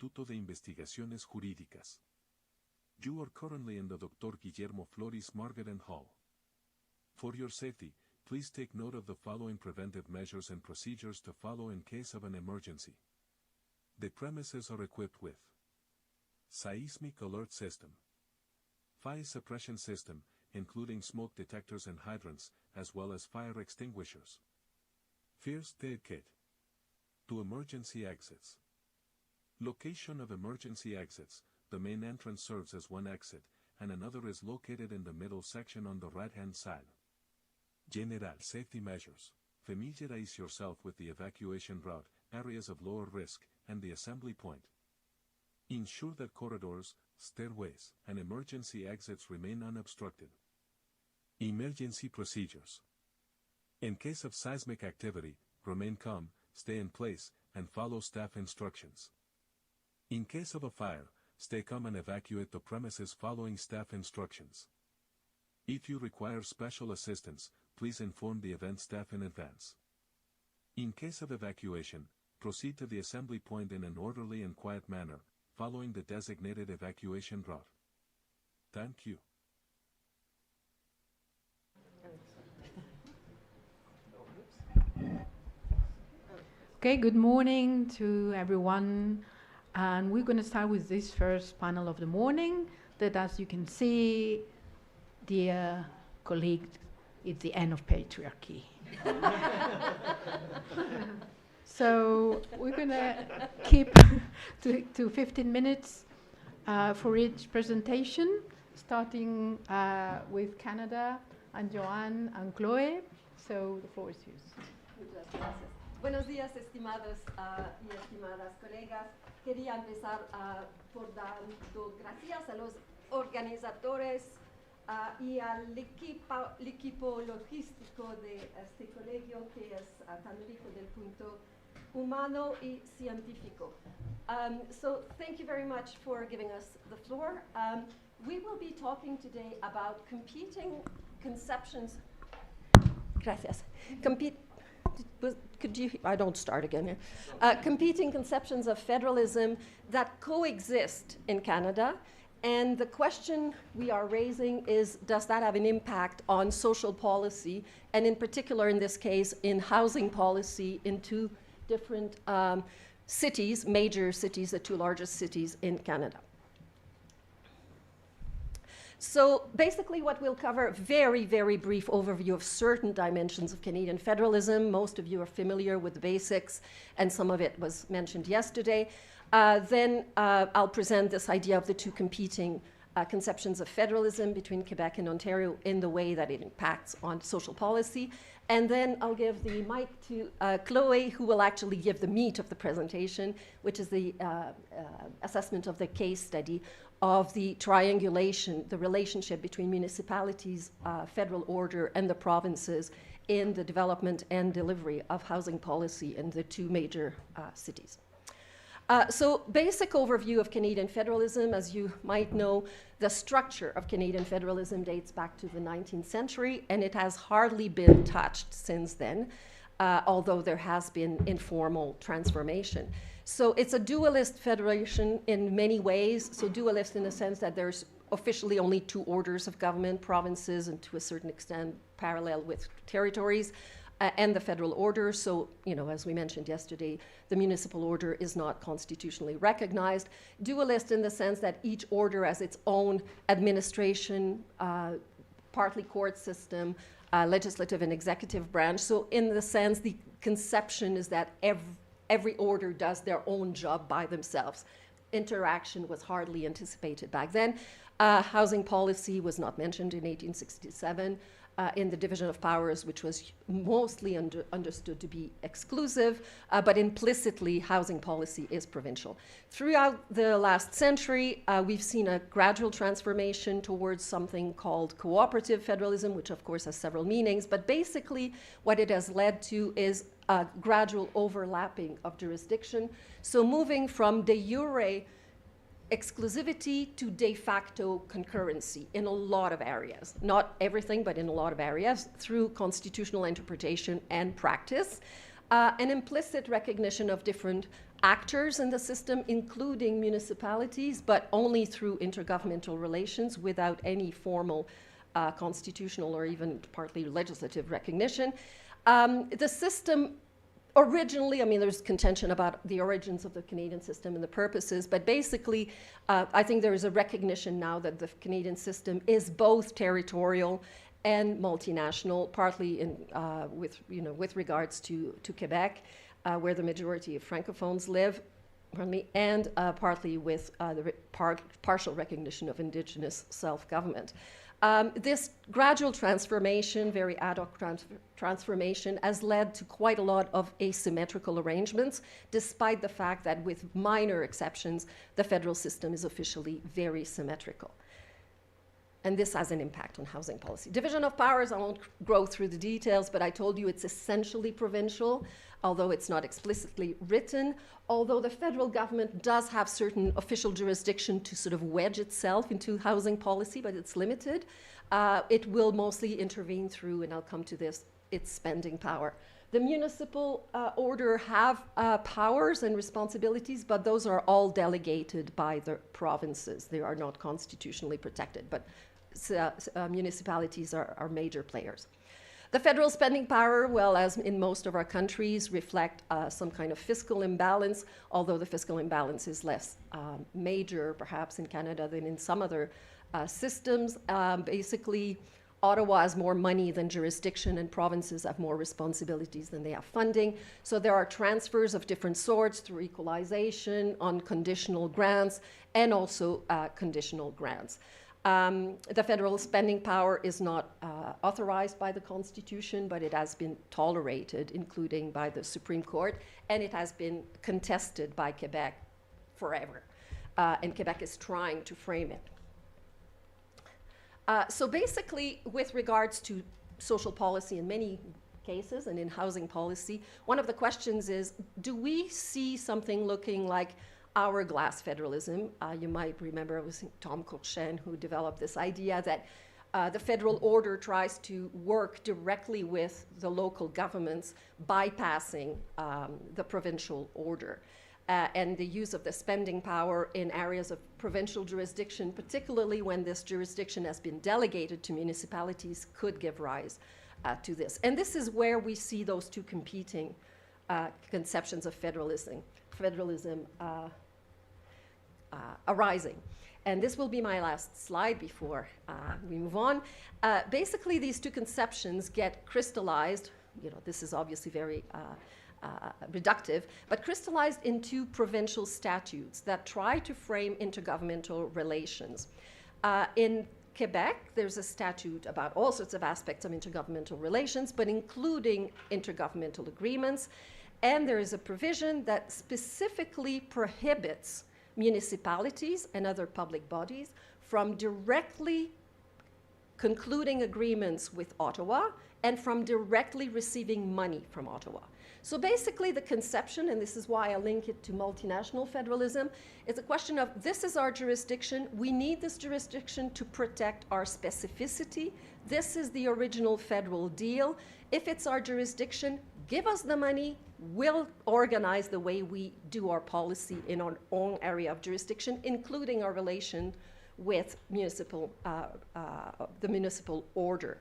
Instituto de Investigaciones Jurídicas. You are currently in the Dr. Guillermo Flores Margaret Hall. For your safety, please take note of the following preventive measures and procedures to follow in case of an emergency. The premises are equipped with seismic alert system, fire suppression system, including smoke detectors and hydrants, as well as fire extinguishers. First aid kit. 2 emergency exits. Location of emergency exits. The main entrance serves as one exit, and another is located in the middle section on the right-hand side. General safety measures. Familiarize yourself with the evacuation route, areas of lower risk, and the assembly point. Ensure that corridors, stairways, and emergency exits remain unobstructed. Emergency procedures. In case of seismic activity, remain calm, stay in place, and follow staff instructions. In case of a fire, stay calm and evacuate the premises following staff instructions. If you require special assistance, please inform the event staff in advance. In case of evacuation, proceed to the assembly point in an orderly and quiet manner, following the designated evacuation route. Thank you. Okay, good morning to everyone. And we're going to start with this first panel of the morning that, as you can see, dear colleagues, it's the end of patriarchy. So we're going to keep to 15 minutes for each presentation, starting with Canada and Joanne and Chloe. So the floor is yours. Muchas gracias. Buenos días, estimados y estimadas colegas. Quería empezar por dar gracias a los organizadores y al equipo logístico de este colegio que es tan rico del punto humano y científico. So thank you very much for giving us the floor. We will be talking today about competing conceptions. Gracias. Could you, I don't start again here. Competing conceptions of federalism that coexist in Canada. And the question we are raising is, does that have an impact on social policy, and in particular in this case, in housing policy in 2 different cities, major cities, the 2 largest cities in Canada. So basically what we'll cover, a very, very brief overview of certain dimensions of Canadian federalism. Most of you are familiar with the basics, and some of it was mentioned yesterday. Then I'll present this idea of the 2 competing conceptions of federalism between Quebec and Ontario in the way that it impacts on social policy. And then I'll give the mic to Chloe, who will actually give the meat of the presentation, which is the assessment of the case study of the triangulation, the relationship between municipalities, federal order, and the provinces in the development and delivery of housing policy in the 2 major cities. So basic overview of Canadian federalism. As you might know, the structure of Canadian federalism dates back to the 19th century, and it has hardly been touched since then, although there has been informal transformation. So it's a dualist federation in many ways. So dualist in the sense that there's officially only 2 orders of government, provinces, and to a certain extent parallel with territories, and the federal order. So, you know, as we mentioned yesterday, the municipal order is not constitutionally recognized. Dualist in the sense that each order has its own administration, partly court system, legislative and executive branch. So in the sense, the conception is that every order does their own job by themselves. Interaction was hardly anticipated back then. Housing policy was not mentioned in 1867 in the division of powers, which was mostly understood to be exclusive, but implicitly housing policy is provincial. Throughout the last century, we've seen a gradual transformation towards something called cooperative federalism, which of course has several meanings, but basically what it has led to is a gradual overlapping of jurisdiction. So moving from de jure exclusivity to de facto concurrency in a lot of areas. Not everything, but in a lot of areas, through constitutional interpretation and practice. an implicit recognition of different actors in the system, including municipalities, but only through intergovernmental relations without any formal constitutional or even partly legislative recognition. The system originally, I mean, there's contention about the origins of the Canadian system and the purposes, but basically, I think there is a recognition now that the Canadian system is both territorial and multinational, partly in, with regards to Quebec, where the majority of Francophones live, and partly with the partial recognition of Indigenous self-government. This gradual transformation, very ad hoc transformation, has led to quite a lot of asymmetrical arrangements, despite the fact that with minor exceptions, the federal system is officially very symmetrical. And this has an impact on housing policy. Division of powers, I won't go through the details, but I told you it's essentially provincial, although it's not explicitly written. Although the federal government does have certain official jurisdiction to sort of wedge itself into housing policy, but it's limited. It will mostly intervene through, and I'll come to this, its spending power. The municipal order have powers and responsibilities, but those are all delegated by the provinces. They are not constitutionally protected, but municipalities are major players. The federal spending power, well, as in most of our countries, reflect some kind of fiscal imbalance, although the fiscal imbalance is less major, perhaps, in Canada than in some other systems. Basically, Ottawa has more money than jurisdiction, and provinces have more responsibilities than they have funding. So there are transfers of different sorts through equalization, on conditional grants, and also conditional grants. The federal spending power is not authorized by the Constitution, but it has been tolerated, including by the Supreme Court, and it has been contested by Quebec forever. And Quebec is trying to frame it. So basically, with regards to social policy in many cases and in housing policy, one of the questions is, do we see something looking like hourglass federalism? You might remember it was Tom Cruikshank who developed this idea that the federal order tries to work directly with the local governments, bypassing the provincial order. And the use of the spending power in areas of provincial jurisdiction, particularly when this jurisdiction has been delegated to municipalities, could give rise to this. And this is where we see those two competing conceptions of federalism arising. And this will be my last slide before we move on. Basically, these two conceptions get crystallized. You know, this is obviously very reductive, but crystallized into provincial statutes that try to frame intergovernmental relations. In Quebec, there's a statute about all sorts of aspects of intergovernmental relations, but including intergovernmental agreements. And there is a provision that specifically prohibits municipalities and other public bodies from directly concluding agreements with Ottawa and from directly receiving money from Ottawa. So basically the conception, and this is why I link it to multinational federalism, is a question of this is our jurisdiction, we need this jurisdiction to protect our specificity, this is the original federal deal, if it's our jurisdiction, give us the money, we'll organize the way we do our policy in our own area of jurisdiction, including our relation with municipal, the municipal order.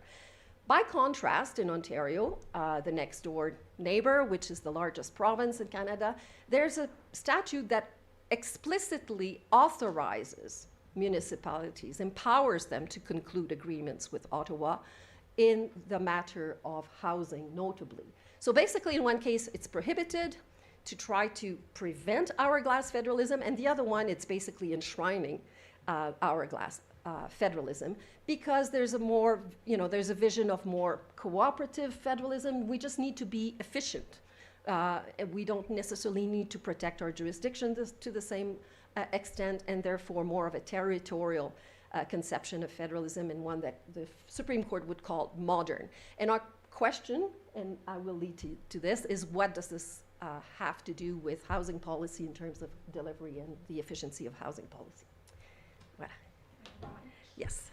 By contrast, in Ontario, the next door neighbor, which is the largest province in Canada, there's a statute that explicitly authorizes municipalities, empowers them to conclude agreements with Ottawa in the matter of housing, notably. So basically, in one case, it's prohibited to try to prevent hourglass federalism, and the other one, it's basically enshrining hourglass federalism, because there's a more, there's a vision of more cooperative federalism. We just need to be efficient. We don't necessarily need to protect our jurisdiction to the same extent, and therefore more of a territorial conception of federalism, and one that the Supreme Court would call modern. And our question, and I will lead to this, is what does this have to do with housing policy in terms of delivery and the efficiency of housing policy? Voilà. Yes.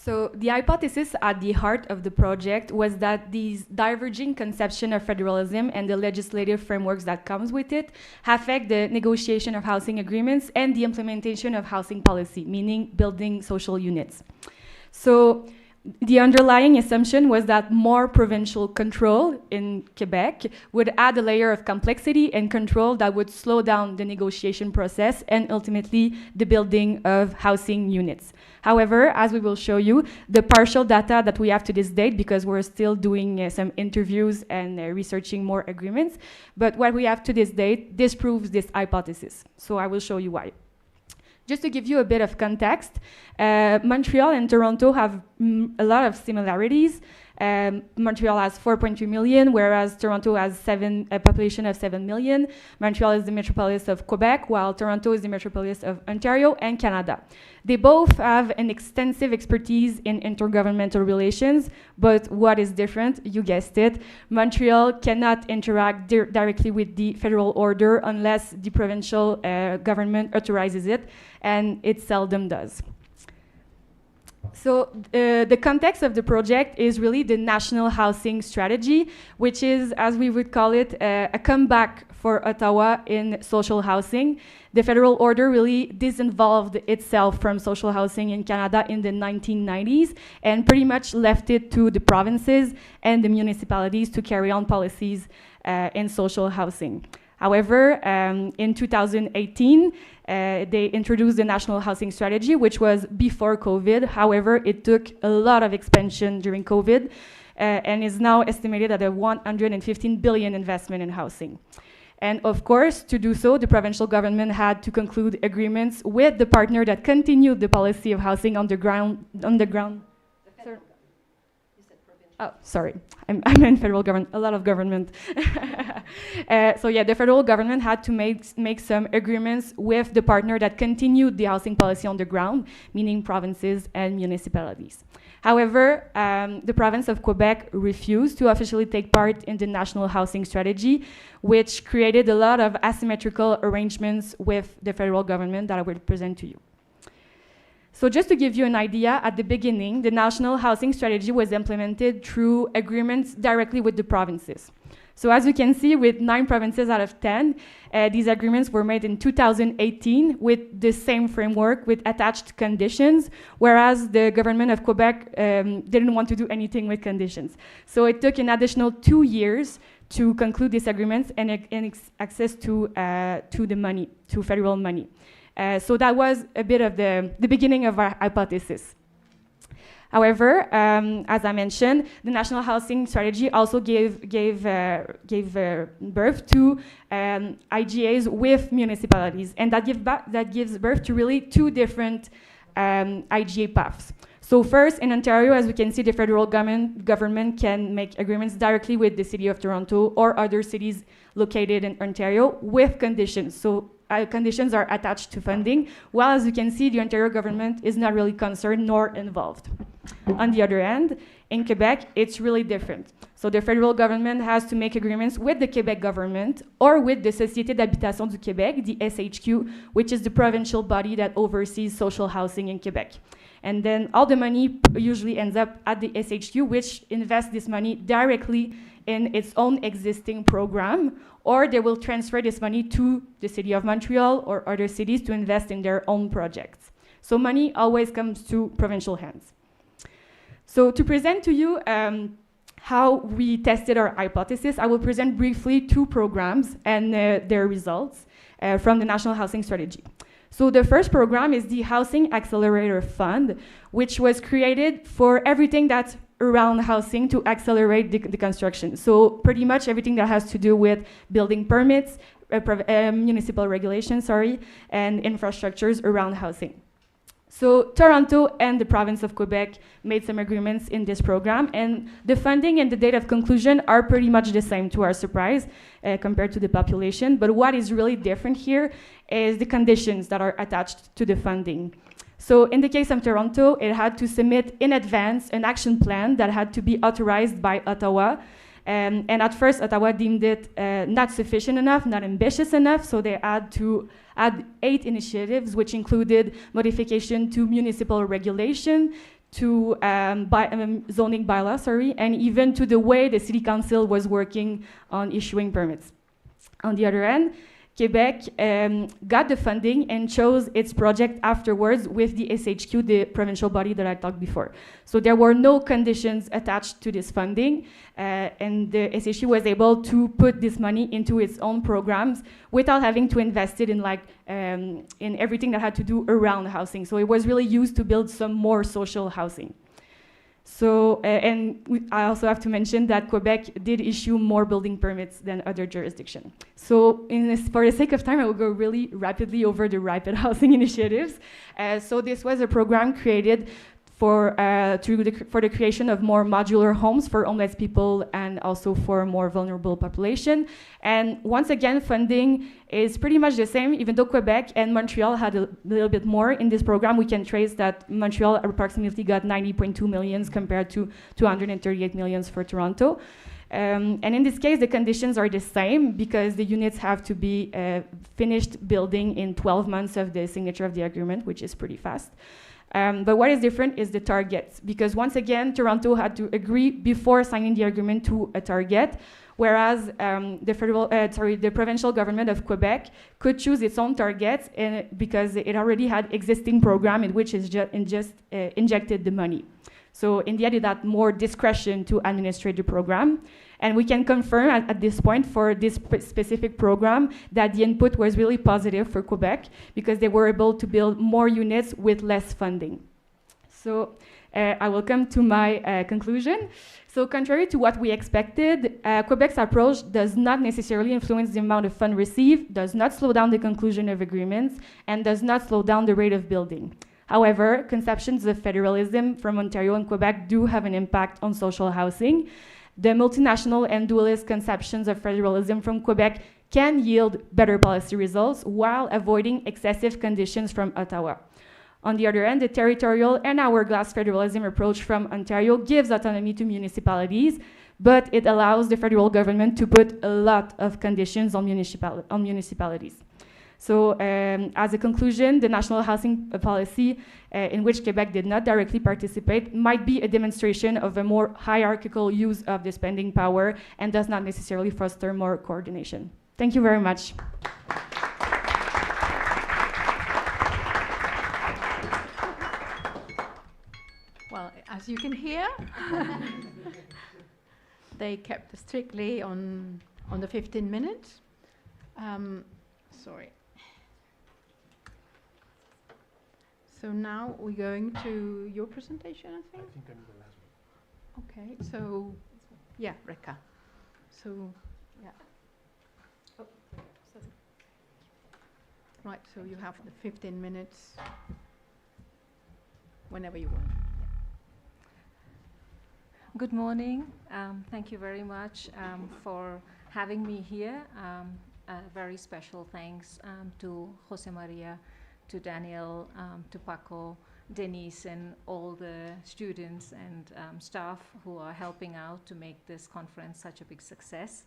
So the hypothesis at the heart of the project was that these diverging conception of federalism and the legislative frameworks that comes with it affect the negotiation of housing agreements and the implementation of housing policy, meaning building social units. So the underlying assumption was that more provincial control in Quebec would add a layer of complexity and control that would slow down the negotiation process and ultimately the building of housing units. However, as we will show you, the partial data that we have to this date, because we're still doing some interviews and researching more agreements, but what we have to this date disproves this hypothesis. So I will show you why. Just to give you a bit of context, Montreal and Toronto have a lot of similarities. Montreal has 4.3 million, whereas Toronto has a population of 7 million. Montreal is the metropolis of Quebec, while Toronto is the metropolis of Ontario and Canada. They both have an extensive expertise in intergovernmental relations, but what is different, you guessed it, Montreal cannot interact directly with the federal order unless the provincial government authorizes it, and it seldom does. So the context of the project is really the National Housing Strategy, which is, as we would call it, a comeback for Ottawa in social housing. The federal order really disinvolved itself from social housing in Canada in the 1990s and pretty much left it to the provinces and the municipalities to carry on policies in social housing. However, in 2018, they introduced the National Housing Strategy, which was before COVID. However, it took a lot of expansion during COVID and is now estimated at a $115 billion investment in housing. And of course, to do so, the provincial government had to conclude agreements with the partner that continued the policy of housing on the ground. Oh, sorry, I meant federal government, a lot of government. So yeah, the federal government had to make some agreements with the partner that continued the housing policy on the ground, meaning provinces and municipalities. However, the province of Quebec refused to officially take part in the National Housing Strategy, which created a lot of asymmetrical arrangements with the federal government that I will present to you. So just to give you an idea, at the beginning, the National Housing Strategy was implemented through agreements directly with the provinces. So as you can see, with 9 provinces out of 10, these agreements were made in 2018 with the same framework with attached conditions, whereas the government of Quebec didn't want to do anything with conditions. So it took an additional 2 years to conclude these agreements and access to the money, to federal money. So that was a bit of the beginning of our hypothesis. However, as I mentioned, the National Housing Strategy also gave birth to IGAs with municipalities, and that gives birth to really 2 different IGA paths. So first, in Ontario, as we can see, the federal government can make agreements directly with the City of Toronto or other cities located in Ontario with conditions. So conditions are attached to funding, while as you can see, the Ontario government is not really concerned nor involved. On the other hand, in Quebec, it's really different. So the federal government has to make agreements with the Quebec government or with the Société d'Habitation du Québec, the SHQ, which is the provincial body that oversees social housing in Quebec. And then all the money usually ends up at the SHQ, which invests this money directly in its own existing program, or they will transfer this money to the City of Montreal or other cities to invest in their own projects. So money always comes to provincial hands. So to present to you how we tested our hypothesis, I will present briefly 2 programs and their results from the National Housing Strategy. So the first program is the Housing Accelerator Fund, which was created for everything that's around housing to accelerate the construction. So pretty much everything that has to do with building permits, municipal regulations, and infrastructures around housing. So Toronto and the province of Quebec made some agreements in this program, and the funding and the date of conclusion are pretty much the same, to our surprise, compared to the population. But what is really different here is the conditions that are attached to the funding. So in the case of Toronto, it had to submit in advance an action plan that had to be authorized by Ottawa. And at first, Ottawa deemed it not sufficient enough, not ambitious enough, so they had to add 8 initiatives, which included modification to municipal regulation, to zoning bylaw, and even to the way the city council was working on issuing permits. On the other hand, Quebec got the funding and chose its project afterwards with the SHQ, the provincial body that I talked before. So there were no conditions attached to this funding, and the SHQ was able to put this money into its own programs without having to invest it in in everything that had to do around housing. So it was really used to build some more social housing. So, I also have to mention that Quebec did issue more building permits than other jurisdictions. So, for the sake of time, I will go really rapidly over the rapid housing initiatives. So this was a program created for the creation of more modular homes for homeless people and also for more vulnerable population. And once again, funding is pretty much the same, even though Quebec and Montreal had a little bit more in this program. We can trace that Montreal approximately got 90.2 millions compared to 238 millions for Toronto. And in this case, the conditions are the same because the units have to be finished building in 12 months of the signature of the agreement, which is pretty fast. But what is different is the targets, because once again, Toronto had to agree before signing the agreement to a target, whereas the provincial government of Quebec could choose its own targets because it already had existing program in which it just injected the money. So in the end, it had more discretion to administrate the program. And we can confirm at this point for this specific program that the input was really positive for Quebec because they were able to build more units with less funding. So I will come to my conclusion. So contrary to what we expected, Quebec's approach does not necessarily influence the amount of funds received, does not slow down the conclusion of agreements, and does not slow down the rate of building. However, conceptions of federalism from Ontario and Quebec do have an impact on social housing. The multinational and dualist conceptions of federalism from Quebec can yield better policy results while avoiding excessive conditions from Ottawa. On the other hand, the territorial and hourglass federalism approach from Ontario gives autonomy to municipalities, but it allows the federal government to put a lot of conditions on municipalities. So as a conclusion, the national housing policy in which Quebec did not directly participate might be a demonstration of a more hierarchical use of the spending power and does not necessarily foster more coordination. Thank you very much. Well, as you can hear, they kept strictly on the 15 minutes. Sorry. So now we're going to your presentation, I think? I think I'm the last one. Okay, so, yeah, Rekha. So, yeah. Oh, sorry. Right, so you have the 15 minutes whenever you want. Good morning. Thank you very much for having me here. A very special thanks to Jose Maria, to Daniel, to Paco, Denise, and all the students and staff who are helping out to make this conference such a big success.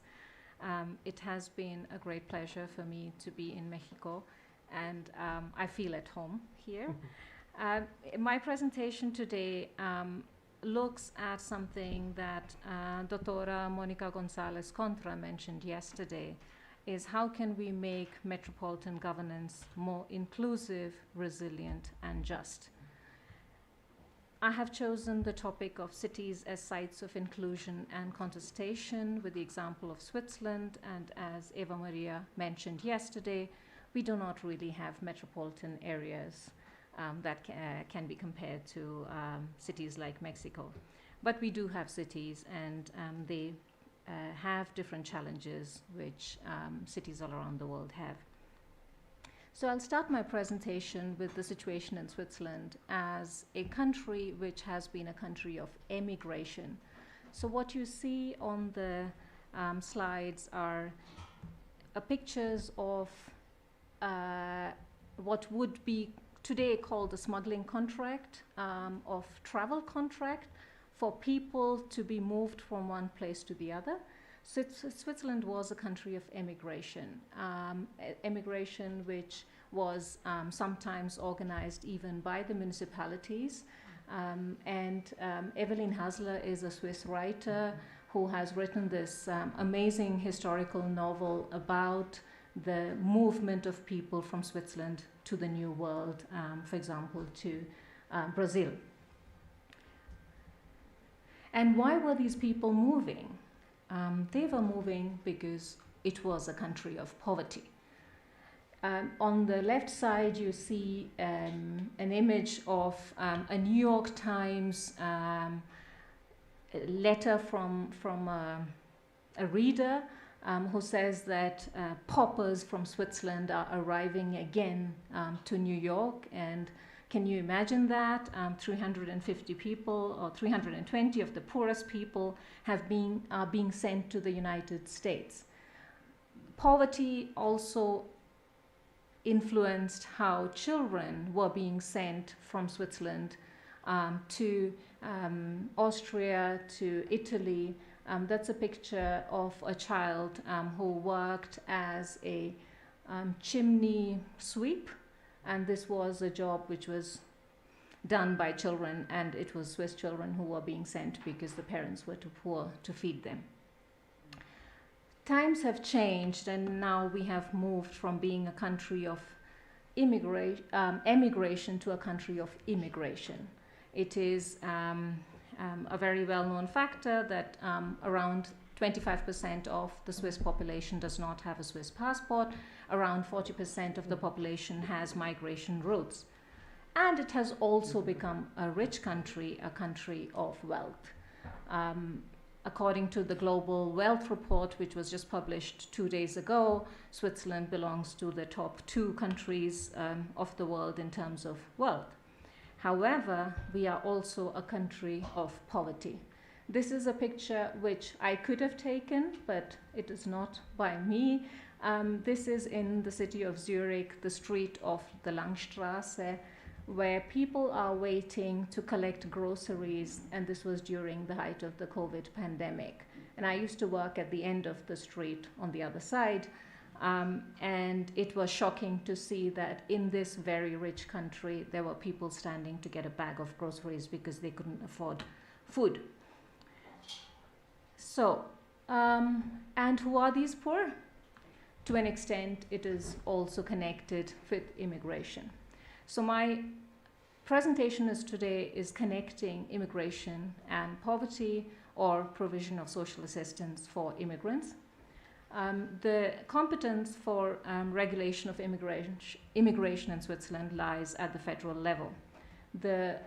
It has been a great pleasure for me to be in Mexico, and I feel at home here. My presentation today looks at something that Dra. Monica Gonzalez Contra mentioned yesterday, is how can we make metropolitan governance more inclusive, resilient, and just. I have chosen the topic of cities as sites of inclusion and contestation with the example of Switzerland, and as Eva Maria mentioned yesterday, we do not really have metropolitan areas that can be compared to cities like Mexico. But we do have cities, and they have different challenges which cities all around the world have. So I'll start my presentation with the situation in Switzerland as a country which has been a country of emigration. So what you see on the slides are pictures of what would be today called the smuggling contract, of travel contract, for people to be moved from one place to the other. So Switzerland was a country of emigration, emigration which was sometimes organized even by the municipalities, Evelyn Hasler is a Swiss writer who has written this amazing historical novel about the movement of people from Switzerland to the New World, for example, to Brazil. And why were these people moving? They were moving because it was a country of poverty. On the left side, you see an image of a New York Times letter from a reader who says that paupers from Switzerland are arriving again to New York. And can you imagine that? 350 people or 320 of the poorest people are being sent to the United States. Poverty also influenced how children were being sent from Switzerland to Austria, to Italy. That's a picture of a child who worked as a chimney sweep, and this was a job which was done by children, and it was Swiss children who were being sent because the parents were too poor to feed them. Times have changed, and now we have moved from being a country of emigration to a country of immigration. It is a very well-known factor that around 25% of the Swiss population does not have a Swiss passport. Around 40% of the population has migration routes. And it has also become a rich country, a country of wealth. According to the Global Wealth Report, which was just published 2 days ago, Switzerland belongs to the top 2 countries of the world in terms of wealth. However, we are also a country of poverty. This is a picture which I could have taken, but it is not by me. This is in the city of Zurich, the street of the Langstrasse, where people are waiting to collect groceries, and this was during the height of the COVID pandemic. And I used to work at the end of the street on the other side, and it was shocking to see that in this very rich country, there were people standing to get a bag of groceries because they couldn't afford food. So, and who are these poor? To an extent, it is also connected with immigration. So my presentation today is connecting immigration and poverty, or provision of social assistance for immigrants. The competence for regulation of immigration in Switzerland lies at the federal level. The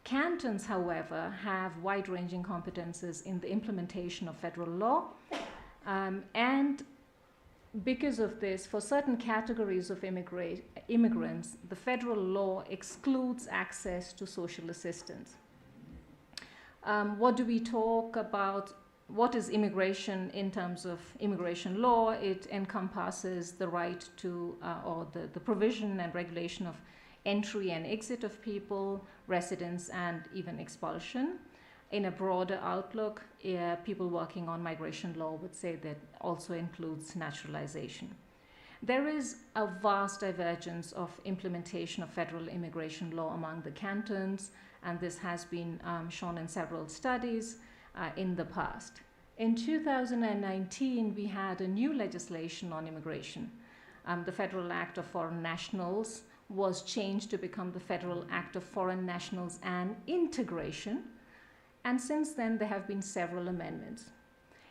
cantons, however, have wide-ranging competences in the implementation of federal law, and because of this, for certain categories of immigrants, the federal law excludes access to social assistance. What do we talk about? What is immigration in terms of immigration law? It encompasses the right to, or the provision and regulation of entry and exit of people, residence, and even expulsion. In a broader outlook, people working on migration law would say that also includes naturalization. There is a vast divergence of implementation of federal immigration law among the cantons, and this has been shown in several studies in the past. In 2019, we had a new legislation on immigration. The Federal Act of Foreign Nationals was changed to become the Federal Act of Foreign Nationals and Integration. And since then, there have been several amendments.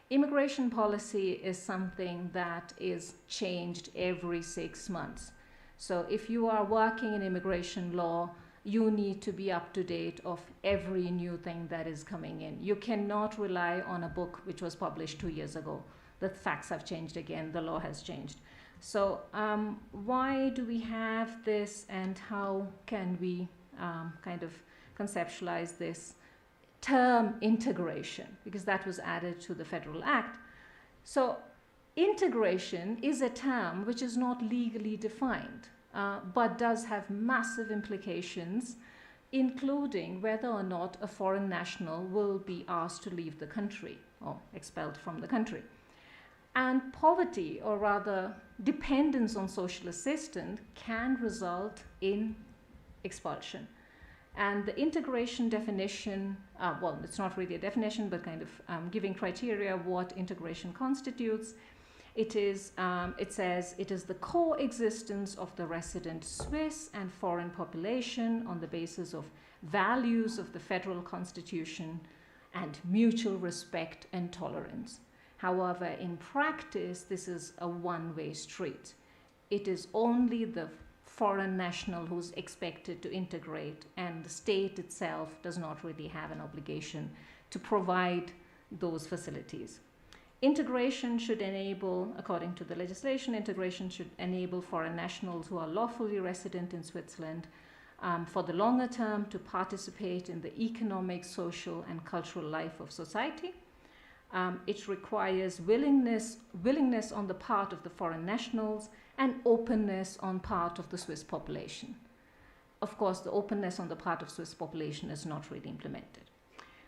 Immigration policy is something that is changed every 6 months. So if you are working in immigration law, you need to be up to date of every new thing that is coming in. You cannot rely on a book which was published 2 years ago. The facts have changed again, the law has changed. So why do we have this, and how can we kind of conceptualize this term integration, because that was added to the Federal Act. So integration is a term which is not legally defined, but does have massive implications, including whether or not a foreign national will be asked to leave the country or expelled from the country. And poverty, or rather dependence on social assistance, can result in expulsion. And the integration definition, well, it's not really a definition, but kind of giving criteria of what integration constitutes. It says it is the coexistence of the resident Swiss and foreign population on the basis of values of the federal constitution and mutual respect and tolerance. However, in practice, this is a one-way street. It is only the foreign national who's expected to integrate, and the state itself does not really have an obligation to provide those facilities. Integration should enable, according to the legislation, integration should enable foreign nationals who are lawfully resident in Switzerland for the longer term to participate in the economic, social, and cultural life of society. It requires willingness on the part of the foreign nationals and openness on part of the Swiss population. Of course, the openness on the part of Swiss population is not really implemented.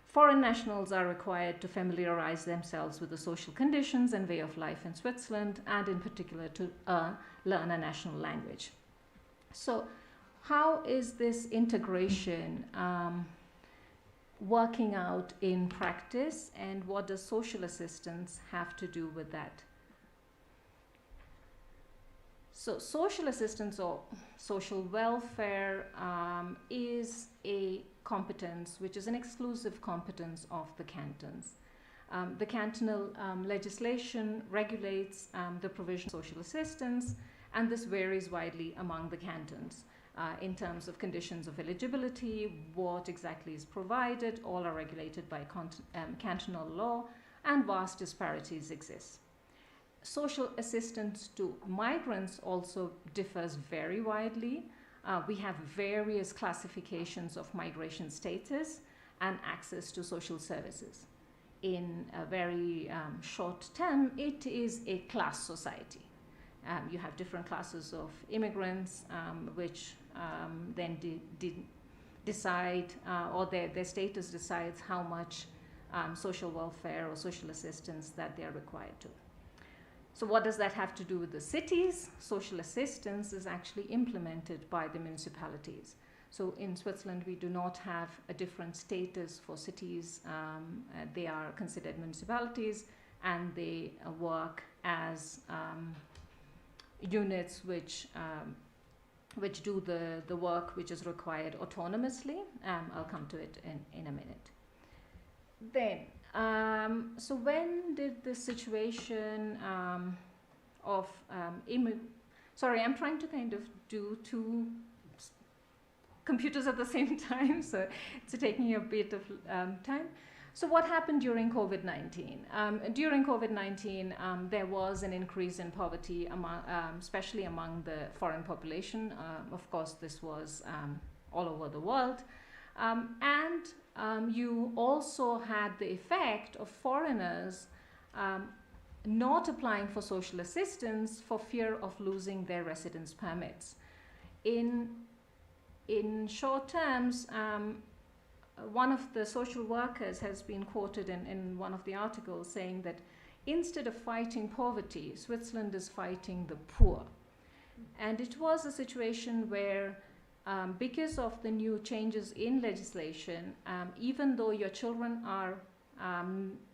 Foreign nationals are required to familiarize themselves with the social conditions and way of life in Switzerland, and in particular to learn a national language. So how is this integration working out in practice, and what does social assistance have to do with that? So social assistance or social welfare is a competence which is an exclusive competence of the cantons. The cantonal legislation regulates the provision of social assistance, and this varies widely among the cantons. In terms of conditions of eligibility, what exactly is provided, all are regulated by cantonal law, and vast disparities exist. Social assistance to migrants also differs very widely. We have various classifications of migration status and access to social services. In a very short term, it is a class society. You have different classes of immigrants, which then decide, or their status decides how much social welfare or social assistance that they are required to. So what does that have to do with the cities? Social assistance is actually implemented by the municipalities. So in Switzerland, we do not have a different status for cities. They are considered municipalities, and they work as units which do the work which is required autonomously. I'll come to it in a minute. Then, so when did the situation of sorry, I'm trying to kind of do two computers at the same time, so it's taking a bit of time. So what happened during COVID-19? During COVID-19, there was an increase in poverty, especially among the foreign population. Of course, this was all over the world. And you also had the effect of foreigners not applying for social assistance for fear of losing their residence permits. In short terms, one of the social workers has been quoted in one of the articles saying that instead of fighting poverty, Switzerland is fighting the poor. And it was a situation where because of the new changes in legislation, even though your children are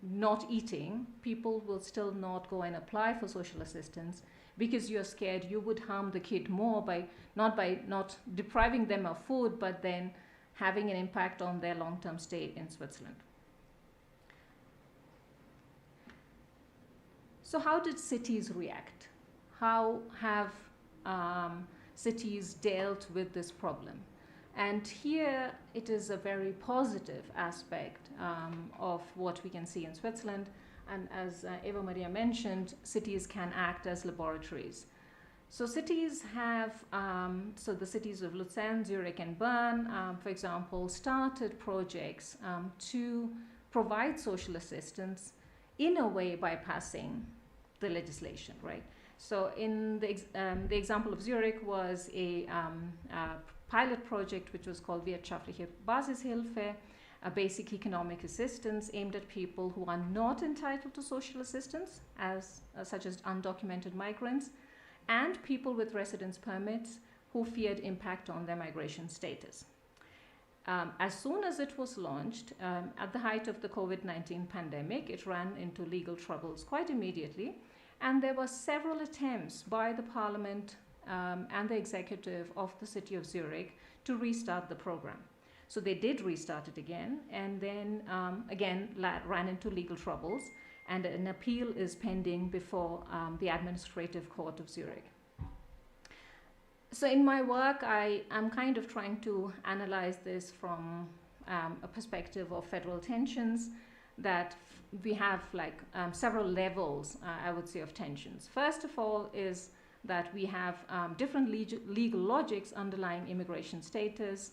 not eating, people will still not go and apply for social assistance because you're scared you would harm the kid more by not depriving them of food, but then having an impact on their long-term stay in Switzerland. So how did cities react? How have cities dealt with this problem? And here it is a very positive aspect of what we can see in Switzerland. And as Eva Maria mentioned, cities can act as laboratories. So cities have, so the cities of Lucerne, Zurich, and Bern, for example, started projects to provide social assistance in a way bypassing the legislation, right? So in the example of Zurich was a pilot project which was called Wirtschaftliche Basishilfe, a basic economic assistance aimed at people who are not entitled to social assistance, such as undocumented migrants, and people with residence permits who feared impact on their migration status. As soon as it was launched, at the height of the COVID-19 pandemic, it ran into legal troubles quite immediately. And there were several attempts by the Parliament and the executive of the city of Zurich to restart the program. So they did restart it again, and then again ran into legal troubles, and an appeal is pending before the Administrative Court of Zurich. So in my work, I'm kind of trying to analyze this from a perspective of federal tensions, that we have like several levels, I would say, of tensions. First of all is that we have different legal logics underlying immigration status,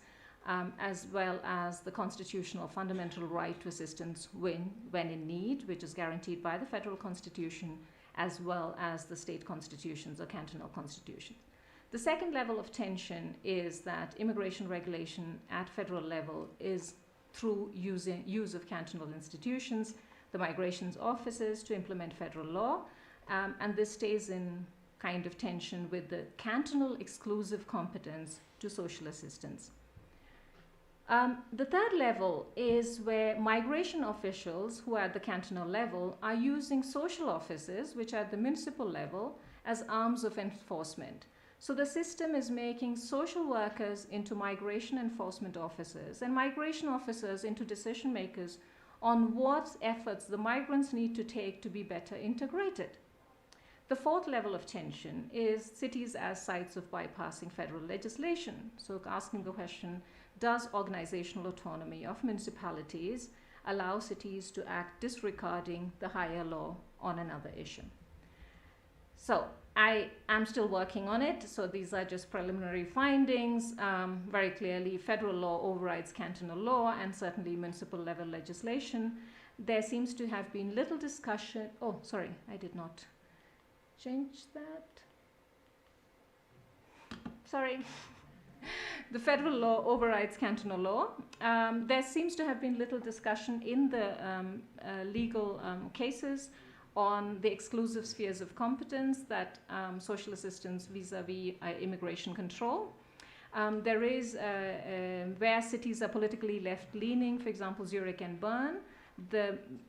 as well as the constitutional fundamental right to assistance when in need, which is guaranteed by the federal constitution, as well as the state constitutions or cantonal constitution. The second level of tension is that immigration regulation at federal level is through use of cantonal institutions, the migrations offices, to implement federal law, and this stays in kind of tension with the cantonal exclusive competence to social assistance. The third level is where migration officials who are at the cantonal level are using social offices, which are at the municipal level, as arms of enforcement. So the system is making social workers into migration enforcement officers and migration officers into decision makers on what efforts the migrants need to take to be better integrated. The fourth level of tension is cities as sites of bypassing federal legislation. So asking the question, does organizational autonomy of municipalities allow cities to act disregarding the higher law on another issue? So I am still working on it, so these are just preliminary findings. Very clearly, federal law overrides cantonal law and certainly municipal level legislation. There seems to have been little discussion. Oh, sorry, I did not change that. Sorry. The federal law overrides cantonal law. There seems to have been little discussion in the legal cases on the exclusive spheres of competence that social assistance vis-a-vis immigration control. There is, where cities are politically left-leaning, for example, Zurich and Bern,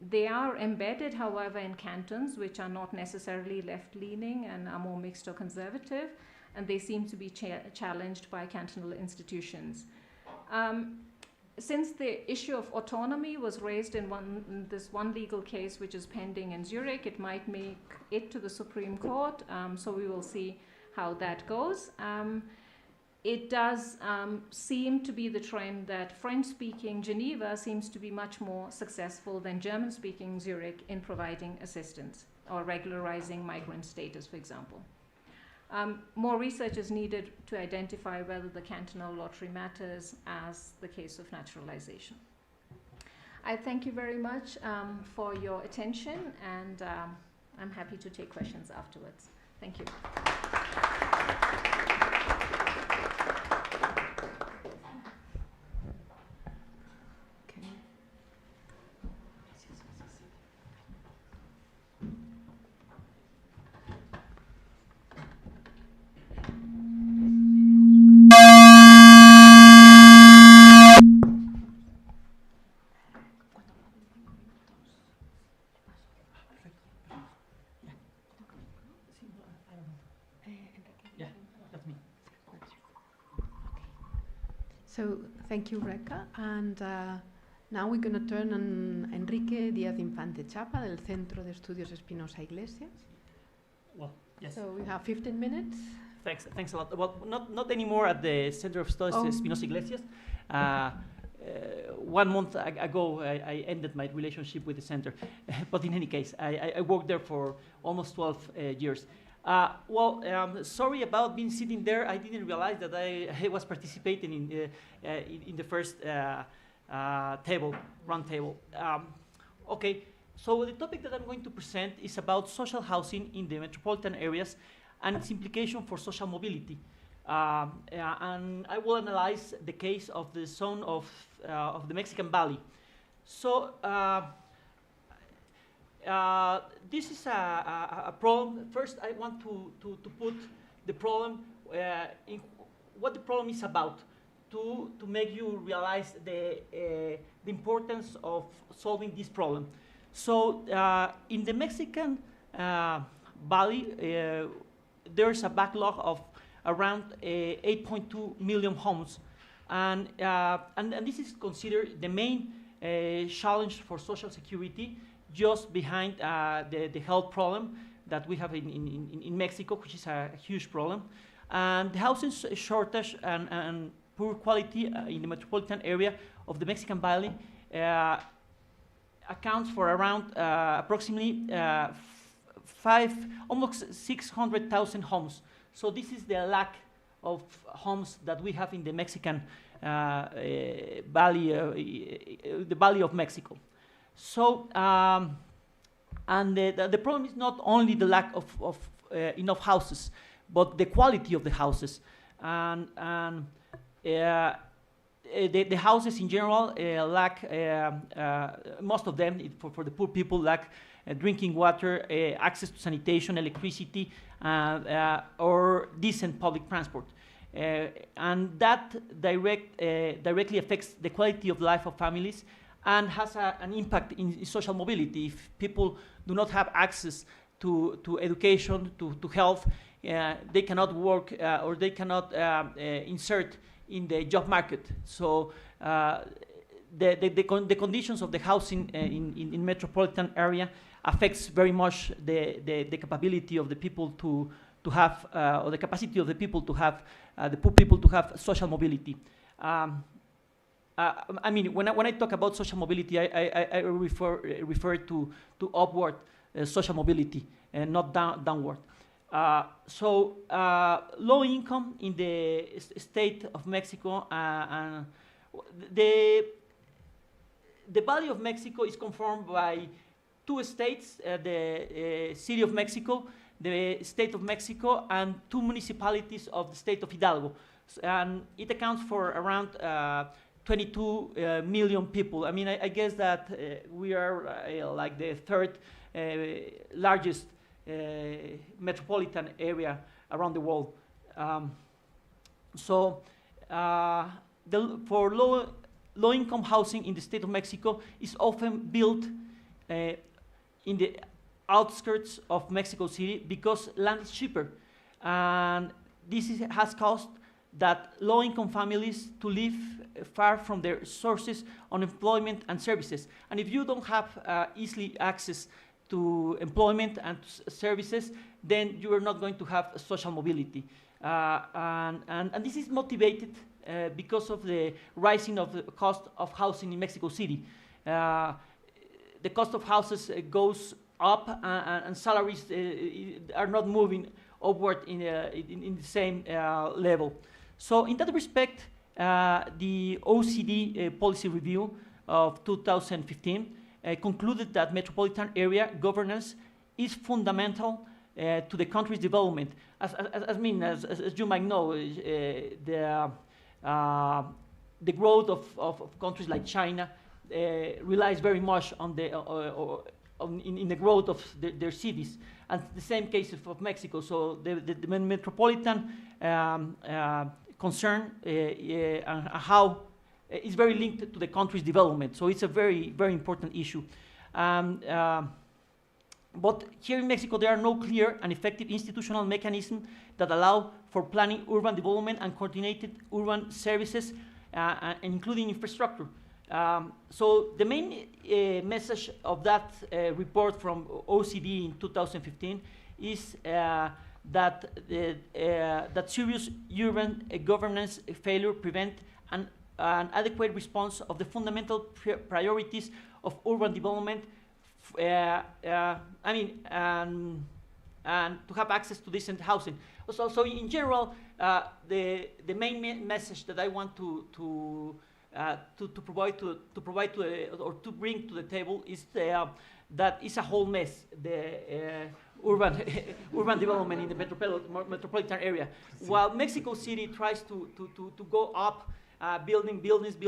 they are embedded, however, in cantons which are not necessarily left-leaning and are more mixed or conservative, and they seem to be challenged by cantonal institutions. Since the issue of autonomy was raised in this one legal case which is pending in Zurich, it might make it to the Supreme Court, so we will see how that goes. It does seem to be the trend that French-speaking Geneva seems to be much more successful than German-speaking Zurich in providing assistance or regularizing migrant status, for example. More research is needed to identify whether the cantonal lottery matters as the case of naturalization. I thank you very much for your attention, and I'm happy to take questions afterwards. Thank you. So thank you, Reka. And now we're going to turn on Enrique Díaz Infante Chapa del Centro de Estudios Espinosa Iglesias. Well, yes. So we have 15 minutes. Thanks a lot. Well, not anymore at the Center of Studies Espinosa Iglesias. 1 month ago, I ended my relationship with the center. But in any case, I worked there for almost 12 years. Sorry about being sitting there. I didn't realize that I was participating in the first round table. Okay, so the topic that I'm going to present is about social housing in the metropolitan areas and its implication for social mobility. And I will analyze the case of the zone of the Mexican Valley. So this is a problem. First, I want to put the problem in what the problem is about, to make you realize the importance of solving this problem. So in the Mexican Valley, there's a backlog of around 8.2 million homes. And this is considered the main challenge for Social Security, just behind the health problem that we have in Mexico, which is a huge problem. And the housing shortage and poor quality in the metropolitan area of the Mexican Valley accounts for around approximately almost 600,000 homes. So this is the lack of homes that we have in the Mexican valley, the Valley of Mexico. So, and the problem is not only the lack of enough houses, but the quality of the houses. And the houses in general lack, most of them, for the poor people, lack drinking water, access to sanitation, electricity, or decent public transport. And that directly affects the quality of life of families and has an impact in social mobility. If people do not have access to education, to health, they cannot work or they cannot insert in the job market. So the conditions of the housing in metropolitan area affects very much the capability of the people to have, or the capacity of the people to have, the poor people to have social mobility. I mean, when I talk about social mobility, I refer to upward social mobility and not downward. So low income in the state of Mexico, and the Valley of Mexico is conformed by two states, the City of Mexico, the State of Mexico, and two municipalities of the state of Hidalgo. And it accounts for around 22 million people. I mean, I guess that we are like the third largest metropolitan area around the world. So for low-income housing in the state of Mexico is often built in the outskirts of Mexico City because land is cheaper. And this has caused that low-income families to live far from their sources of employment and services. And if you don't have easily access to employment and services, then you are not going to have social mobility. And this is motivated because of the rising of the cost of housing in Mexico City. The cost of houses goes up, and salaries are not moving upward in the same level. So in that respect, the OECD policy review of 2015 concluded that metropolitan area governance is fundamental to the country's development. As you might know, the growth of countries like China relies very much on in the growth of their cities, and the same case of Mexico. So the metropolitan concern and how is very linked to the country's development. So it's a very, very important issue. But here in Mexico, there are no clear and effective institutional mechanisms that allow for planning urban development and coordinated urban services, including infrastructure. So the main message of that report from OECD in 2015 is that serious urban governance failure prevent an adequate response of the fundamental priorities of urban development, and to have access to decent housing. So in general, the main message that I want to provide or to bring to the table is that it's a whole mess, the urban development in the metropolitan area. While Mexico City tries to go up, building buildings, the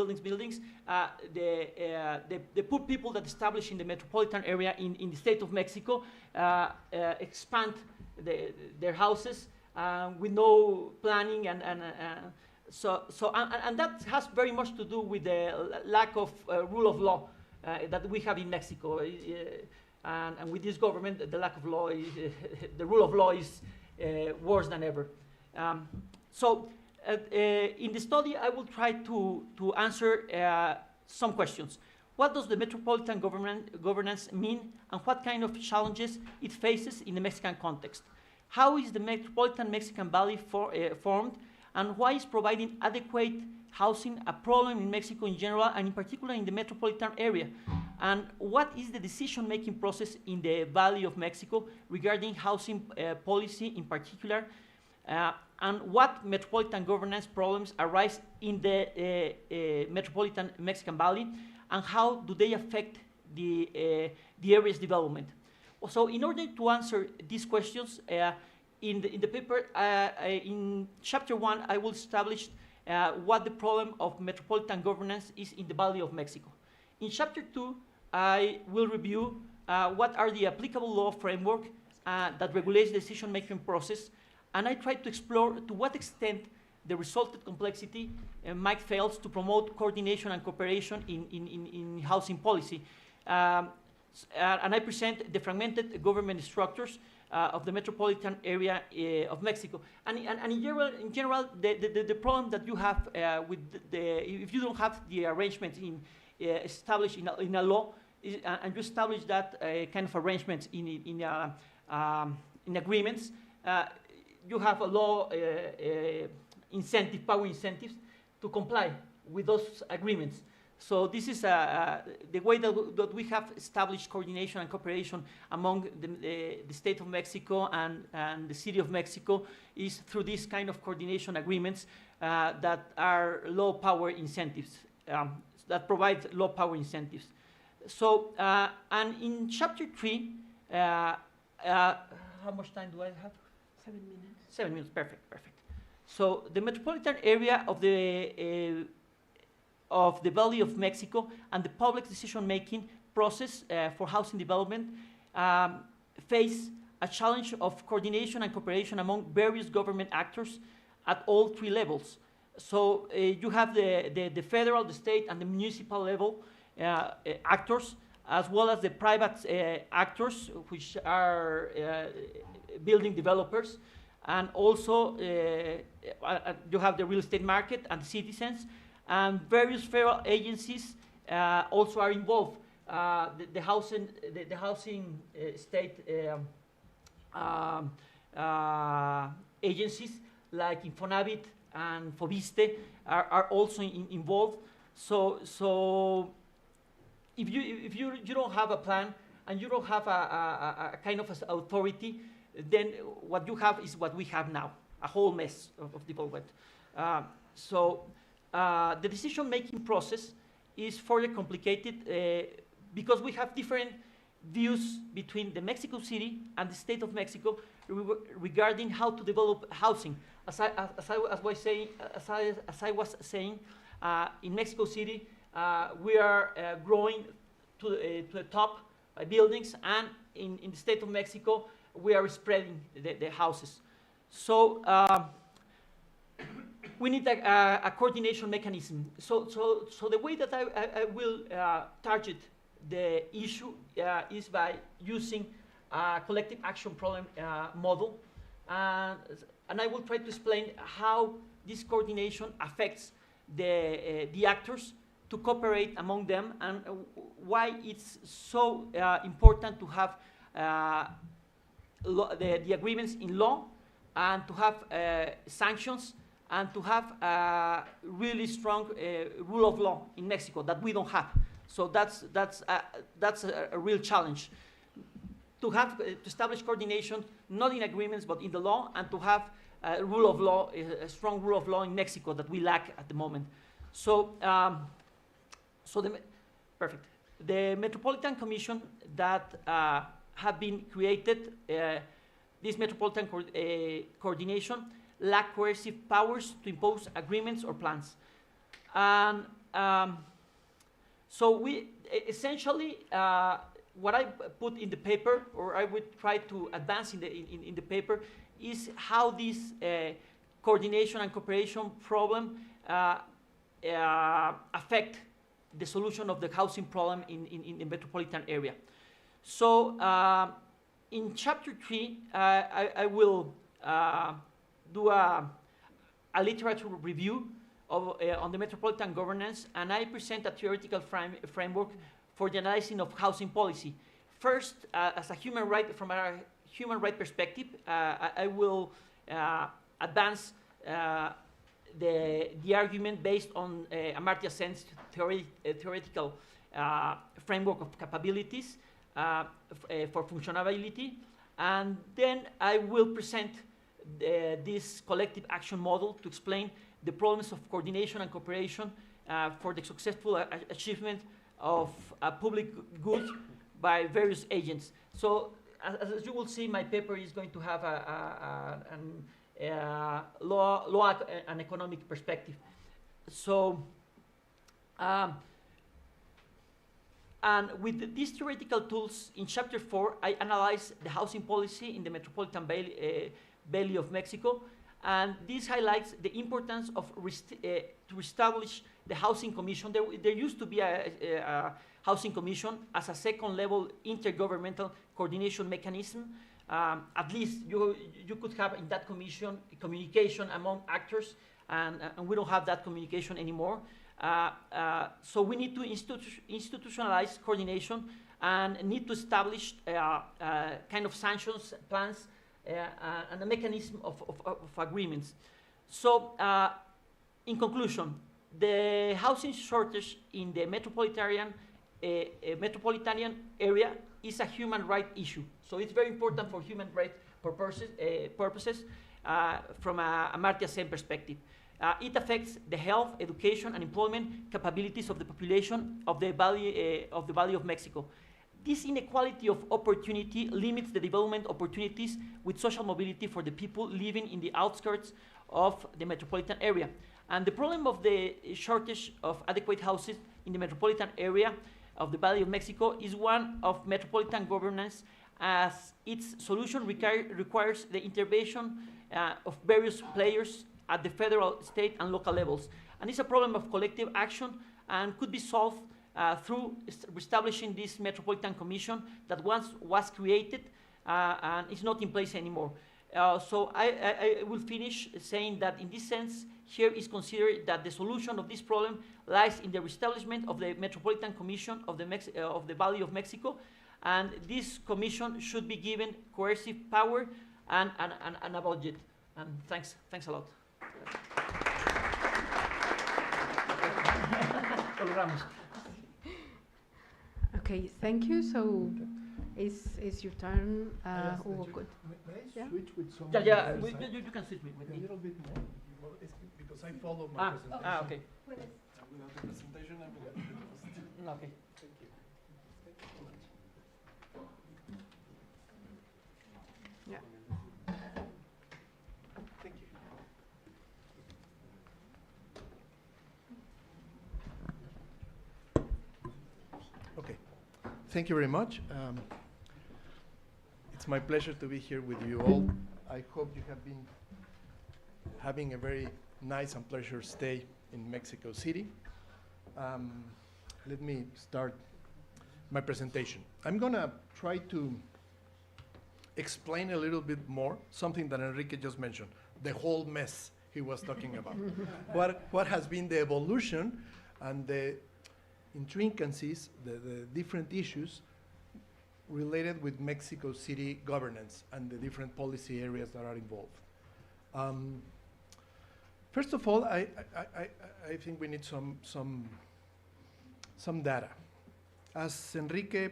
poor people that establish in the metropolitan area in the state of Mexico expand their houses with no planning And that has very much to do with the lack of rule of law that we have in Mexico. And with this government, the lack of law, the rule of law is worse than ever. In the study, I will try to answer some questions. What does the metropolitan governance mean, and what kind of challenges it faces in the Mexican context? How is the Metropolitan Mexican Valley formed, and why is providing adequate housing a problem in Mexico in general, and in particular in the metropolitan area? And what is the decision-making process in the Valley of Mexico regarding housing policy in particular? And what metropolitan governance problems arise in the Metropolitan Mexican Valley, and how do they affect the area's development? So in order to answer these questions, in the paper, in chapter 1, I will establish what the problem of metropolitan governance is in the Valley of Mexico. In chapter 2, I will review what are the applicable law framework that regulates the decision-making process, and I try to explore to what extent the resultant complexity might fail to promote coordination and cooperation in housing policy. And I present the fragmented government structures of the metropolitan area of Mexico. And in general, the problem that you have with if you don't have the arrangements established in a law, and you establish that kind of arrangements in agreements, you have a law power incentives to comply with those agreements. So this is the way that we have established coordination and cooperation among the state of Mexico and the city of Mexico is through this kind of coordination agreements that are low power incentives, that provide low power incentives. So, and in chapter 3, how much time do I have? 7 minutes. 7 minutes, perfect. So the metropolitan area of the Valley of Mexico and the public decision-making process for housing development face a challenge of coordination and cooperation among various government actors at all 3 levels. So you have the federal, the state, and the municipal level actors, as well as the private actors, which are building developers, and also you have the real estate market and citizens, and various federal agencies also are involved. The housing state agencies like Infonavit and Fobiste are also involved. So if you don't have a plan and you don't have a kind of authority, then what you have is what we have now, a whole mess of development. The decision-making process is further complicated because we have different views between the Mexico City and the state of Mexico regarding how to develop housing. As I was saying, in Mexico City, we are growing to the top buildings, and in the state of Mexico, we are spreading the houses. So we need a coordination mechanism. So the way that I will target the issue is by using a collective action problem model, and I will try to explain how this coordination affects the actors to cooperate among them, and why it's so important to have the agreements in law, and to have sanctions, and to have a really strong rule of law in Mexico that we don't have. So that's a real challenge. To have to establish coordination, not in agreements, but in the law, and to have a rule of law, a strong rule of law in Mexico that we lack at the moment. So, the Metropolitan Commission that have been created, this metropolitan coordination lack coercive powers to impose agreements or plans. And so we essentially, what I put in the paper, or I would try to advance in the paper, is how this coordination and cooperation problem affect the solution of the housing problem in the metropolitan area. So in chapter 3, I will do a literature review of, on the metropolitan governance, and I present a theoretical framework for the analysis of housing policy. First, as a human right, from a human right perspective, I will advance the argument based on Amartya Sen's theoretical framework of capabilities for functionality, and then I will present this collective action model to explain the problems of coordination and cooperation for the successful achievement of public goods by various agents. So as you will see, my paper is going to have a law and economic perspective. So, and with these theoretical tools, in chapter 4, I analyze the housing policy in the Metropolitan Valley of Mexico, and this highlights the importance of to establish the Housing Commission. There used to be a Housing Commission as a second-level intergovernmental coordination mechanism. At least you could have in that commission communication among actors, and we don't have that communication anymore. So we need to institutionalize coordination and need to establish kind of sanctions plans and a mechanism of agreements. So in conclusion, the housing shortage in the metropolitan area is a human right issue. So it's very important for human right purposes from a Amartya Sen perspective. It affects the health, education, and employment capabilities of the population of the Valley of Mexico. This inequality of opportunity limits the development opportunities with social mobility for the people living in the outskirts of the metropolitan area. And the problem of the shortage of adequate houses in the metropolitan area of the Valley of Mexico is one of metropolitan governance, as its solution requires the intervention of various players at the federal, state, and local levels. And it's a problem of collective action and could be solved through establishing this Metropolitan Commission that once was created and is not in place anymore. So I will finish saying that in this sense, here is considered that the solution of this problem lies in the reestablishment of the Metropolitan Commission of the Valley of Mexico, and this commission should be given coercive power and a budget. And thanks a lot. Okay, thank you. So, is your turn? Hugo, good. May I switch with some? Yeah. You can switch with me. A little bit more, because I follow my presentation. Okay. Without the presentation, I'm without the presentation. Okay. Thank you. Thank you so much. Yeah. Thank you. Okay. Thank you very much. It's my pleasure to be here with you all. I hope you have been having a very nice and pleasure stay in Mexico City. Let me start my presentation. I'm gonna try to explain a little bit more something that Enrique just mentioned, the whole mess he was talking about. What has been the evolution and the intricacies, the different issues related with Mexico City governance and the different policy areas that are involved. First of all, I think we need some data. As Enrique,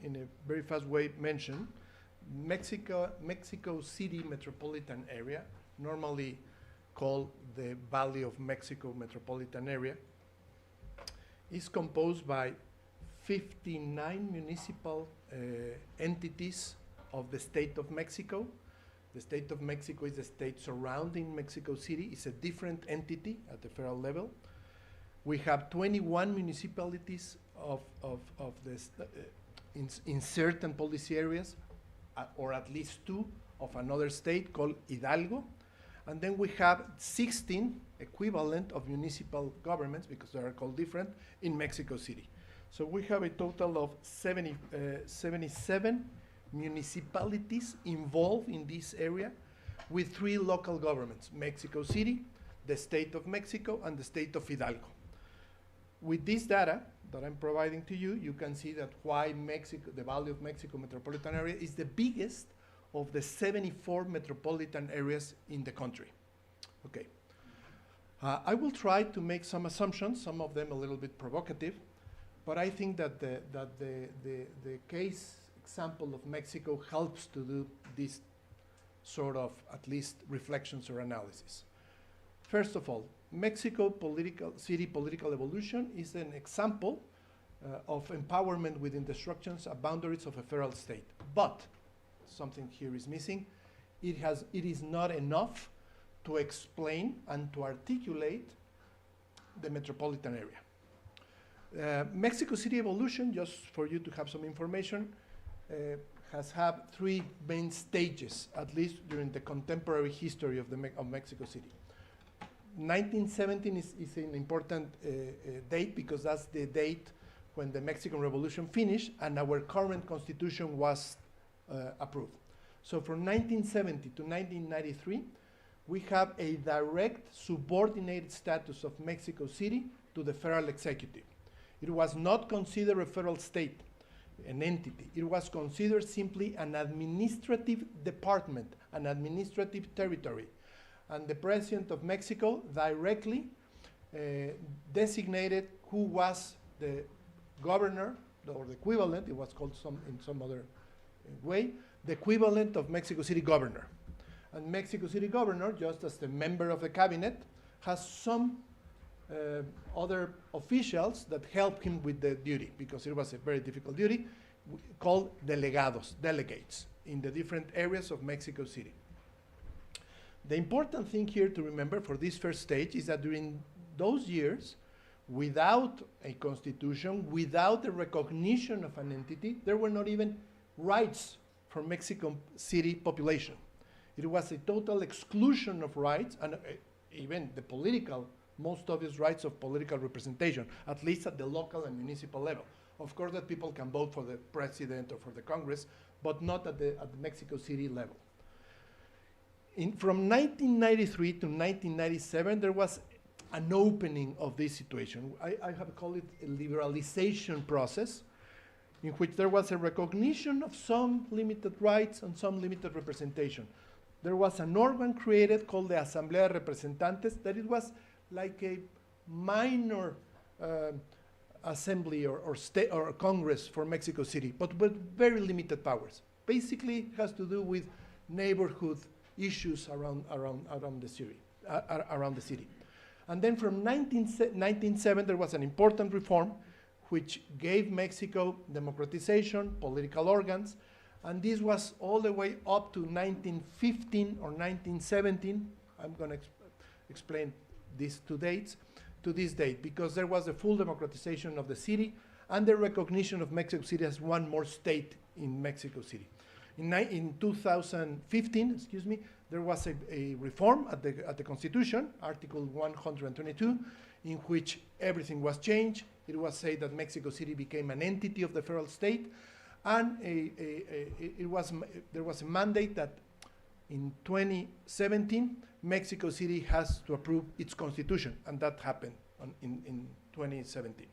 in a very fast way, mentioned, Mexico City metropolitan area, normally called the Valley of Mexico metropolitan area, is composed by 59 municipal entities of the state of Mexico. The state of Mexico is the state surrounding Mexico City. It's a different entity at the federal level. We have 21 municipalities in certain policy areas, or at least 2 of another state called Hidalgo. And then we have 16 equivalent of municipal governments, because they are called different, in Mexico City. So we have a total of 77 municipalities involved in this area, with 3 local governments: Mexico City, the state of Mexico, and the state of Hidalgo. With this data that I'm providing to you, you can see that why Mexico, the value of Mexico metropolitan area is the biggest of the 74 metropolitan areas in the country. Okay. I will try to make some assumptions, some of them a little bit provocative, but I think that the case example of Mexico helps to do this sort of, at least, reflections or analysis. First of all, Mexico city political evolution is an example of empowerment within the structures and boundaries of a federal state. But something here is missing. It is not enough to explain and to articulate the metropolitan area. Mexico City evolution, just for you to have some information, has had 3 main stages, at least during the contemporary history of Mexico City. 1917 is an important date, because that's the date when the Mexican Revolution finished and our current constitution was approved. So from 1970 to 1993, we have a direct subordinated status of Mexico City to the federal executive. It was not considered a federal state, an entity. It was considered simply an administrative department, an administrative territory. And the president of Mexico directly designated who was the governor, or the equivalent, it was called in some other way, the equivalent of Mexico City governor. And Mexico City governor, just as the member of the cabinet, has some other officials that help him with the duty, because it was a very difficult duty, called delegados, delegates, in the different areas of Mexico City. The important thing here to remember for this first stage is that during those years, without a constitution, without the recognition of an entity, there were not even rights for Mexico City population. It was a total exclusion of rights, and even the political, most obvious rights of political representation, at least at the local and municipal level. Of course, that people can vote for the president or for the Congress, but not at the Mexico City level. From 1993 to 1997, there was an opening of this situation. I have called it a liberalization process, in which there was a recognition of some limited rights and some limited representation. There was an organ created called the Asamblea de Representantes, that it was like a minor assembly or Congress for Mexico City, but with very limited powers. Basically, it has to do with neighborhood issues around the city. And then from 1907, there was an important reform which gave Mexico democratization, political organs, and this was all the way up to 1915 or 1917. I'm going to explain these 2 dates, to this date, because there was a full democratization of the city and the recognition of Mexico City as one more state in Mexico City. In 2015, excuse me, there was a reform at the Constitution, Article 122, in which everything was changed. It was said that Mexico City became an entity of the federal state, and there was a mandate that in 2017, Mexico City has to approve its constitution, and that happened in 2017.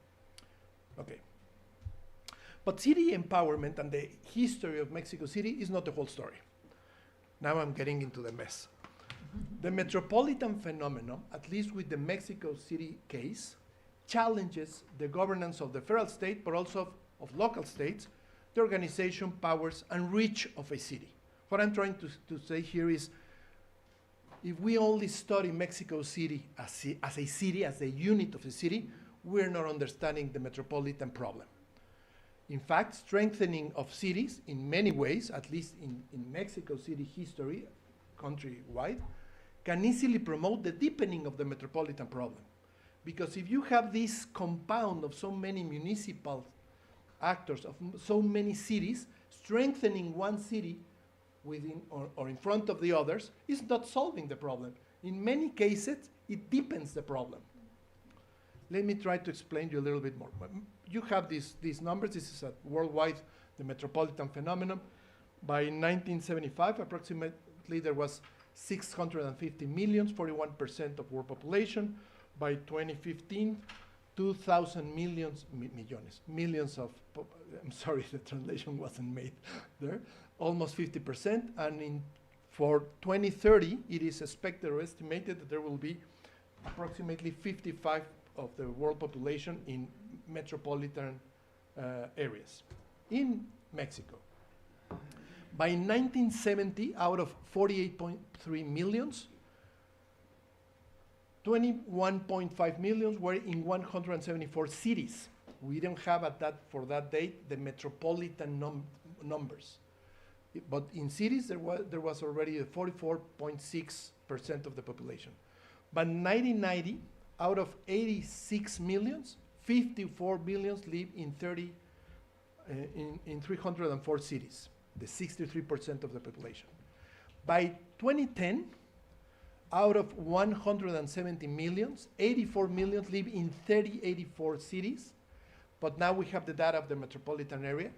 Okay. But city empowerment and the history of Mexico City is not the whole story. Now I'm getting into the mess. The metropolitan phenomenon, at least with the Mexico City case, challenges the governance of the federal state, but also of local states, the organization, powers, and reach of a city. What I'm trying to say here is, if we only study Mexico City as a city, as a unit of a city, we're not understanding the metropolitan problem. In fact, strengthening of cities in many ways, at least in Mexico City history, countrywide, can easily promote the deepening of the metropolitan problem. Because if you have this compound of so many municipal actors, of so many cities, strengthening one city within or in front of the others is not solving the problem. In many cases, it deepens the problem. Let me try to explain you a little bit more. You have these numbers. This is a worldwide, the metropolitan phenomenon. By 1975, approximately, there was 650 million, 41% of world population. By 2015, 2,000 millions of, I'm sorry, the translation wasn't made there, almost 50%. And for 2030, it is expected or estimated that there will be approximately 55 of the world population in metropolitan areas in Mexico. By 1970, out of 48.3 millions, 21.5 millions were in 174 cities. We don't have for that date the metropolitan numbers. But in cities, there was already a 44.6% of the population. By 1990, out of 86 millions, 54 millions live in 304 cities, the 63% of the population. By 2010, out of 170 millions, 84 millions live in 84 cities, but now we have the data of the metropolitan area.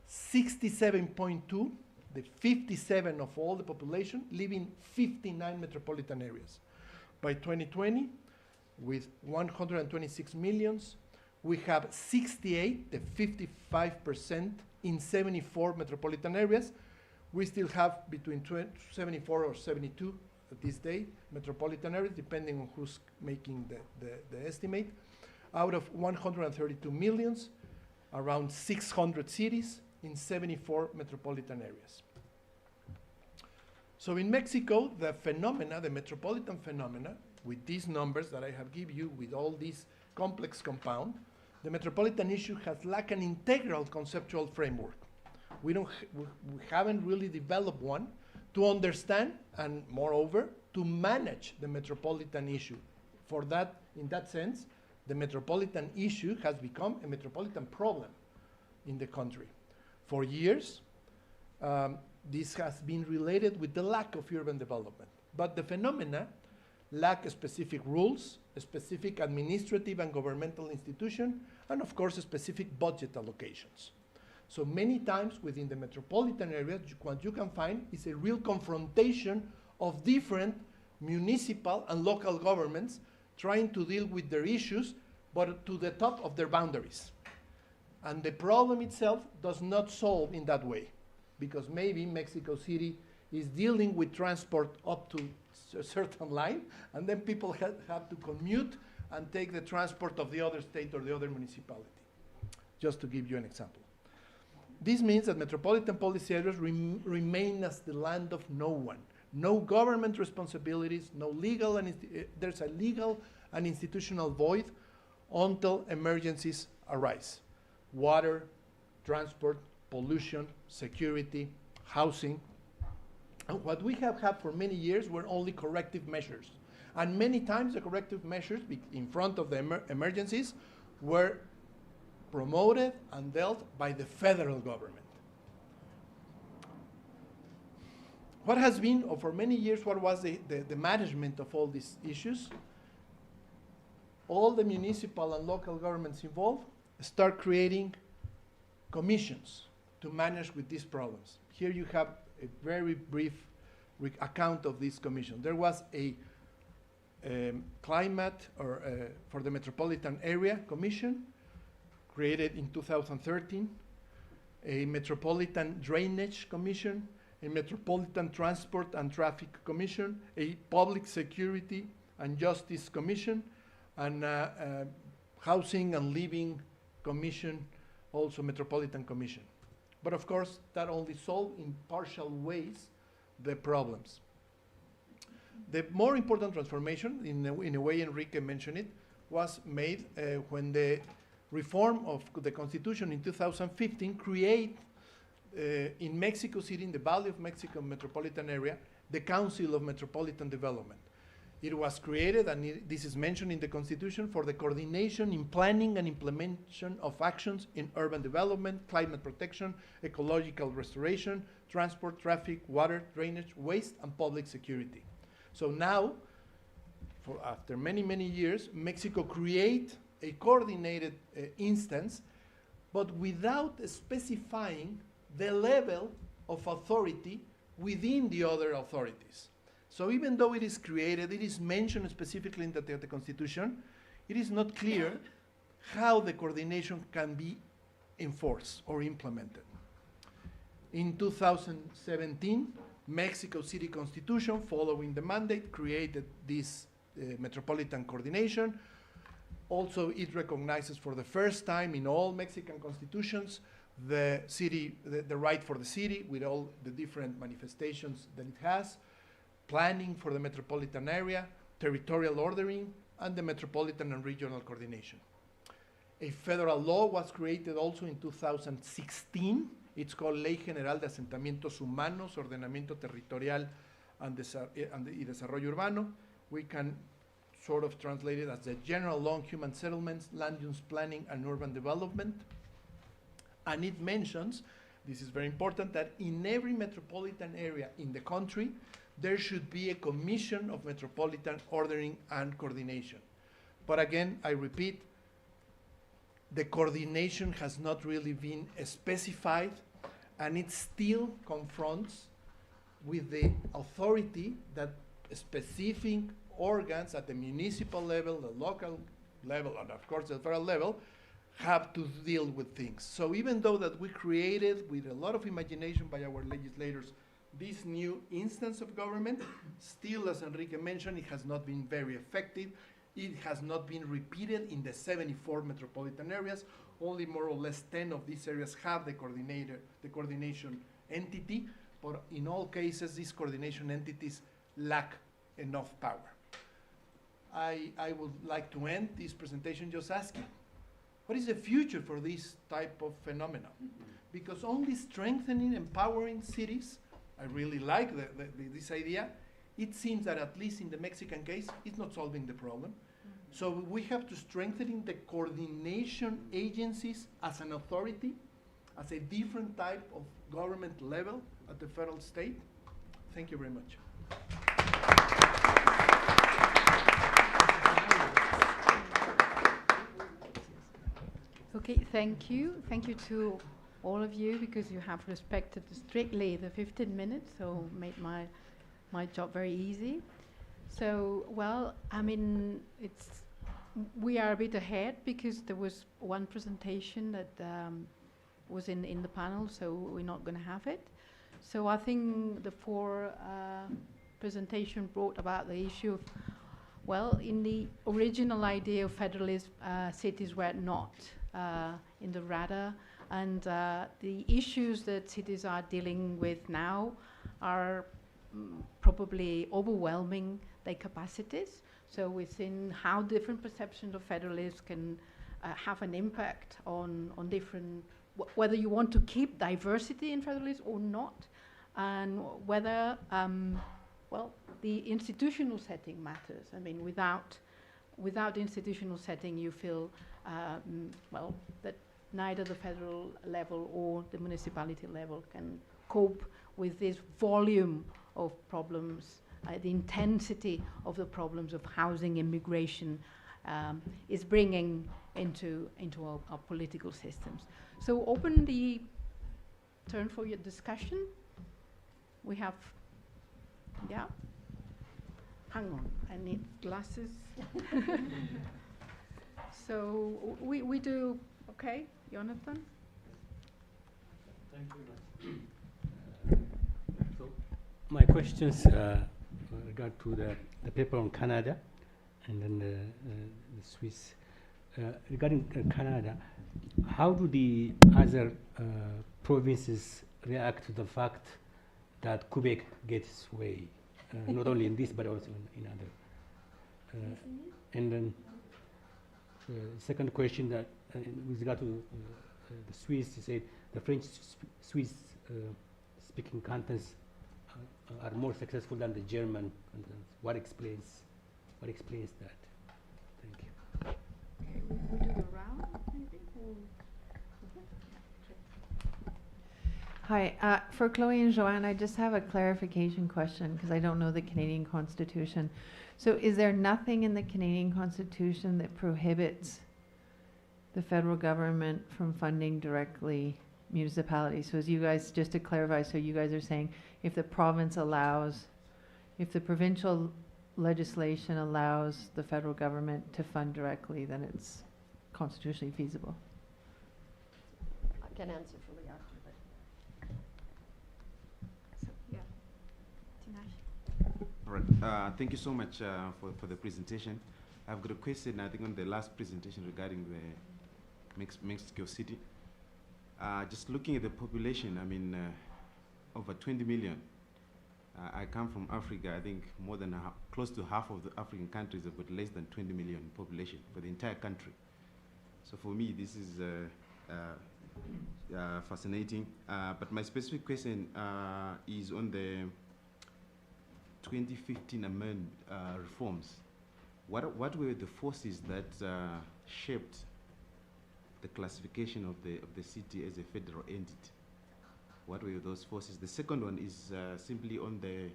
67.2, the 57 of all the population, live in 59 metropolitan areas. By 2020, with 126 millions, we have 68, the 55% in 74 metropolitan areas. We still have between 74 or 72 at this day, metropolitan areas, depending on who's making the estimate. Out of 132 millions, around 600 cities in 74 metropolitan areas. So in Mexico, the phenomena, the metropolitan phenomena, with these numbers that I have given you, with all these complex compound, the metropolitan issue has lacked an integral conceptual framework. We haven't really developed one to understand and, moreover, to manage the metropolitan issue. For that, in that sense, the metropolitan issue has become a metropolitan problem in the country. For years, this has been related with the lack of urban development. But the phenomena lack specific rules, a specific administrative and governmental institution, and of course, specific budget allocations. So many times within the metropolitan area, what you can find is a real confrontation of different municipal and local governments trying to deal with their issues, but to the top of their boundaries. And the problem itself does not solve in that way, because maybe Mexico City is dealing with transport up to a certain line, and then people have to commute and take the transport of the other state or the other municipality, just to give you an example. This means that metropolitan policy areas remain as the land of no one. No government responsibilities, no legal, there's a legal and institutional void until emergencies arise. Water, transport, pollution, security, housing. And what we have had for many years were only corrective measures. And many times the corrective measures in front of the emergencies were promoted and dealt by the federal government. What has been, or for many years, what was the management of all these issues? All the municipal and local governments involved start creating commissions to manage with these problems. Here you have a very brief account of this commission. There was a climate for the metropolitan area commission created in 2013, a metropolitan drainage commission, a metropolitan transport and traffic commission, a public security and justice commission, and housing and living commission, also metropolitan commission. But of course, that only solved in partial ways the problems. The more important transformation, in a way Enrique mentioned it, was made when the reform of the Constitution in 2015 create in Mexico City, in the Valley of Mexico metropolitan area, the Council of Metropolitan Development. It was created, and this is mentioned in the Constitution, for the coordination in planning and implementation of actions in urban development, climate protection, ecological restoration, transport, traffic, water, drainage, waste, and public security. So now after many, many years, Mexico create a coordinated instance, but without specifying the level of authority within the other authorities. So even though it is created, it is mentioned specifically in the Constitution, it is not clear how the coordination can be enforced or implemented. In 2017, Mexico City Constitution, following the mandate, created this Metropolitan Coordination. Also, it recognizes for the first time in all Mexican constitutions the right for the city with all the different manifestations that it has, planning for the metropolitan area, territorial ordering, and the metropolitan and regional coordination. A federal law was created also in 2016. It's called Ley General de Asentamientos Humanos, Ordenamiento Territorial y Desarrollo Urbano. We can sort of translate it as the General Law on Human Settlements, Land Use Planning, and Urban Development. And it mentions, this is very important, that in every metropolitan area in the country, there should be a commission of metropolitan ordering and coordination. But again, I repeat, the coordination has not really been specified, and it still confronts with the authority that specific organs at the municipal level, the local level, and of course the federal level, have to deal with things. So even though that we created with a lot of imagination by our legislators this new instance of government, still, as Enrique mentioned, it has not been very effective. It has not been repeated in the 74 metropolitan areas. Only more or less 10 of these areas have the coordination entity, but in all cases, these coordination entities lack enough power. I would like to end this presentation just asking, what is the future for this type of phenomenon? Because only strengthening, empowering cities, I really like this idea. It seems that at least in the Mexican case, it's not solving the problem. So we have to strengthen the coordination agencies as an authority, as a different type of government level at the federal state. Thank you very much. Okay, thank you. Thank you to all of you, because you have respected strictly the 15 minutes, so made my job very easy. So, well, I mean, we are a bit ahead because there was one presentation that was in the panel, so we're not going to have it. So I think the four presentation brought about the issue of, well, in the original idea of federalism, cities were not in the radar, and the issues that cities are dealing with now are probably overwhelming their capacities. So within how different perceptions of federalism can have an impact on different, whether you want to keep diversity in federalism or not, and whether, well, the institutional setting matters. I mean, without the institutional setting, you feel, well, that neither the federal level or the municipality level can cope with this volume of problems. The intensity of the problems of housing, immigration, is bringing into our political systems. So open the turn for your discussion. We have, yeah. Hang on, I need glasses. So we do, okay, Jonathan? Thank you very much. So my questions regard to the paper on Canada and then the Swiss. Regarding Canada, how do the other provinces react to the fact that Quebec gets way, not only in this but also in other? And then second question, that with regard to the Swiss, you said the French Swiss speaking cantons are more successful than the German cantons. What explains that? Thank you. Okay, we do the round, maybe? Hi, for Chloe and Joanne, I just have a clarification question because I don't know the Canadian Constitution. So is there nothing in the Canadian Constitution that prohibits the federal government from funding directly municipalities? So as you guys, just to clarify, so you guys are saying if the province allows, if the provincial legislation allows the federal government to fund directly, then it's constitutionally feasible? I can answer fully after, but. All right. Thank you so much for the presentation. I've got a question, I think, on the last presentation regarding the Mexico City. Just looking at the population, I mean, over 20 million. I come from Africa. I think more than close to half of the African countries have got less than 20 million population for the entire country. So for me, this is fascinating. But my specific question is on the 2015 amendment reforms. What were the forces that shaped the classification of the city as a federal entity? What were those forces? The second one is simply on the,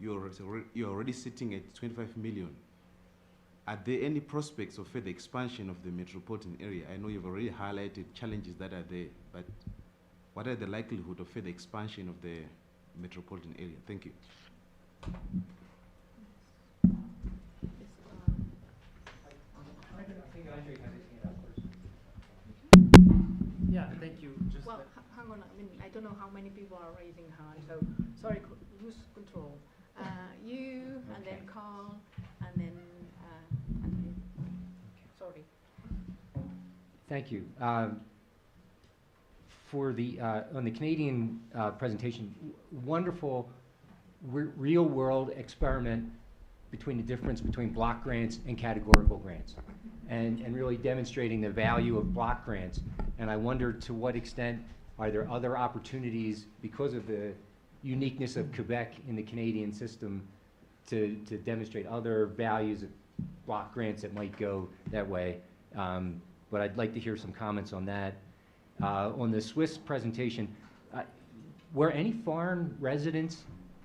you're already sitting at 25 million. Are there any prospects of further expansion of the metropolitan area? I know you've already highlighted challenges that are there, but what are the likelihood of further expansion of the metropolitan area? Thank you. Yeah, thank you. Just Well, hang on. I mean, I don't know how many people are raising hands, so sorry, lose control. You, and then Carl, and then Anthony. Sorry. thank you. For the on the Canadian presentation, wonderful real-world experiment between the difference between block grants and categorical grants, and really demonstrating the value of block grants. And I wonder, to what extent are there other opportunities, because of the uniqueness of Quebec in the Canadian system, to demonstrate other values of block grants that might go that way? But I'd like to hear some comments on that. On the Swiss presentation, were any foreign residents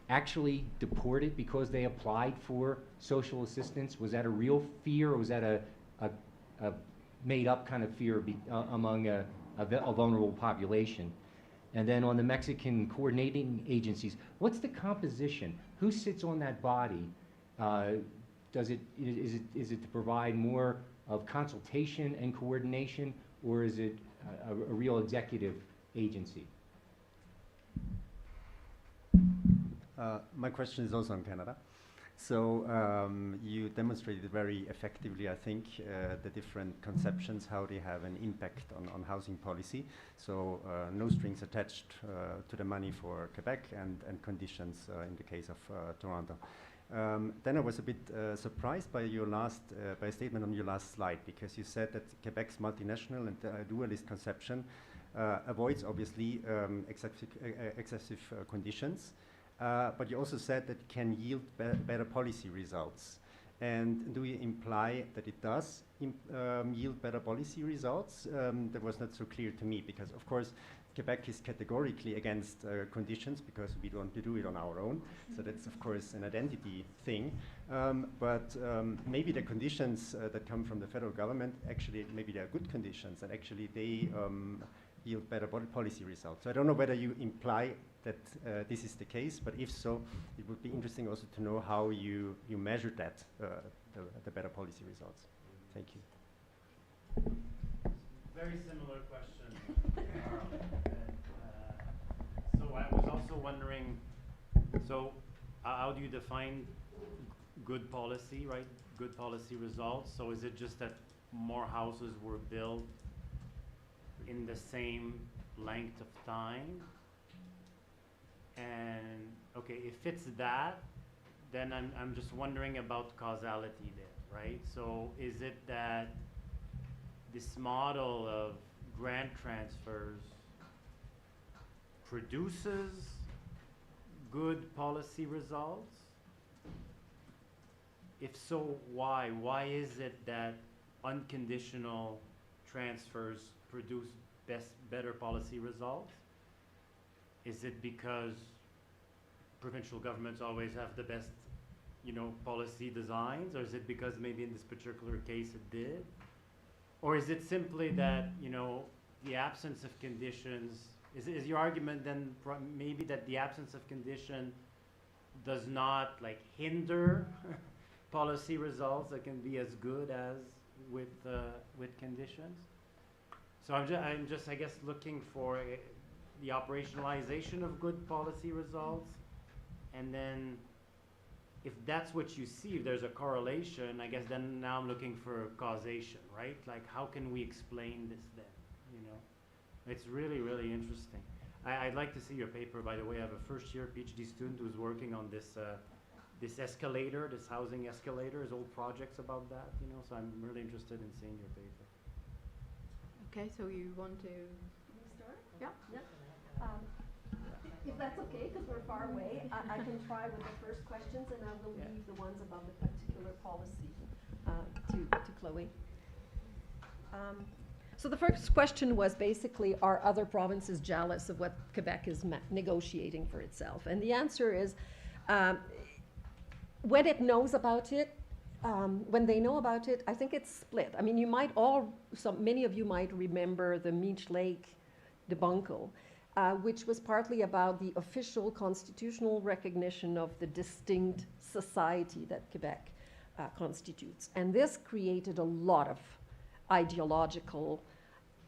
actually deported because they applied for social assistance? Was that a real fear, or was that a made-up kind of fear among a vulnerable population? And then on the Mexican coordinating agencies, what's the composition? Who sits on that body? Is it to provide more of consultation and coordination, or is it a real executive agency? My question is also on Canada. So you demonstrated very effectively, I think, the different conceptions, how they have an impact on housing policy. So no strings attached to the money for Quebec, and conditions in the case of Toronto. Then I was a bit surprised by your last by a statement on your last slide, because you said that Quebec's multinational and dualist conception avoids, obviously, excessive conditions. But you also said that it can yield better policy results. And do you imply that it does yield better policy results? That was not so clear to me, because, of course, Quebec is categorically against conditions, because we don't want to do it on our own. So that's, of course, an identity thing. But maybe the conditions that come from the federal government, actually, maybe they are good conditions, and actually they yield better policy results. So I don't know whether you imply that this is the case, but if so, it would be interesting also to know how you measure that, the better policy results. Thank you. Very similar question. So I was also wondering, so how do you define good policy, right? Good policy results. So is it just that more houses were built in the same length of time? And okay, if it's that, then I'm just wondering about causality there, right? So is it that this model of grant transfers produces good policy results? If so, why? Why is it that unconditional transfers produce better policy results? Is it because provincial governments always have the best, you know, policy designs, or is it because maybe in this particular case it did? Or is it simply that, you know, the absence of conditions, is your argument then maybe that the absence of condition does not like hinder policy results that can be as good as with conditions? So I'm just I guess looking for the operationalization of good policy results, and then if that's what you see, if there's a correlation, I guess then now I'm looking for causation, right? Like how can we explain this then, you know? It's really, really interesting. I'd like to see your paper, by the way. I have a first year PhD student who's working on this this escalator, this housing escalator, his old projects about that, you know, so I'm really interested in seeing your paper. Okay, so you want to Start? Yeah. If that's okay, because we're far away, I can try with the first questions, and I will leave the ones about the particular policy to Chloe. So the first question was basically, are other provinces jealous of what Quebec is negotiating for itself? And the answer is, when it knows about it, when they know about it, I think it's split. I mean, you might many of you might remember the Meech Lake debacle, which was partly about the official constitutional recognition of the distinct society that Quebec constitutes. And this created a lot of ideological,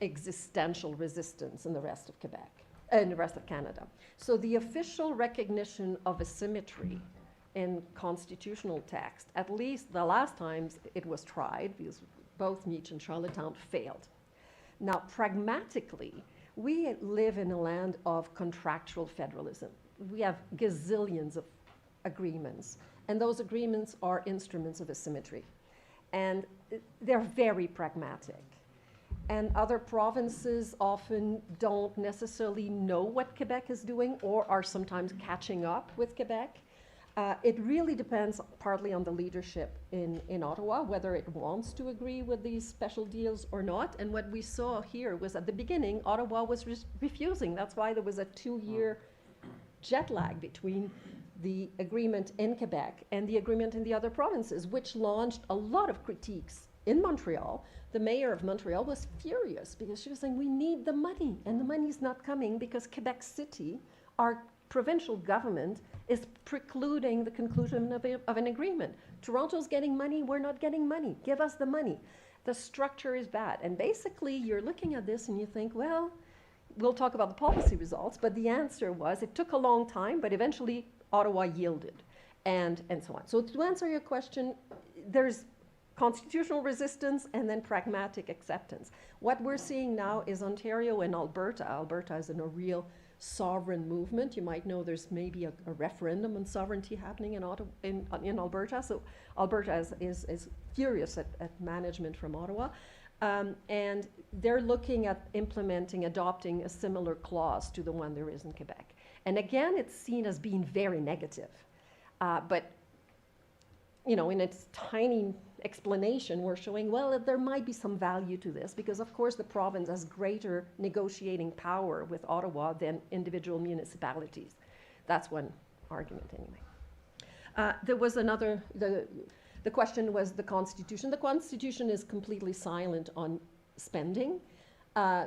existential resistance in the rest of Quebec, in the rest of Canada. So the official recognition of asymmetry in constitutional text, at least the last times it was tried, because both Meech and Charlottetown failed. Now, pragmatically, we live in a land of contractual federalism. We have gazillions of agreements, and those agreements are instruments of asymmetry. And they're very pragmatic. And other provinces often don't necessarily know what Quebec is doing or are sometimes catching up with Quebec. It really depends partly on the leadership in Ottawa, whether it wants to agree with these special deals or not. And what we saw here was at the beginning, Ottawa was refusing. That's why there was a 2-year jet lag between the agreement in Quebec and the agreement in the other provinces, which launched a lot of critiques in Montreal. The mayor of Montreal was furious because she was saying, we need the money, and the money's not coming because Quebec City, our provincial government, is precluding the conclusion of an agreement. Toronto's getting money, we're not getting money. Give us the money. The structure is bad. And basically, you're looking at this and you think, well, we'll talk about the policy results, but the answer was it took a long time, but eventually Ottawa yielded, and so on. So to answer your question, there's constitutional resistance and then pragmatic acceptance. What we're seeing now is Ontario and Alberta. Alberta is in a real sovereign movement. You might know there's maybe a referendum on sovereignty happening in Alberta. So Alberta is furious at management from Ottawa. And they're looking at adopting a similar clause to the one there is in Quebec. And again, it's seen as being very negative. But, you know, in its tiny explanation, we're showing, well, there might be some value to this because, of course, the province has greater negotiating power with Ottawa than individual municipalities. That's one argument, anyway. There was another, the question was the Constitution. The Constitution is completely silent on spending.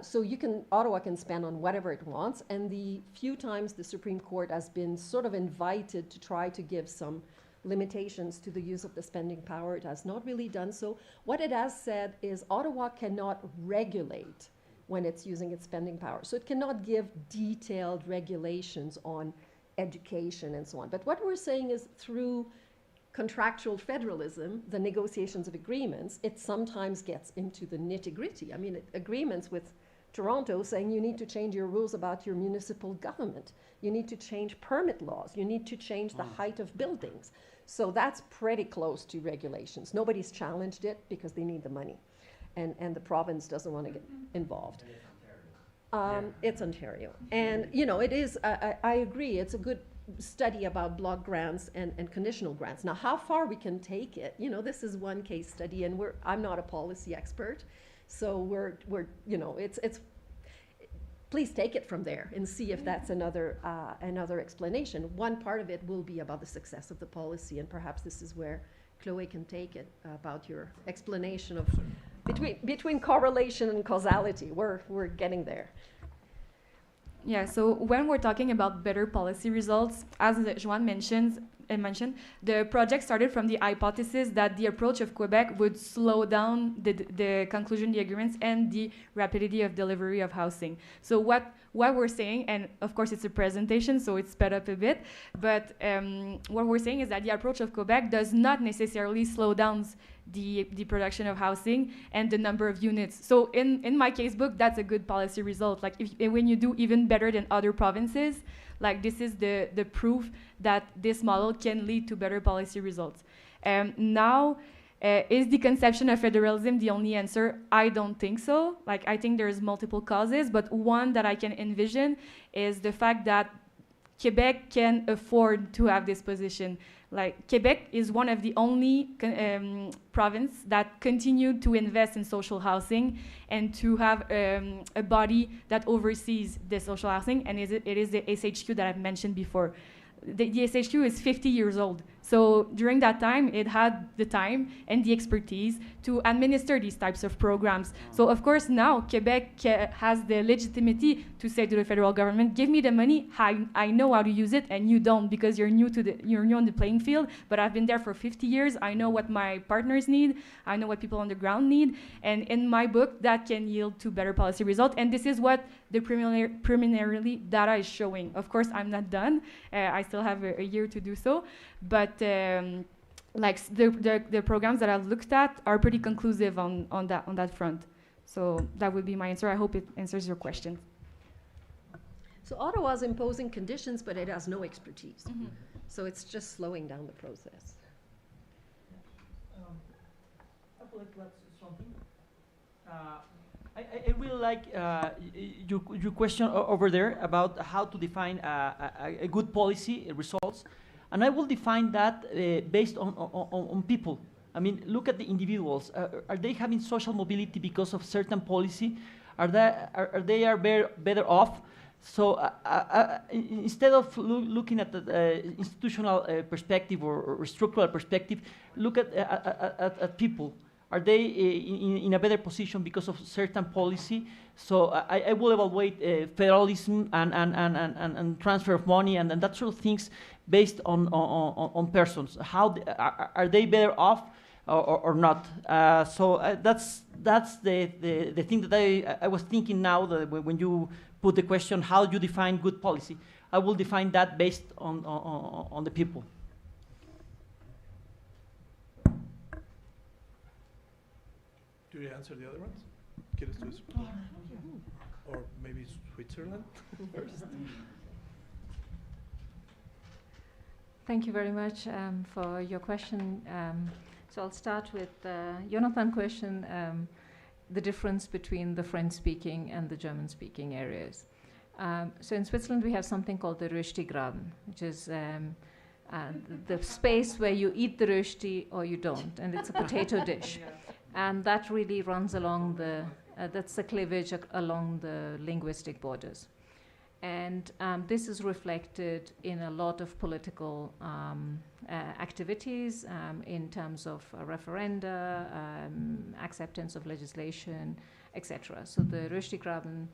So Ottawa can spend on whatever it wants, and the few times the Supreme Court has been sort of invited to try to give some limitations to the use of the spending power, it has not really done so. What it has said is Ottawa cannot regulate when it's using its spending power. So it cannot give detailed regulations on education and so on. But what we're saying is through contractual federalism, the negotiations of agreements, it sometimes gets into the nitty-gritty. I mean, agreements with Toronto saying you need to change your rules about your municipal government. You need to change permit laws. You need to change the height of buildings. So that's pretty close to regulations. Nobody's challenged it because they need the money. And the province doesn't want to get involved. It's Ontario. And, you know, it is, I agree, it's a good study about block grants and conditional grants. Now, how far we can take it, you know, this is one case study, and I'm not a policy expert, so we're you know, please take it from there and see if that's another explanation. One part of it will be about the success of the policy, and perhaps this is where Chloe can take it about your explanation of between correlation and causality. We're getting there. Yeah, so when we're talking about better policy results, as Joanne mentioned, the project started from the hypothesis that the approach of Quebec would slow down the conclusion of the agreements and the rapidity of delivery of housing. So what we're saying, and of course it's a presentation, so it's sped up a bit, but what we're saying is that the approach of Quebec does not necessarily slow down the production of housing and the number of units. So in my casebook, that's a good policy result. Like when you do even better than other provinces, like this is the proof that this model can lead to better policy results. Now, is the conception of federalism the only answer? I don't think so. Like I think there's multiple causes, but one that I can envision is the fact that Quebec can afford to have this position. Like Quebec is one of the only province that continued to invest in social housing and to have a body that oversees the social housing, and it is the SHQ that I've mentioned before. The SHQ is 50 years old. So during that time, it had the time and the expertise to administer these types of programs. So of course now Quebec has the legitimacy to say to the federal government, give me the money, I know how to use it, and you don't because you're new on the playing field, but I've been there for 50 years, I know what my partners need, I know what people on the ground need, and in my book that can yield to better policy results, and this is what the preliminary data is showing. Of course, I'm not done, I still have a year to do so, but like the programs that I've looked at are pretty conclusive on that front. So that would be my answer. I hope it answers your question. So Ottawa's imposing conditions, but it has no expertise. Mm-hmm. So it's just slowing down the process. I would like to add something. I really like your question over there about how to define a good policy results. And I will define that based on people. I mean, look at the individuals. Are they having social mobility because of certain policy? Are they better off? So instead of looking at the institutional perspective or structural perspective, look at people. Are they in a better position because of certain policy? So I will evaluate federalism and transfer of money and that sort of things based on persons. How are they better off or not? So that's the thing that I was thinking now that when you put the question, how do you define good policy? I will define that based on the people. Do you answer the other ones? Or maybe Switzerland first? Thank you very much for your question. So I'll start with Jonathan's question, the difference between the French-speaking and the German-speaking areas. So in Switzerland, we have something called the Röstigraben, which is the space where you eat the rösti or you don't, and it's a potato dish. Yeah. And that really runs along that's the cleavage along the linguistic borders. And this is reflected in a lot of political activities in terms of referenda, acceptance of legislation, etc. So the Röstigraben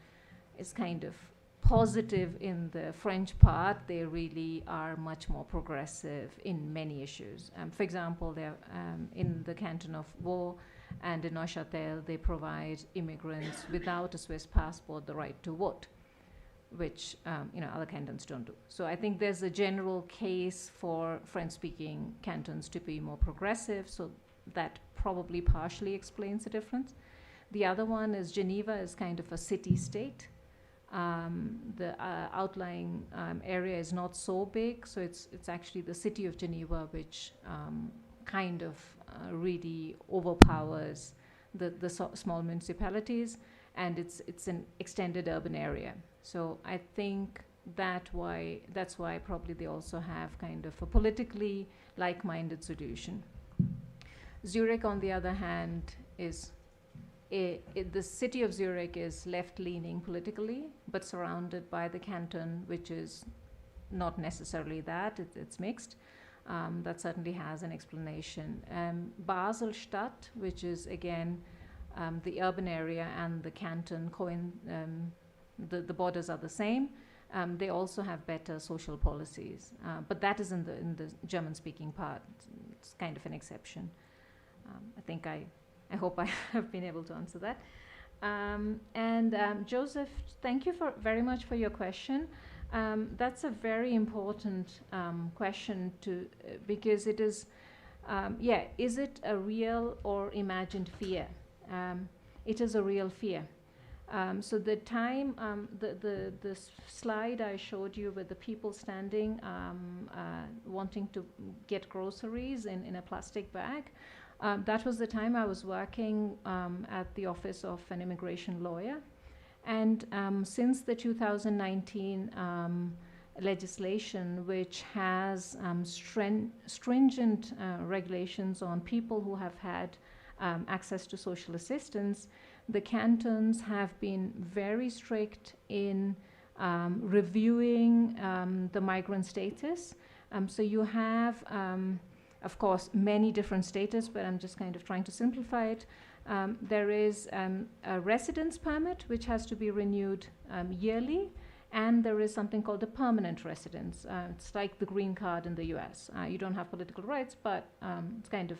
is kind of positive in the French part. They really are much more progressive in many issues. For example, they're in the canton of Vaud and in Neuchâtel, they provide immigrants without a Swiss passport the right to vote, which other cantons don't do. So I think there's a general case for French-speaking cantons to be more progressive, so that probably partially explains the difference. The other one is Geneva is kind of a city-state. The outlying area is not so big, so it's actually the city of Geneva which kind of really overpowers the small municipalities, and it's an extended urban area. So I think that's why probably they also have kind of a politically like-minded solution. Zurich, on the other hand, is the city of Zurich is left-leaning politically, but surrounded by the canton, which is not necessarily that, it's mixed. That certainly has an explanation. Basel-Stadt, which is again the urban area and the canton, the borders are the same. They also have better social policies, but that is in the German-speaking part. It's kind of an exception. I hope I have been able to answer that. Joseph, thank you very much for your question. That's a very important question because it is, is it a real or imagined fear? It is a real fear. So the time, the slide I showed you with the people standing, wanting to get groceries in a plastic bag, that was the time I was working at the office of an immigration lawyer. And since the 2019 legislation, which has stringent regulations on people who have had access to social assistance, the cantons have been very strict in reviewing the migrant status. So you have, of course, many different status, but I'm just kind of trying to simplify it. There is a residence permit, which has to be renewed yearly, and there is something called a permanent residence. It's like the green card in the US. You don't have political rights, but it's kind of,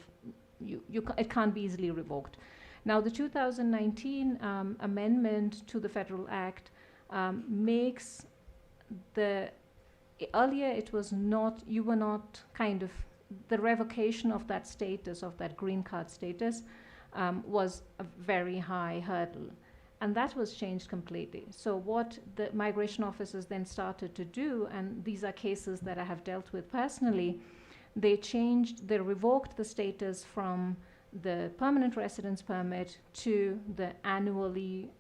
it can't be easily revoked. Now, the 2019 amendment to the Federal Act makes earlier it was not, you were not kind of, the revocation of that status, of that green card status, was a very high hurdle. And that was changed completely. So what the migration officers then started to do, and these are cases that I have dealt with personally, they revoked the status from the permanent residence permit to the annually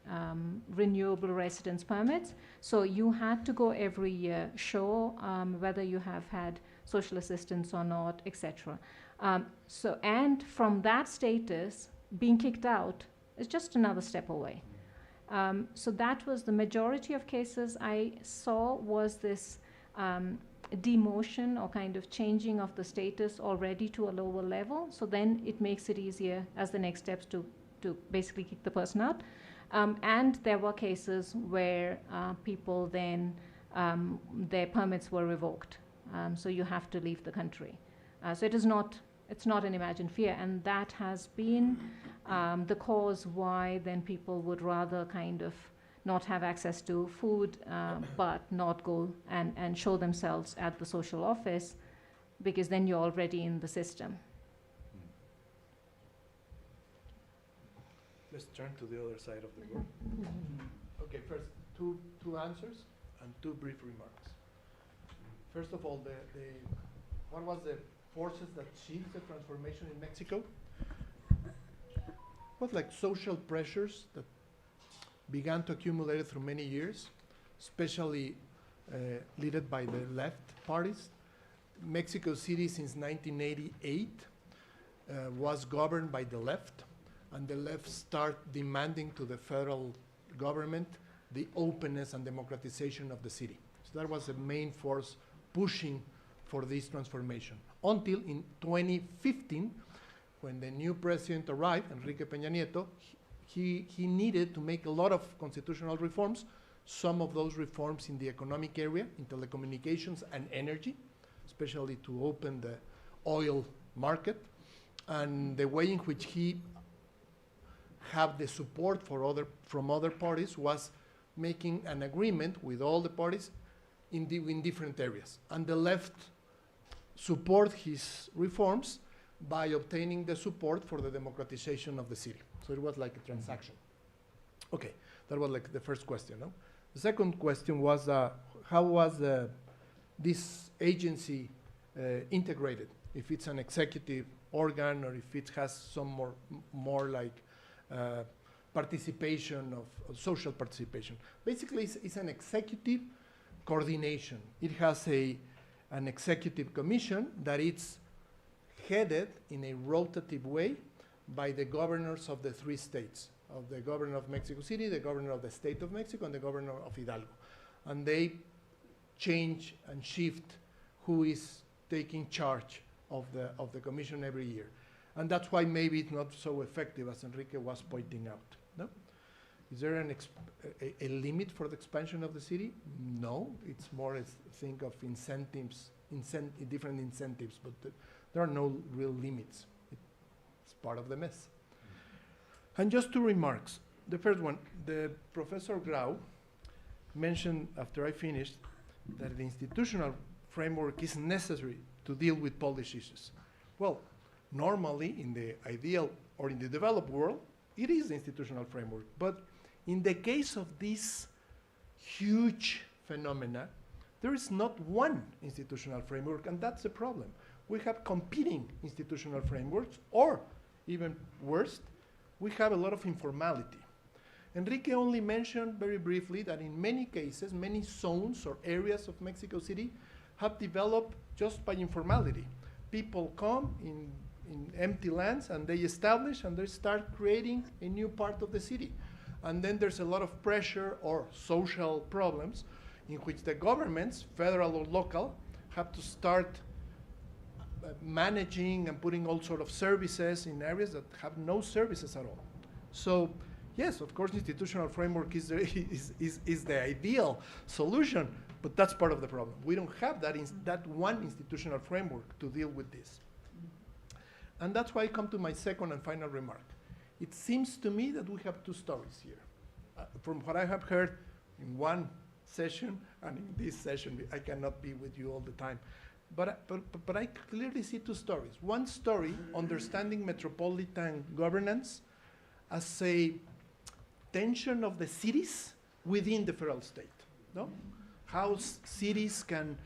renewable residence permits. So you had to go every year, show whether you have had social assistance or not, etc. And from that status, being kicked out is just another step away. So that was the majority of cases I saw, was this demotion or kind of changing of the status already to a lower level. So then it makes it easier as the next steps to basically kick the person out. And there were cases where people then, their permits were revoked. So you have to leave the country. So it's not an imagined fear, and that has been the cause why then people would rather kind of not have access to food, but not go and show themselves at the social office, because then you're already in the system. Let's turn to the other side of the board. Okay, first, two answers and two brief remarks. First of all, what was the forces that shaped the transformation in Mexico? It was like social pressures that began to accumulate through many years, especially led by the left parties. Mexico City since 1988 was governed by the left, and the left started demanding to the federal government the openness and democratization of the city. So that was the main force pushing for this transformation. Until in 2015, when the new president arrived, Enrique Peña Nieto, he needed to make a lot of constitutional reforms, some of those reforms in the economic area, in telecommunications and energy, especially to open the oil market, and the way in which he had the support from other parties was making an agreement with all the parties in different areas. And the left support his reforms by obtaining the support for the democratization of the city. So it was like a transaction. Okay, that was like the first question. No? The second question was how was this agency integrated? If it's an executive organ or if it has some more like participation of social participation. Basically, it's an executive coordination. It has an executive commission that it's headed in a rotative way by the governors of the 3 states. of the governor of Mexico City, the governor of the state of Mexico, and the governor of Hidalgo. And they change and shift who is taking charge of the commission every year. And that's why maybe it's not so effective as Enrique was pointing out. No? Is there a limit for the expansion of the city? No, it's more think of incentives, different incentives, but there are no real limits. It's part of the mess. And just two remarks. The first one, the Professor Grau mentioned after I finished that the institutional framework is necessary to deal with policy issues. Well, normally in the ideal or in the developed world, it is the institutional framework. But in the case of this huge phenomena, there is not one institutional framework, and that's the problem. We have competing institutional frameworks, or even worse, we have a lot of informality. Enrique only mentioned very briefly that in many cases, many zones or areas of Mexico City have developed just by informality. People come in empty lands and they establish and they start creating a new part of the city. And then there's a lot of pressure or social problems in which the governments, federal or local, have to start managing and putting all sort of services in areas that have no services at all. So yes, of course, institutional framework is the ideal solution, but that's part of the problem. We don't have that one institutional framework to deal with this. And that's why I come to my second and final remark. It seems to me that we have two stories here. From what I have heard in one session and in this session, I cannot be with you all the time. But I clearly see two stories. One story, understanding metropolitan governance as a tension of the cities within the federal state. No? How cities can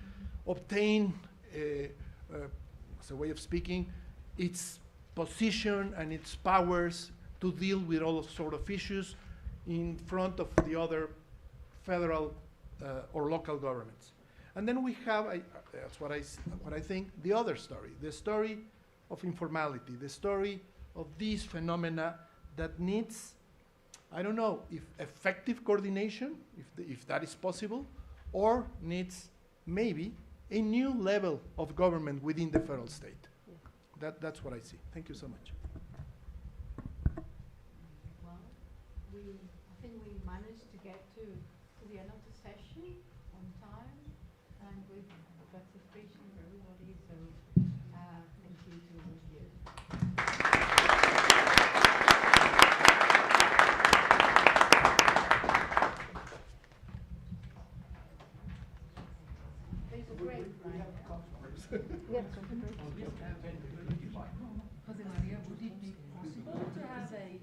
obtain, as a way of speaking, its position and its powers to deal with all sort of issues in front of the other federal or local governments. And then we have, that's what I think, the other story, the story of informality, the story of these phenomena that needs, I don't know, if effective coordination, if that is possible, or needs maybe a new level of government within the federal state. That's what I see. Thank you so much. Well, I think we managed to get to the end of the session on time and with participation of everybody, so thank you to all of you. There's a break, right? Yes. Jose Maria, would it be possible to have a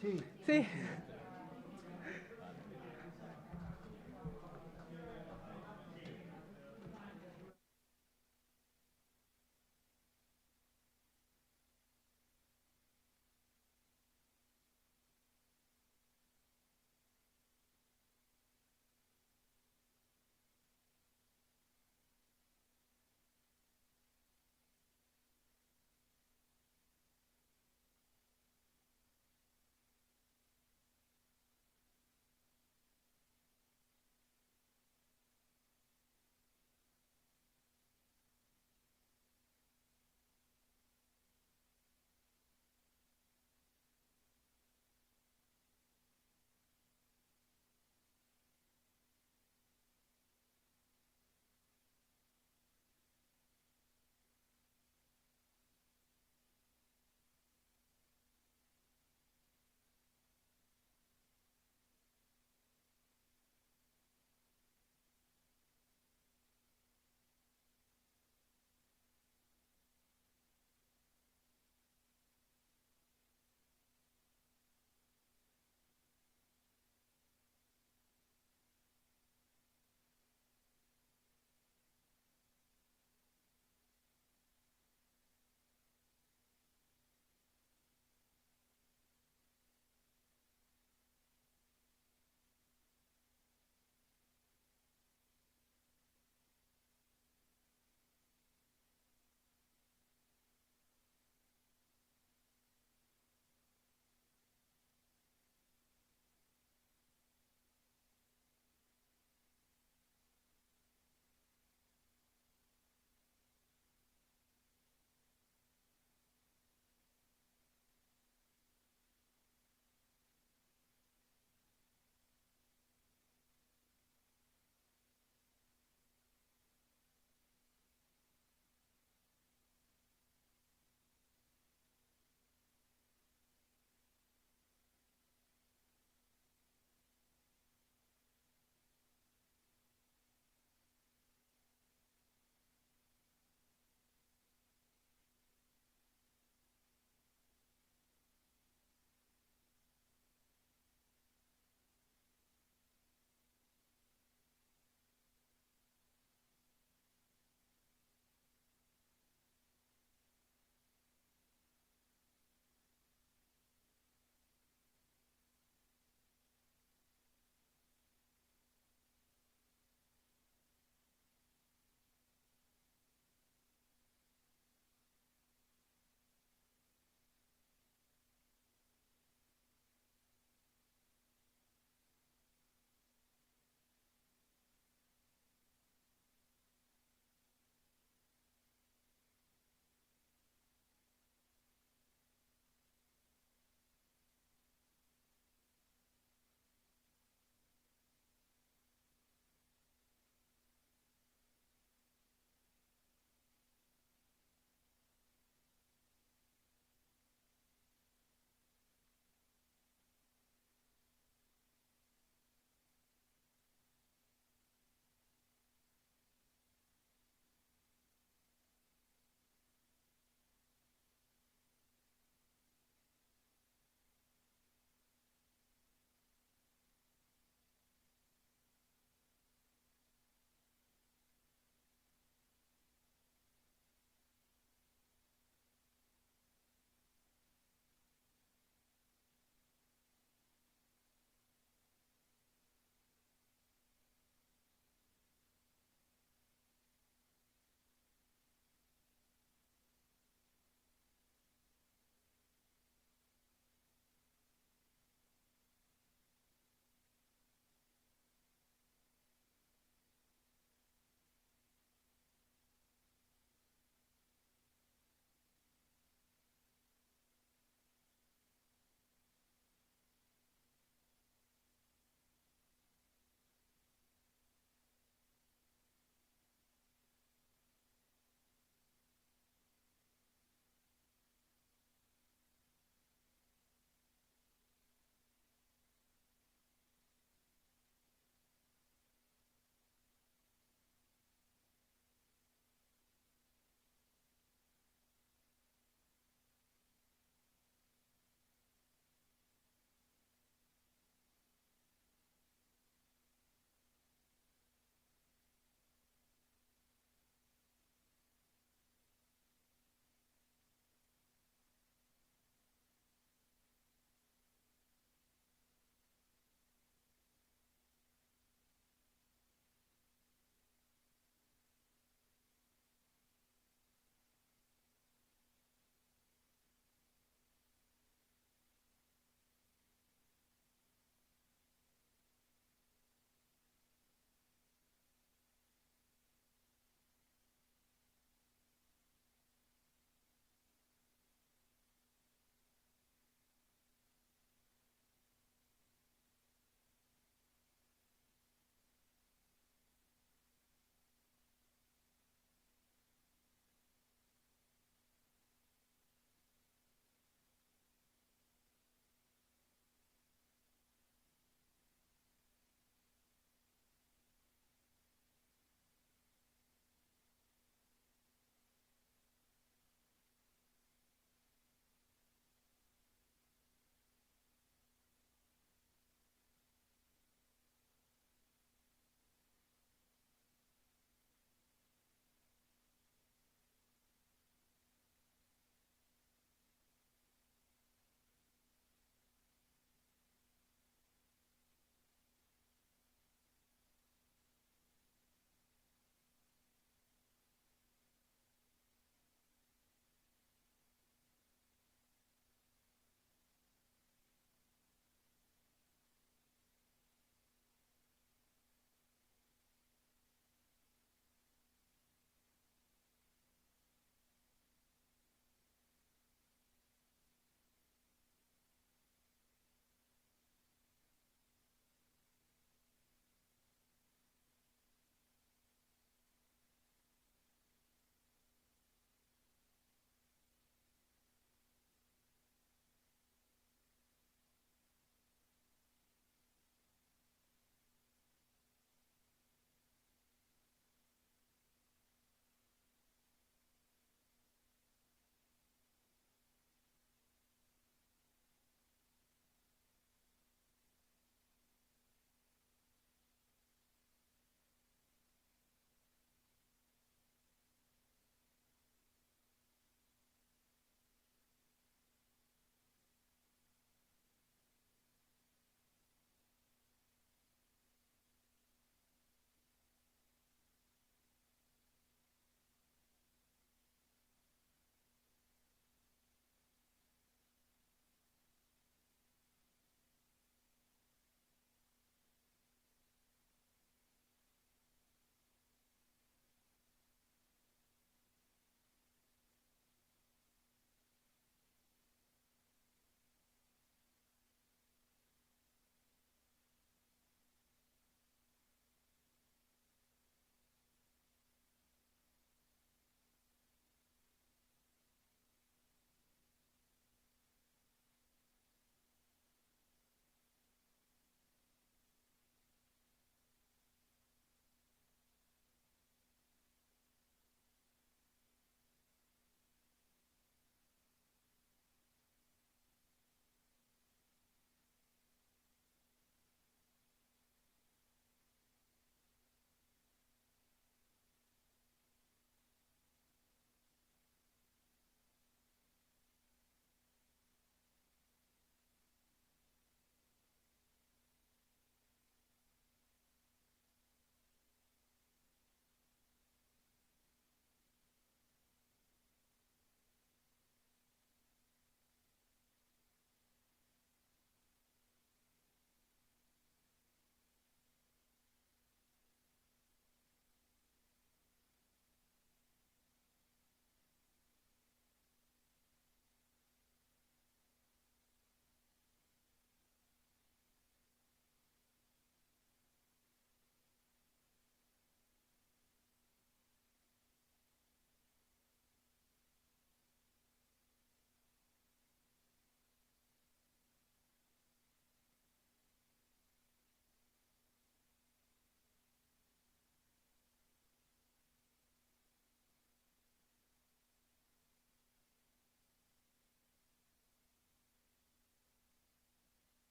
Sí. Sí.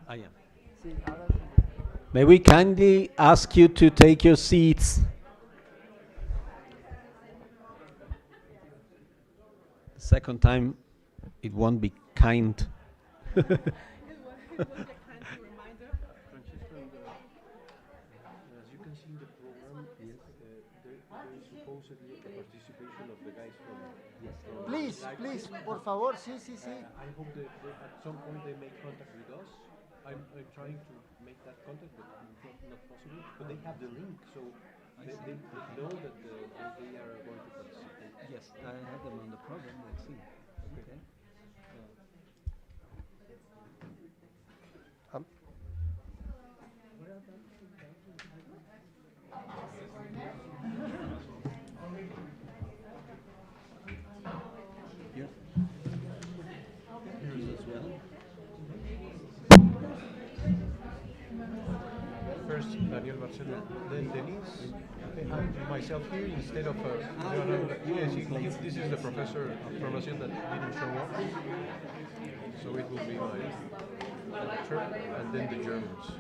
I am. May we kindly ask you to take your seats? Second time, it won't be kind. Please, por favor, sí. I hope that at some point they make contact with us. I'm trying to make that contact, but not possible. But they have the link, so they know that they are going to participate. Yes, I had them on the program. Let's see. Okay. First, Daniel Barcelona, then Denise, and myself here instead of yes, this is the professor of pharmacy that didn't show up, so it will be my lecture, and then the Germans.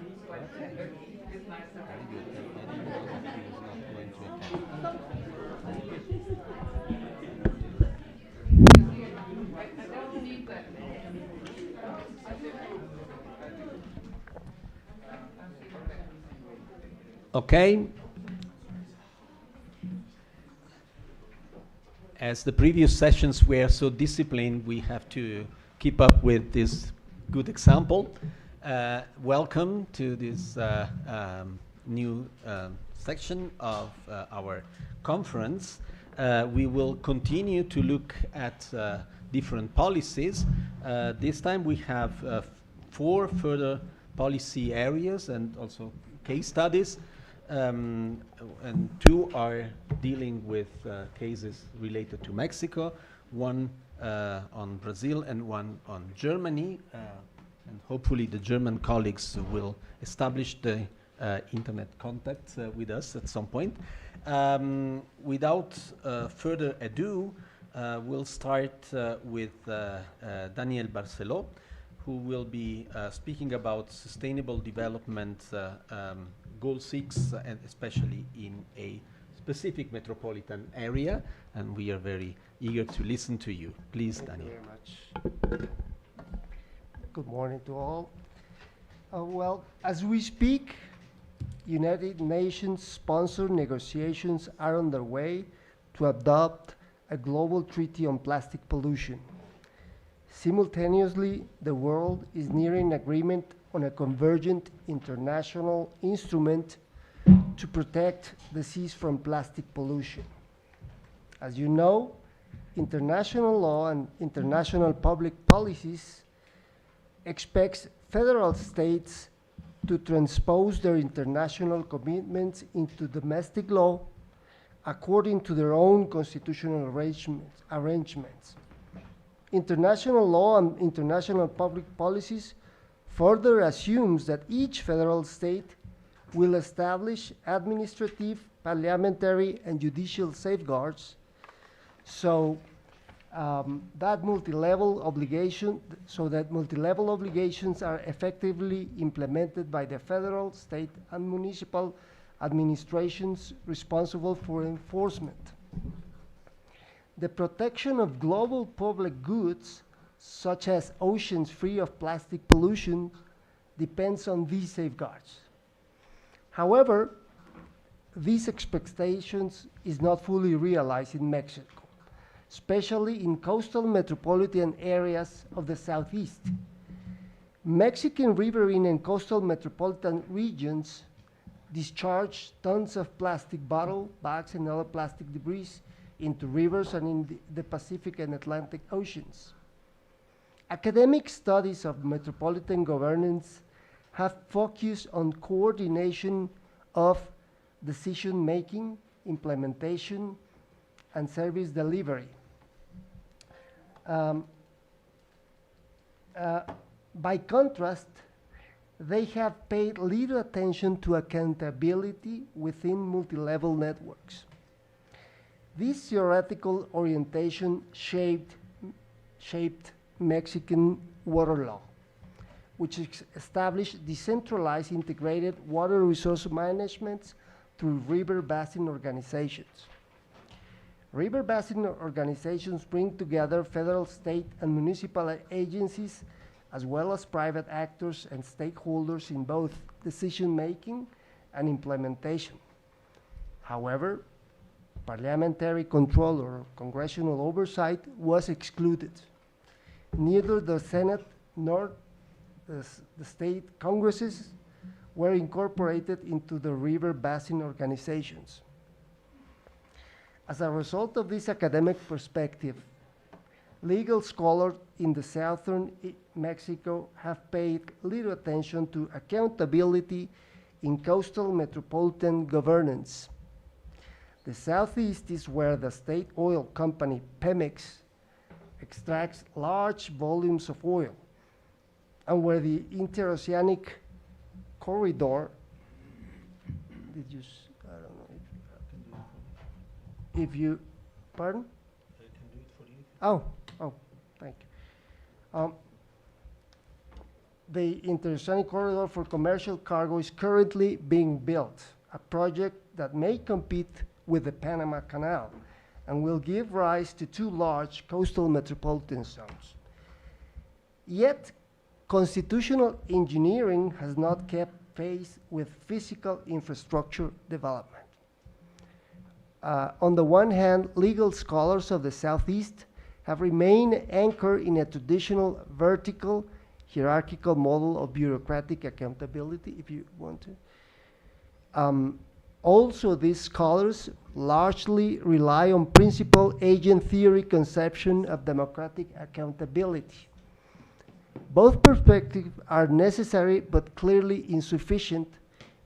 Okay. As the previous sessions were so disciplined, we have to keep up with this good example. Welcome to this new section of our conference. We will continue to look at different policies. This time we have 4 further policy areas and also case studies. And 2 are dealing with cases related to Mexico, 1 on Brazil and 1 on Germany. And hopefully the German colleagues will establish the internet contact with us at some point. Without further ado, we'll start with Daniel Barceló, who will be speaking about sustainable development Goal 6, and especially in a specific metropolitan area, and we are very eager to listen to you. Please, Daniel. Thank you very much. Good morning to all. Well, as we speak, United Nations sponsored negotiations are underway to adopt a global treaty on plastic pollution. Simultaneously, the world is nearing agreement on a convergent international instrument to protect the seas from plastic pollution. As you know, international law and international public policies expects federal states to transpose their international commitments into domestic law according to their own constitutional arrangements. International law and international public policies further assumes that each federal state will establish administrative, parliamentary, and judicial safeguards so that multi-level obligations are effectively implemented by the federal, state, and municipal administrations responsible for enforcement. The protection of global public goods, such as oceans free of plastic pollution, depends on these safeguards. However, these expectations is not fully realized in Mexico, especially in coastal metropolitan areas of the Southeast. Mexican riverine and coastal metropolitan regions discharge tons of plastic bottle, bags, and other plastic debris into rivers and in the Pacific and Atlantic Oceans. Academic studies of metropolitan governance have focused on coordination of decision-making, implementation, and service delivery. By contrast, they have paid little attention to accountability within multi-level networks. This theoretical orientation shaped Mexican water law, which established decentralized integrated water resource management through river basin organizations. River basin organizations bring together federal, state, and municipal agencies, as well as private actors and stakeholders in both decision-making and implementation. However, parliamentary control or congressional oversight was excluded. Neither the Senate nor the state congresses were incorporated into the river basin organizations. As a result of this academic perspective, legal scholars in the southern Mexico have paid little attention to accountability in coastal metropolitan governance. The southeast is where the state oil company Pemex extracts large volumes of oil, and where the interoceanic corridor, I don't know if you, pardon? I can do it for you. Oh, thank you. The interoceanic corridor for commercial cargo is currently being built, a project that may compete with the Panama Canal and will give rise to 2 large coastal metropolitan zones. Yet, constitutional engineering has not kept pace with physical infrastructure development. On the one hand, legal scholars of the Southeast have remained anchored in a traditional vertical hierarchical model of bureaucratic accountability, if you want to. Also, these scholars largely rely on principal agent theory conception of democratic accountability. Both perspectives are necessary but clearly insufficient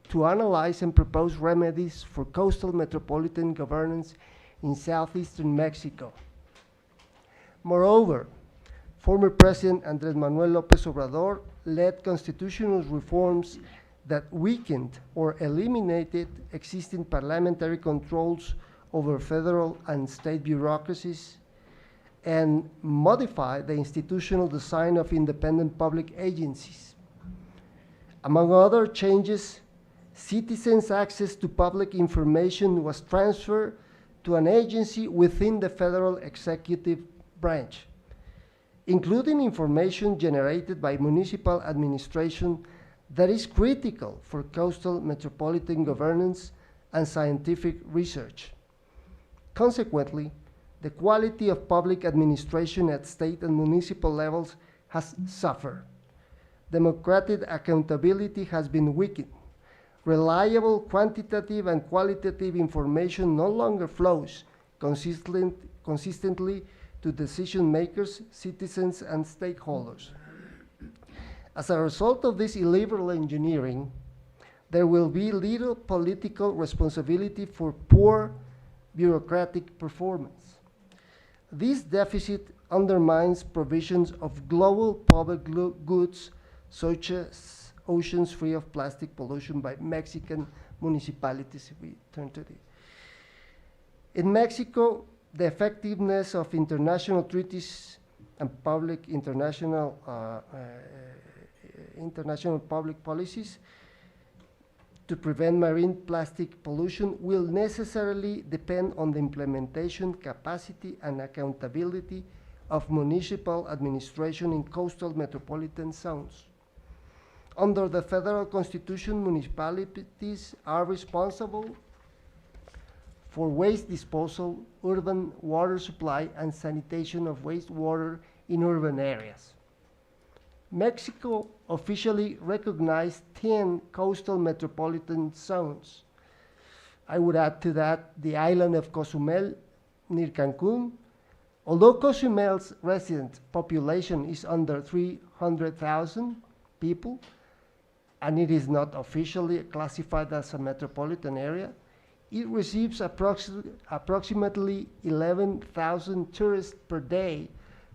to analyze and propose remedies for coastal metropolitan governance in southeastern Mexico. Moreover, former President Andrés Manuel López Obrador led constitutional reforms that weakened or eliminated existing parliamentary controls over federal and state bureaucracies and modified the institutional design of independent public agencies. Among other changes, citizens' access to public information was transferred to an agency within the federal executive branch, including information generated by municipal administration that is critical for coastal metropolitan governance and scientific research. Consequently, the quality of public administration at state and municipal levels has suffered. Democratic accountability has been weakened. Reliable quantitative and qualitative information no longer flows consistently to decision makers, citizens, and stakeholders. As a result of this illiberal engineering, there will be little political responsibility for poor bureaucratic performance. This deficit undermines provisions of global public goods, such as oceans free of plastic pollution by Mexican municipalities, if we turn to the. In Mexico, the effectiveness of international treaties and international public policies to prevent marine plastic pollution will necessarily depend on the implementation capacity and accountability of municipal administration in coastal metropolitan zones. Under the federal constitution, municipalities are responsible for waste disposal, urban water supply, and sanitation of wastewater in urban areas. Mexico officially recognized 10 coastal metropolitan zones. I would add to that the island of Cozumel near Cancun. Although Cozumel's resident population is under 300,000 people, and it is not officially classified as a metropolitan area, it receives approximately 11,000 tourists per day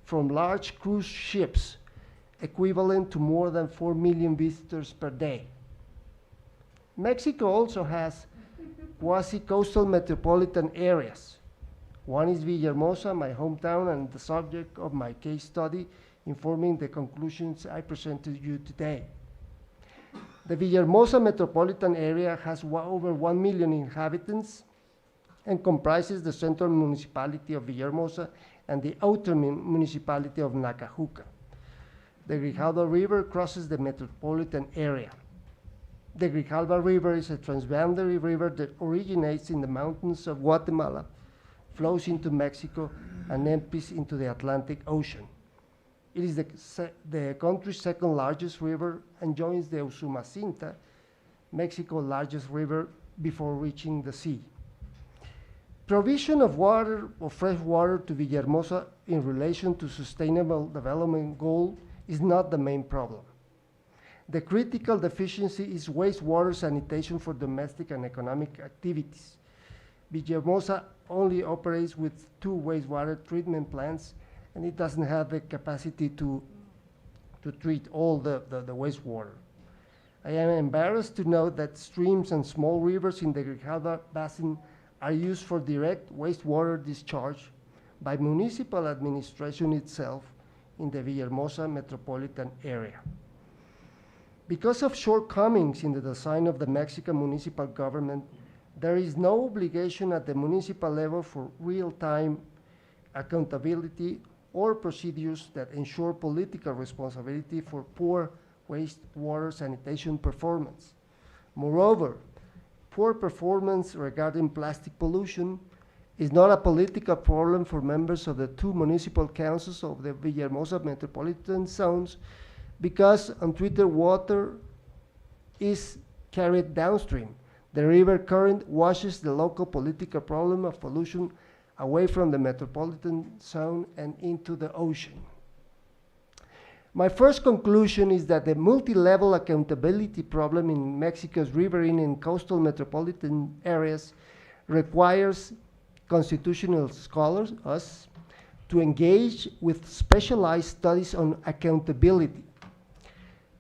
from large cruise ships, equivalent to more than 4 million visitors per day. Mexico also has quasi-coastal metropolitan areas. One is Villahermosa, my hometown, and the subject of my case study informing the conclusions I presented you today. The Villahermosa metropolitan area has over 1 million inhabitants and comprises the central municipality of Villahermosa and the outer municipality of Nacajuca. The Grijalva River crosses the metropolitan area. The Grijalva River is a transboundary river that originates in the mountains of Guatemala, flows into Mexico, and empties into the Atlantic Ocean. It is the country's second largest river and joins the Usumacinta, Mexico's largest river, before reaching the sea. Provision of water or fresh water to Villahermosa in relation to sustainable development goal is not the main problem. The critical deficiency is wastewater sanitation for domestic and economic activities. Villahermosa only operates with 2 wastewater treatment plants, and it doesn't have the capacity to treat all the wastewater. I am embarrassed to note that streams and small rivers in the Grijalva Basin are used for direct wastewater discharge by municipal administration itself in the Villahermosa metropolitan area. Because of shortcomings in the design of the Mexican municipal government, there is no obligation at the municipal level for real-time accountability or procedures that ensure political responsibility for poor wastewater sanitation performance. Moreover, poor performance regarding plastic pollution is not a political problem for members of the 2 municipal councils of the Villahermosa metropolitan zones, because untreated water is carried downstream. The river current washes the local political problem of pollution away from the metropolitan zone and into the ocean. My first conclusion is that the multi-level accountability problem in Mexico's riverine and coastal metropolitan areas requires constitutional scholars, us, to engage with specialized studies on accountability,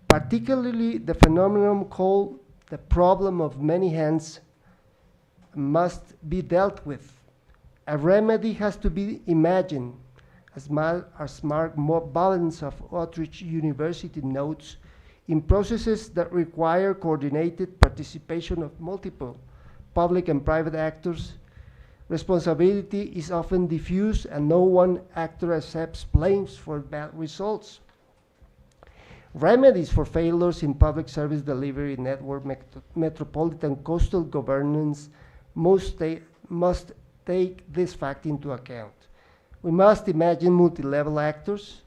particularly the phenomenon called the problem of many hands must be dealt with. A remedy has to be imagined, as Mark Ballens of Utrecht University notes, in processes that require coordinated participation of multiple public and private actors. Responsibility is often diffuse and no one actor accepts blames for bad results. Remedies for failures in public service delivery network metropolitan coastal governance must take this fact into account. We must imagine multi-level actors,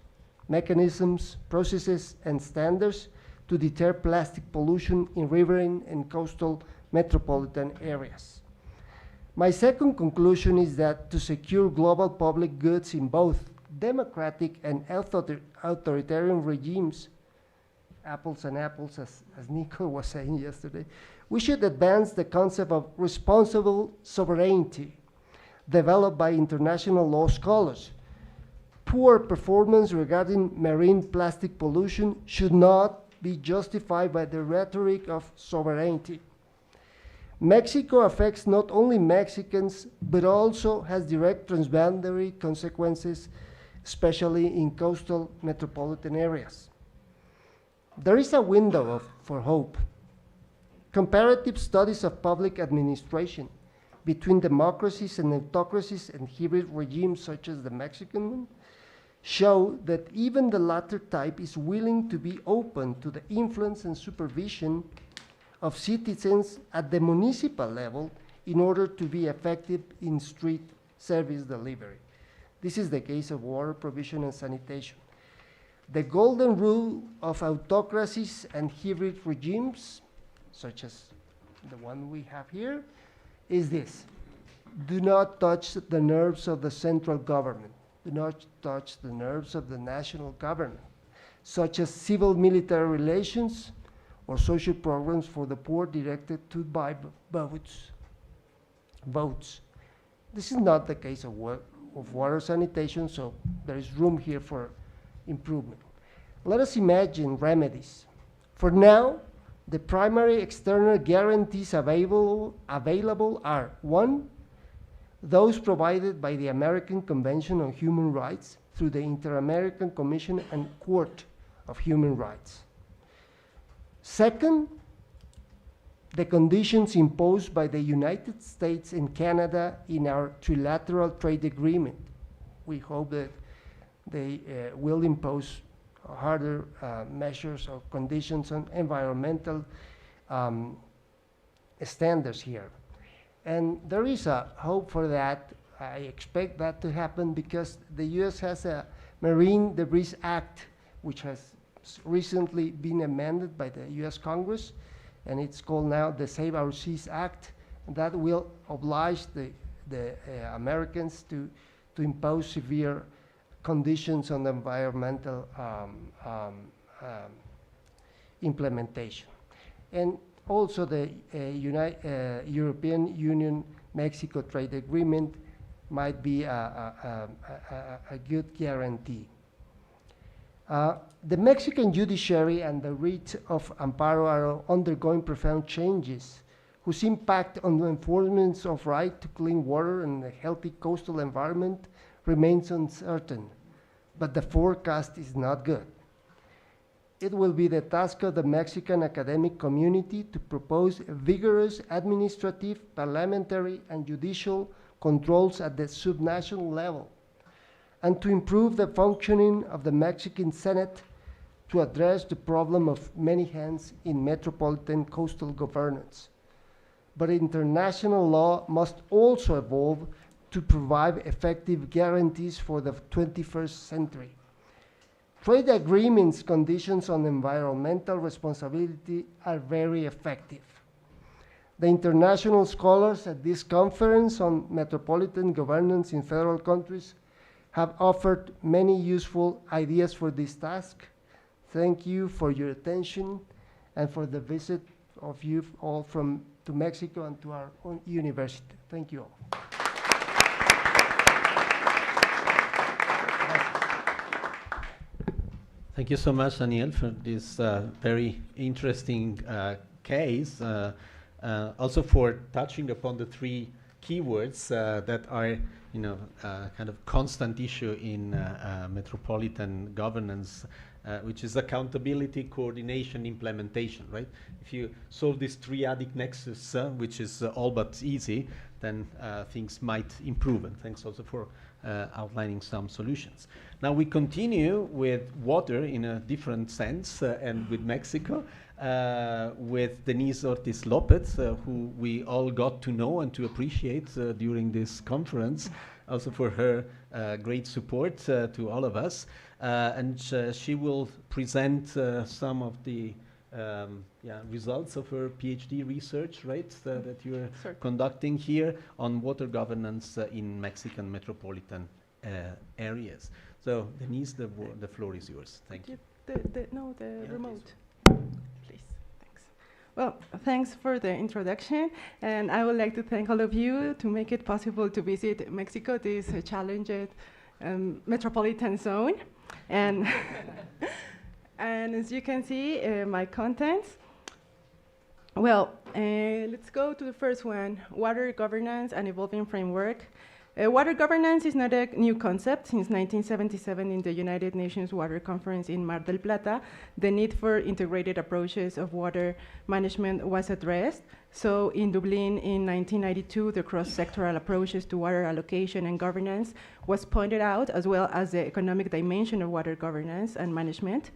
mechanisms, processes, and standards to deter plastic pollution in riverine and coastal metropolitan areas. My second conclusion is that to secure global public goods in both democratic and authoritarian regimes, apples and apples, as Nico was saying yesterday, we should advance the concept of responsible sovereignty developed by international law scholars. Poor performance regarding marine plastic pollution should not be justified by the rhetoric of sovereignty. Mexico affects not only Mexicans, but also has direct transboundary consequences, especially in coastal metropolitan areas. There is a window for hope. Comparative studies of public administration between democracies and autocracies and hybrid regimes such as the Mexican one show that even the latter type is willing to be open to the influence and supervision of citizens at the municipal level in order to be effective in street service delivery. This is the case of water provision and sanitation. The golden rule of autocracies and hybrid regimes, such as the one we have here, is this: do not touch the nerves of the central government, do not touch the nerves of the national government, such as civil-military relations or social programs for the poor directed to buy votes. This is not the case of water sanitation, so there is room here for improvement. Let us imagine remedies. For now, the primary external guarantees available are: 1, those provided by the American Convention on Human Rights, through the Inter-American Commission and Court of Human Rights. Second, the conditions imposed by the United States and Canada in our trilateral trade agreement. We hope that they will impose harder measures or conditions on environmental standards here. And there is a hope for that. I expect that to happen because the US has a Marine Debris Act, which has recently been amended by the US Congress, and it's called now the Save Our Seas Act. That will oblige the Americans to impose severe conditions on the environmental implementation. And also the European Union-Mexico trade agreement might be a good guarantee. The Mexican judiciary and the writ of amparo are undergoing profound changes whose impact on the enforcement of right to clean water and a healthy coastal environment remains uncertain, but the forecast is not good. It will be the task of the Mexican academic community to propose vigorous administrative, parliamentary, and judicial controls at the subnational level, and to improve the functioning of the Mexican Senate to address the problem of many hands in metropolitan coastal governance. But international law must also evolve to provide effective guarantees for the 21st century. Trade agreements conditions on environmental responsibility are very effective. The international scholars at this conference on metropolitan governance in federal countries have offered many useful ideas for this task. Thank you for your attention and for the visit of you all to Mexico and to our own university. Thank you all. Thank you so much, Daniel, for this very interesting case. Also for touching upon the three keywords that are, kind of constant issue in metropolitan governance, which is accountability, coordination, implementation, right? If you solve this triadic nexus, which is all but easy, then things might improve. And thanks also for outlining some solutions. Now we continue with water in a different sense and with Mexico, with Denise Ortiz Lopez, who we all got to know and to appreciate during this conference, also for her great support to all of us. And she will present some of the results of her PhD research, right, that you're conducting here on water governance in Mexican metropolitan areas. So, Denise, the floor is yours. Thank you. The remote. Please, thanks. Well, thanks for the introduction, and I would like to thank all of you to make it possible to visit Mexico, this challenged metropolitan zone. And and as you can see, my contents. Well, let's go to the first one, water governance and evolving framework. Water governance is not a new concept. Since 1977 in the United Nations Water Conference in Mar del Plata, the need for integrated approaches of water management was addressed. So in Dublin in 1992, the cross-sectoral approaches to water allocation and governance was pointed out, as well as the economic dimension of water governance and management.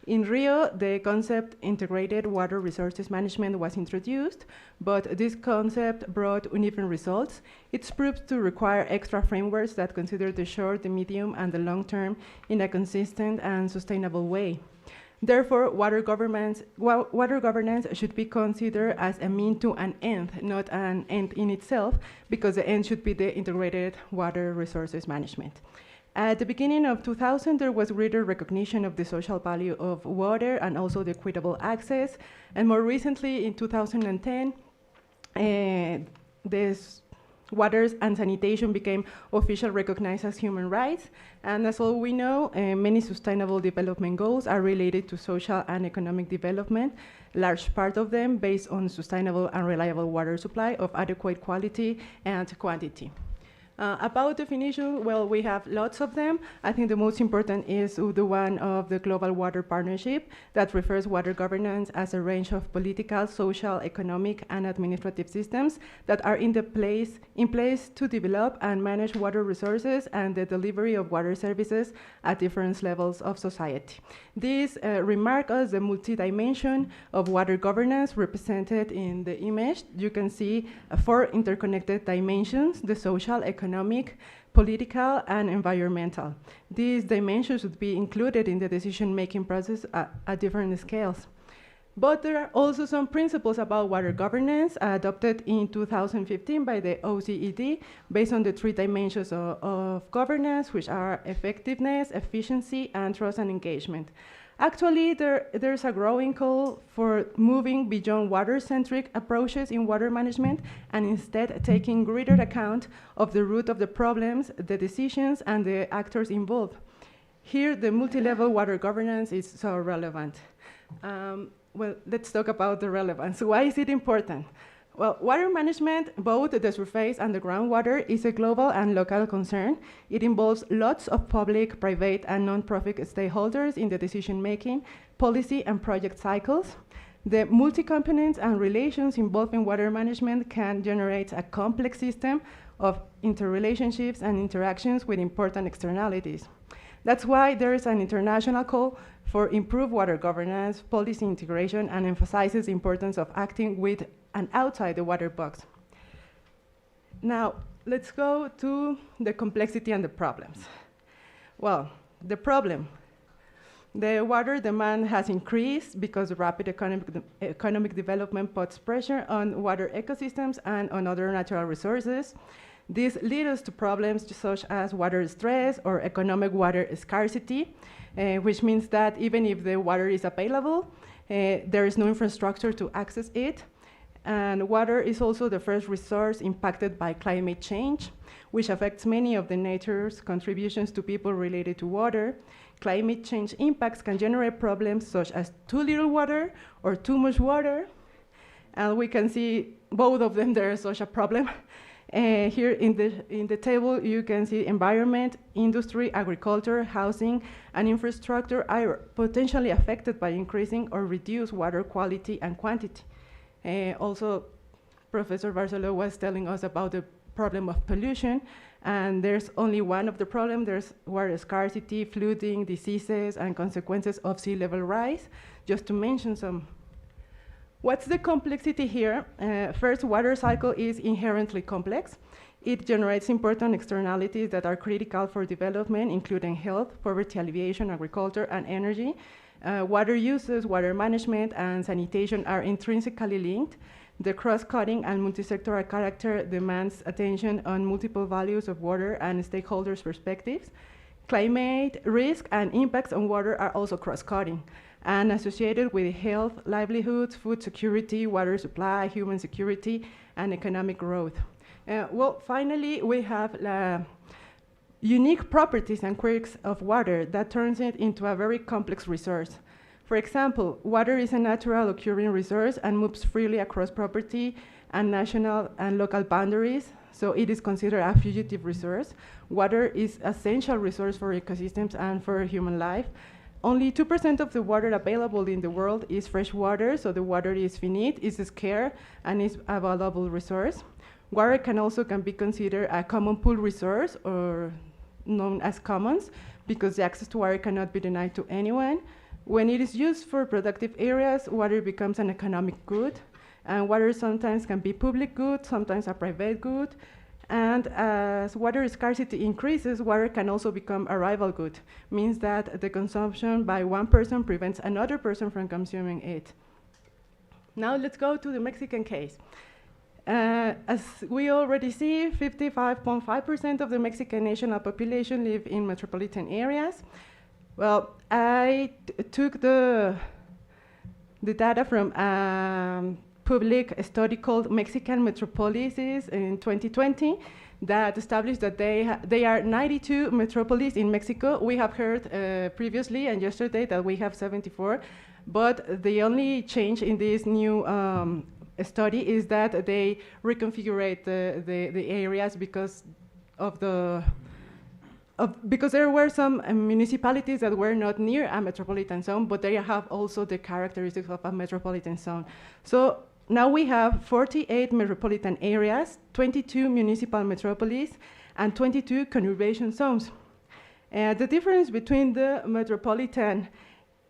In Rio, the concept integrated water resources management was introduced, but this concept brought uneven results. It's proved to require extra frameworks that consider the short, the medium, and the long term in a consistent and sustainable way. Therefore, water governance should be considered as a mean to an end, not an end in itself, because the end should be the integrated water resources management. At the beginning of 2000, there was greater recognition of the social value of water and also the equitable access. And more recently, in 2010, this waters and sanitation became officially recognized as human rights. And as all we know, many sustainable development goals are related to social and economic development, large part of them based on sustainable and reliable water supply of adequate quality and quantity. About definition, well, we have lots of them. I think the most important is the one of the Global Water Partnership that refers water governance as a range of political, social, economic, and administrative systems that are in place to develop and manage water resources and the delivery of water services at different levels of society. This remark as the multi-dimension of water governance represented in the image. You can see 4 interconnected dimensions: the social, economic, political, and environmental. These dimensions should be included in the decision-making process at different scales. But there are also some principles about water governance adopted in 2015 by the OECD based on the 3 dimensions of governance, which are effectiveness, efficiency, and trust and engagement. Actually, there's a growing call for moving beyond water-centric approaches in water management and instead taking greater account of the root of the problems, the decisions, and the actors involved. Here, the multi-level water governance is so relevant. Well, let's talk about the relevance. Why is it important? Well, water management, both the surface and the groundwater, is a global and local concern. It involves lots of public, private, and non-profit stakeholders in the decision-making, policy, and project cycles. The multi-components and relations involved in water management can generate a complex system of interrelationships and interactions with important externalities. That's why there is an international call for improved water governance, policy integration, and emphasizes the importance of acting with and outside the water box. Now, let's go to the complexity and the problems. Well, the problem. The water demand has increased because rapid economic development puts pressure on water ecosystems and on other natural resources. This leads to problems such as water stress or economic water scarcity, which means that even if the water is available, there is no infrastructure to access it. And water is also the first resource impacted by climate change, which affects many of the nature's contributions to people related to water. Climate change impacts can generate problems such as too little water or too much water. And we can see both of them, there is such a problem. Here in the table, you can see environment, industry, agriculture, housing, and infrastructure are potentially affected by increasing or reduced water quality and quantity. Also, Professor Barceló was telling us about the problem of pollution, and there's only one of the problems. There's water scarcity, flooding, diseases, and consequences of sea level rise, just to mention some. What's the complexity here? First, water cycle is inherently complex. It generates important externalities that are critical for development, including health, poverty alleviation, agriculture, and energy. Water uses, water management, and sanitation are intrinsically linked. The cross-cutting and multi-sectoral character demands attention on multiple values of water and stakeholders' perspectives. Climate risk and impacts on water are also cross-cutting and associated with health, livelihoods, food security, water supply, human security, and economic growth. Well, finally, we have unique properties and quirks of water that turns it into a very complex resource. For example, water is a natural occurring resource and moves freely across property and national and local boundaries, so it is considered a fugitive resource. Water is an essential resource for ecosystems and for human life. Only 2% of the water available in the world is fresh water, so the water is finite, is scarce, and is a valuable resource. Water can be considered a common pool resource, or known as commons, because the access to water cannot be denied to anyone. When it is used for productive areas, water becomes an economic good, and water sometimes can be public good, sometimes a private good, and as water scarcity increases, water can also become a rival good, means that the consumption by one person prevents another person from consuming it. Now let's go to the Mexican case. As we already see, 55.5% of the Mexican national population live in metropolitan areas. Well, I took the data from a public study called Mexican Metropolises in 2020 that established that they are 92 metropolis in Mexico. We have heard previously and yesterday that we have 74, but the only change in this new study is that they reconfigure the areas because because there were some municipalities that were not near a metropolitan zone, but they have also the characteristics of a metropolitan zone. So now we have 48 metropolitan areas, 22 municipal metropolises, and 22 conurbation zones. The difference between the metropolitan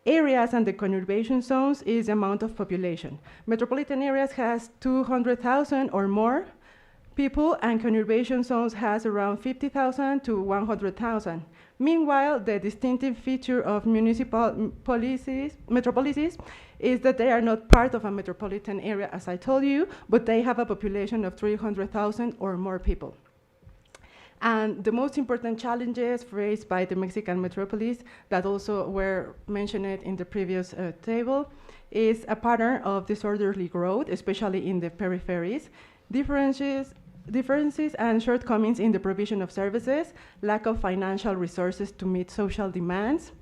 areas and the conurbation zones is the amount of population. Metropolitan areas has 200,000 or more people, and conurbation zones has around 50,000 to 100,000. Meanwhile, the distinctive feature of municipal metropolises is that they are not part of a metropolitan area, as I told you, but they have a population of 300,000 or more people. And the most important challenges faced by the Mexican metropolis that also were mentioned in the previous table is a pattern of disorderly growth, especially in the peripheries, differences and shortcomings in the provision of services, lack of financial resources to meet social demands,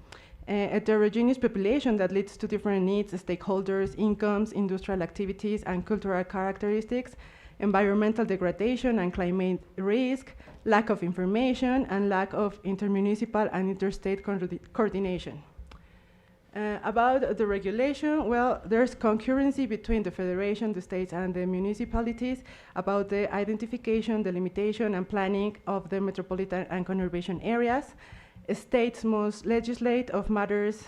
a heterogeneous population that leads to different needs, stakeholders, incomes, industrial activities, and cultural characteristics, environmental degradation and climate risk, lack of information, and lack of intermunicipal and interstate coordination. About the regulation, well, there's concurrency between the federation, the states, and the municipalities about the identification, delimitation, and planning of the metropolitan and conurbation areas. States must legislate of matters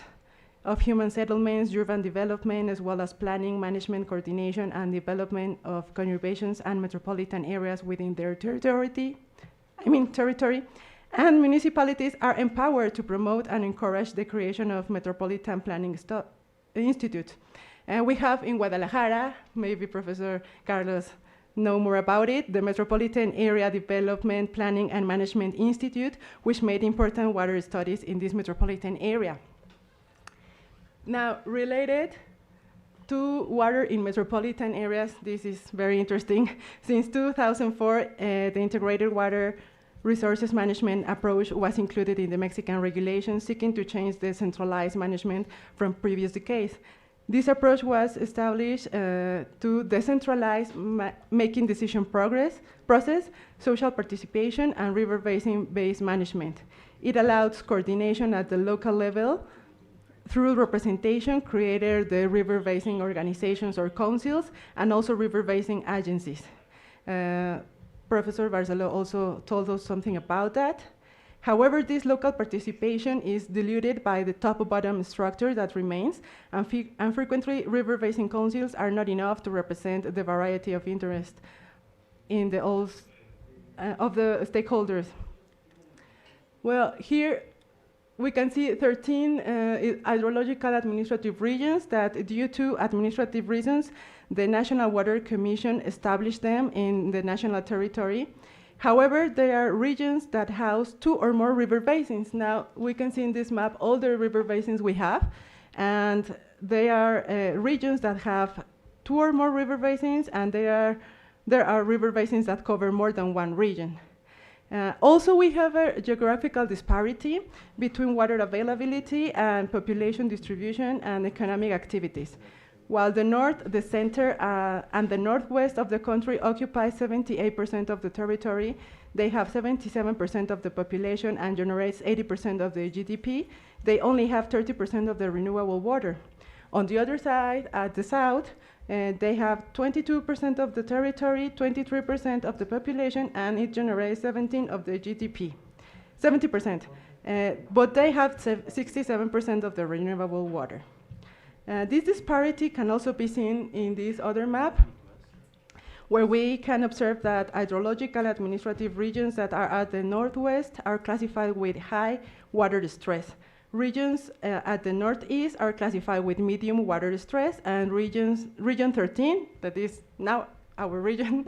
of human settlements, urban development, as well as planning, management, coordination, and development of conurbations and metropolitan areas within their territory. And municipalities are empowered to promote and encourage the creation of Metropolitan Planning Institute. We have in Guadalajara, maybe Professor Carlos know more about it, the Metropolitan Area Development Planning and Management Institute, which made important water studies in this metropolitan area. Now, related to water in metropolitan areas, this is very interesting. Since 2004, the integrated water resources management approach was included in the Mexican regulations, seeking to change the centralized management from previous decades. This approach was established to decentralize making decision process, social participation, and river basin-based management. It allows coordination at the local level through representation, created the river basin organizations or councils, and also river basin agencies. Professor Barceló also told us something about that. However, this local participation is diluted by the top-bottom structure that remains, and frequently river basin councils are not enough to represent the variety of interest in the of the stakeholders. Well, here we can see 13 hydrological administrative regions that, due to administrative reasons, the National Water Commission established them in the national territory. However, there are regions that house 2 or more river basins. Now, we can see in this map all the river basins we have, and they are regions that have 2 or more river basins, and there are river basins that cover more than one region. Also, we have a geographical disparity between water availability and population distribution and economic activities. While the north, the center, and the northwest of the country occupy 78% of the territory, they have 77% of the population and generates 80% of the GDP. They only have 30% of the renewable water. On the other side, at the south, they have 22% of the territory, 23% of the population, and it generates 17% of the GDP, 70%. But they have 67% of the renewable water. This disparity can also be seen in this other map, where we can observe that hydrological administrative regions that are at the northwest are classified with high water stress. Regions at the northeast are classified with medium water stress, and region 13, that is now our region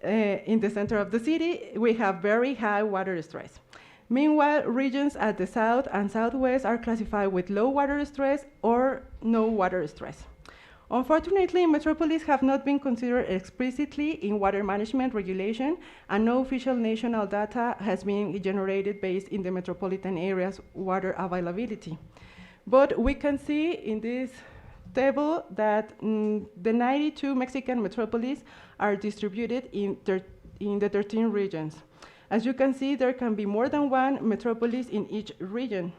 in the center of the city, we have very high water stress. Meanwhile, regions at the south and southwest are classified with low water stress or no water stress. Unfortunately, metropolises have not been considered explicitly in water management regulation, and no official national data has been generated based in the metropolitan area's water availability. But we can see in this table that the 92 Mexican metropolises are distributed in the 13 regions. As you can see, there can be more than one metropolis in each region.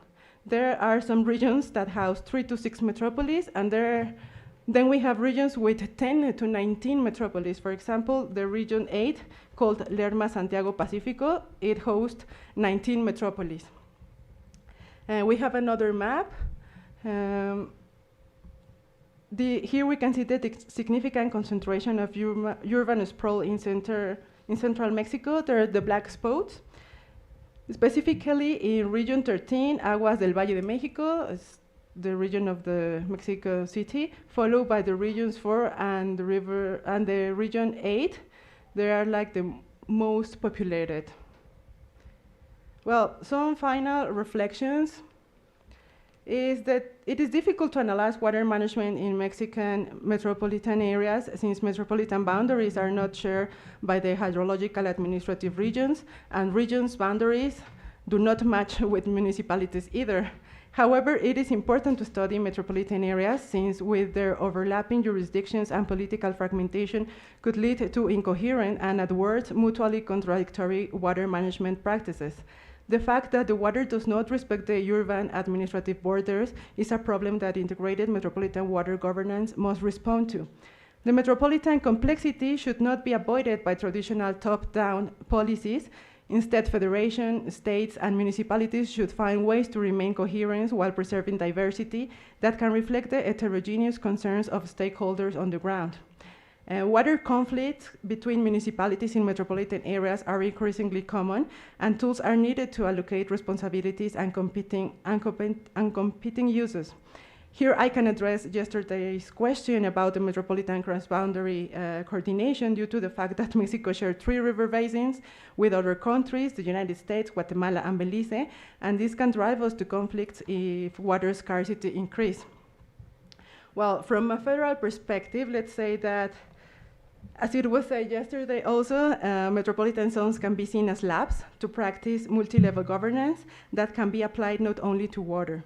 There are some regions that house 3 to 6 metropolis, and then we have regions with 10 to 19 metropolis. For example, the region 8, called Lerma Santiago Pacifico, it hosts 19 metropolis. We have another map. Here we can see the significant concentration of urban sprawl in central Mexico. There are the black spots. Specifically in region 13, Aguas del Valle de Mexico, is the region of the Mexico City, followed by the regions 4 and the river, and the region 8. They are like the most populated. Well, some final reflections is that it is difficult to analyze water management in Mexican metropolitan areas, since metropolitan boundaries are not shared by the hydrological administrative regions, and regions' boundaries do not match with municipalities either. However, it is important to study metropolitan areas, since with their overlapping jurisdictions and political fragmentation could lead to incoherent and at worst mutually contradictory water management practices. The fact that the water does not respect the urban administrative borders is a problem that integrated metropolitan water governance must respond to. The metropolitan complexity should not be avoided by traditional top-down policies. Instead, federation, states, and municipalities should find ways to remain coherent while preserving diversity that can reflect the heterogeneous concerns of stakeholders on the ground. Water conflicts between municipalities in metropolitan areas are increasingly common, and tools are needed to allocate responsibilities and competing uses. Here I can address yesterday's question about the metropolitan cross-boundary coordination due to the fact that Mexico shares 3 river basins with other countries, the United States, Guatemala, and Belize, and this can drive us to conflicts if water scarcity increases. Well, from a federal perspective, let's say that, as it was said yesterday also, metropolitan zones can be seen as labs to practice multi-level governance that can be applied not only to water.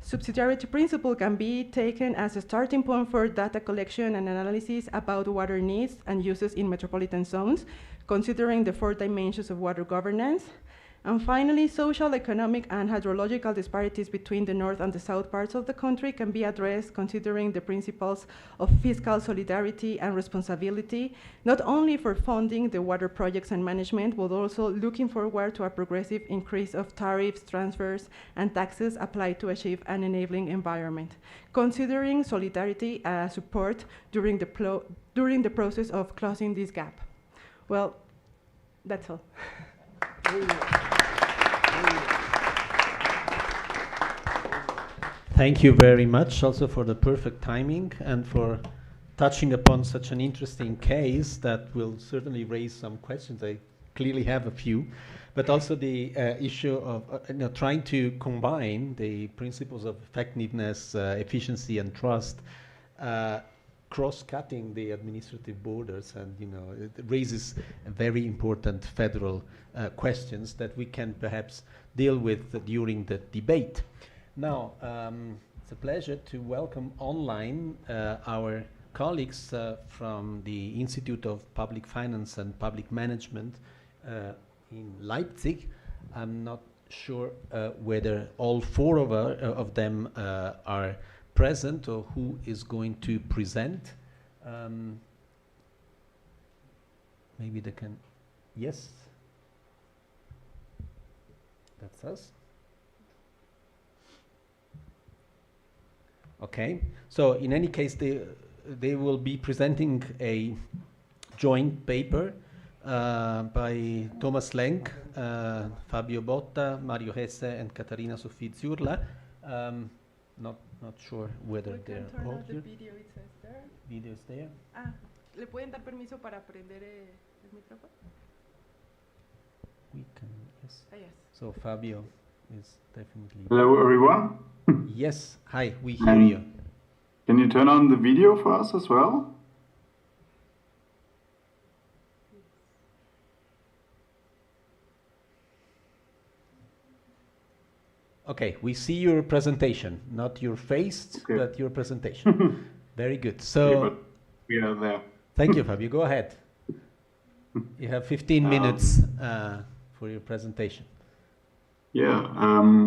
Subsidiarity principle can be taken as a starting point for data collection and analysis about water needs and uses in metropolitan zones, considering the 4 dimensions of water governance. And finally, social, economic, and hydrological disparities between the north and the south parts of the country can be addressed considering the principles of fiscal solidarity and responsibility, not only for funding the water projects and management, but also looking forward to a progressive increase of tariffs, transfers, and taxes applied to achieve an enabling environment, considering solidarity as support during the process of closing this gap. Well, that's all. Thank you very much also for the perfect timing and for touching upon such an interesting case that will certainly raise some questions. I clearly have a few, but also the issue of trying to combine the principles of effectiveness, efficiency, and trust, cross-cutting the administrative borders, and it raises very important federal questions that we can perhaps deal with during the debate. Now, it's a pleasure to welcome online our colleagues from the Institute of Public Finance and Public Management in Leipzig. I'm not sure whether all 4 of them are present or who is going to present. Maybe they can. Yes? That's us. Okay, so in any case, they will be presenting a joint paper by Thomas Lenk, Fabio Botta, Mario Hesse, and Catarina Sofie Zurla. Not sure whether they're all here. The video, it says there. Video is there. Ah, ¿le pueden dar permiso para prender el micrófono? We can, yes. Ah, yes. So Fabio is definitely. Hello, everyone. Yes, hi, we hear you. Can you turn on the video for us as well? Okay, we see your presentation, not your face, but your presentation. Very good. So, okay, but we are there. Thank you, Fabio. Go ahead. You have 15 minutes for your presentation. Yeah,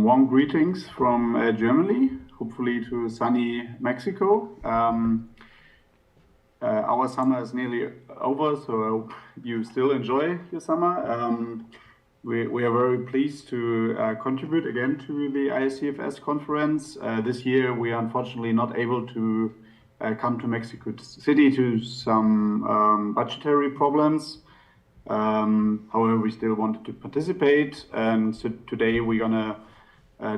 warm greetings from Germany, hopefully to sunny Mexico. Our summer is nearly over, so I hope you still enjoy your summer. We are very pleased to contribute again to the ICFS conference. This year we are unfortunately not able to come to Mexico City to some budgetary problems. However, we still wanted to participate, and so today we're gonna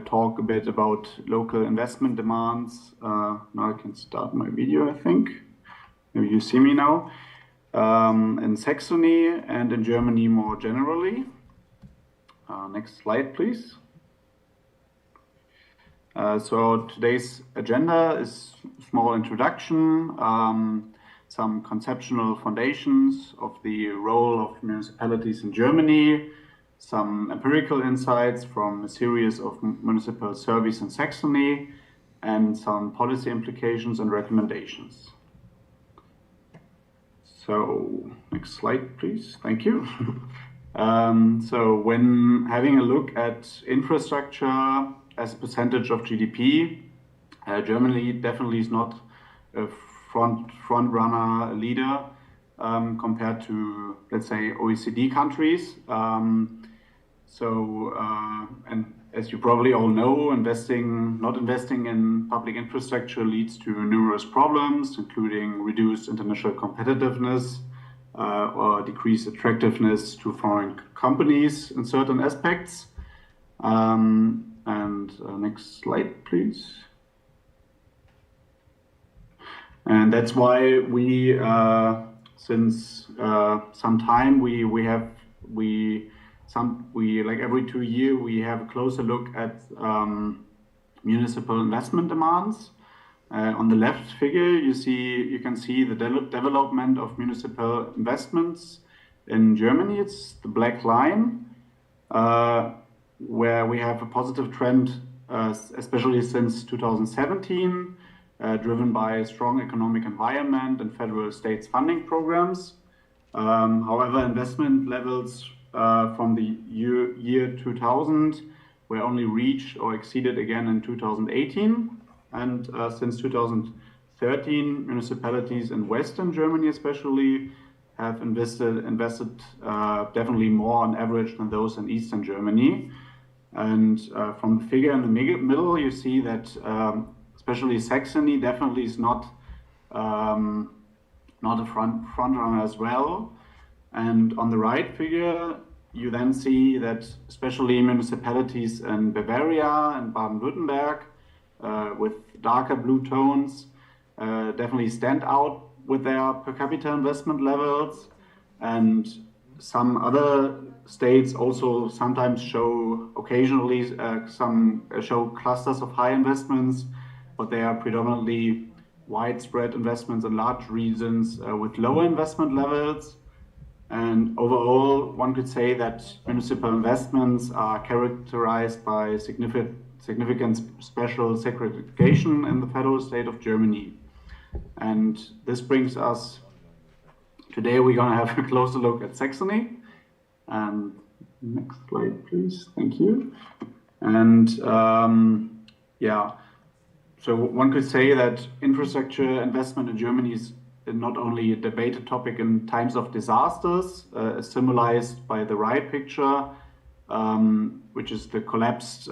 talk a bit about local investment demands. Now I can start my video, I think. Maybe you see me now. In Saxony and in Germany more generally. Next slide, please. So today's agenda is a small introduction, some conceptual foundations of the role of municipalities in Germany, some empirical insights from a series of municipal surveys in Saxony, and some policy implications and recommendations. So, next slide, please. Thank you. So when having a look at infrastructure as a percentage of GDP, Germany definitely is not a front runner leader compared to, let's say, OECD countries. And as you probably all know, not investing in public infrastructure leads to numerous problems, including reduced international competitiveness or decreased attractiveness to foreign companies in certain aspects. Next slide, please. And that's why we, since some time, we like every 2 years we have a closer look at municipal investment demands. On the left figure, you can see the development of municipal investments in Germany. It's the black line, where we have a positive trend, especially since 2017. Driven by a strong economic environment and federal states funding programs. However, investment levels from the year 2000 were only reached or exceeded again in 2018. And since 2013, municipalities in Western Germany especially have invested definitely more on average than those in Eastern Germany. And from the figure in the middle, you see that especially Saxony definitely is not a front runner as well. And on the right figure, you then see that especially municipalities in Bavaria and Baden-Württemberg with darker blue tones definitely stand out with their per capita investment levels. And some other states also sometimes show show clusters of high investments, but they are predominantly widespread investments in large regions with lower investment levels. And overall, one could say that municipal investments are characterized by significant special segregation in the federal state of Germany. And this brings us, today we're going to have a closer look at Saxony. And next slide, please. Thank you. And yeah. So one could say that infrastructure investment in Germany is not only a debated topic in times of disasters, symbolized by the right picture, which is the collapsed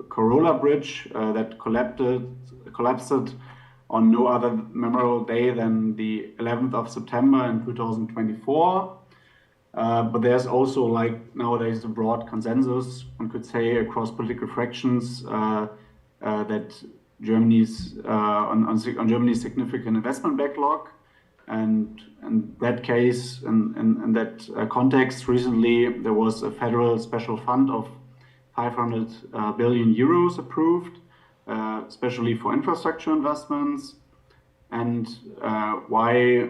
Corolla Bridge that collapsed on no other memorable day than the 11th of September in 2024. But there's also, like, nowadays a broad consensus, one could say, across political fractions that Germany's on Germany's significant investment backlog, and in that case, in that context, recently there was a federal special fund of 500 billion euros approved, especially for infrastructure investments, and why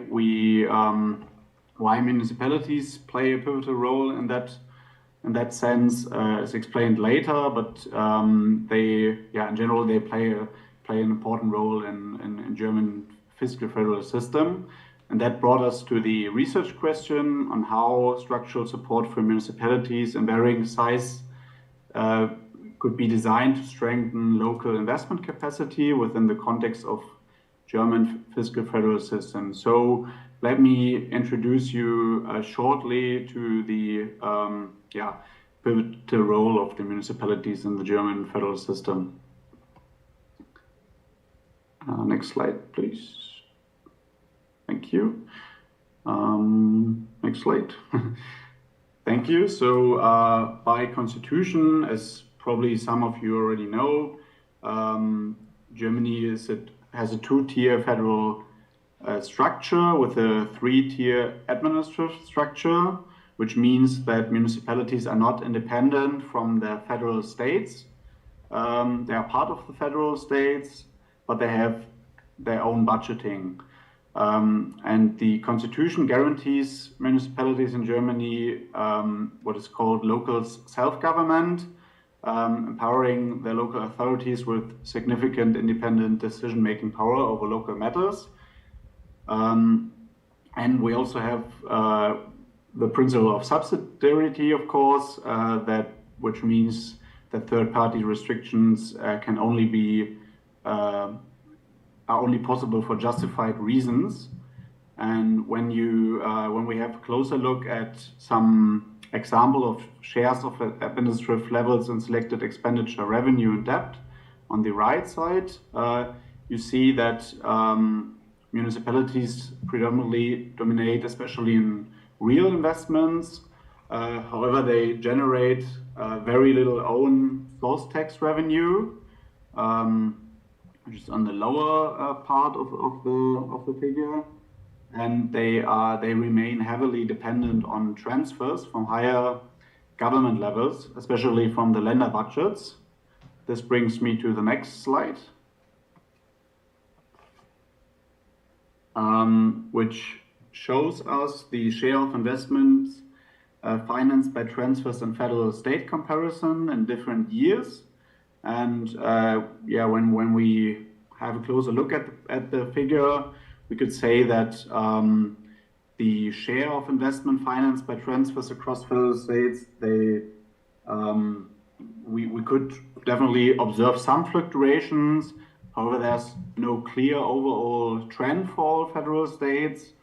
municipalities play a pivotal role in that sense is explained later, but in general, they play an important role in German fiscal federal system. And that brought us to the research question on how structural support for municipalities in varying size could be designed to strengthen local investment capacity within the context of German fiscal federal system. So let me introduce you shortly to the pivotal role of the municipalities in the German federal system. Next slide, please. Thank you. Next slide. Thank you. So by constitution, as probably some of you already know, Germany has a two-tier federal structure with a three-tier administrative structure, which means that municipalities are not independent from their federal states. They are part of the federal states, but they have their own budgeting. And the constitution guarantees municipalities in Germany what is called local self-government, empowering the local authorities with significant independent decision-making power over local matters. And we also have the principle of subsidiarity, of course, which means that third-party restrictions can only be are only possible for justified reasons. And when we have a closer look at some example of shares of administrative levels in selected expenditure, revenue, and debt on the right side, you see that municipalities predominantly dominate, especially in real investments. However, they generate very little own source tax revenue, which is on the lower part of the figure, and they remain heavily dependent on transfers from higher government levels, especially from the Länder budgets. This brings me to the next slide, which shows us the share of investments financed by transfers and federal state comparison in different years. And when we have a closer look at the figure, we could say that the share of investment financed by transfers across federal states, we could definitely observe some fluctuations. However, there's no clear overall trend for all federal states.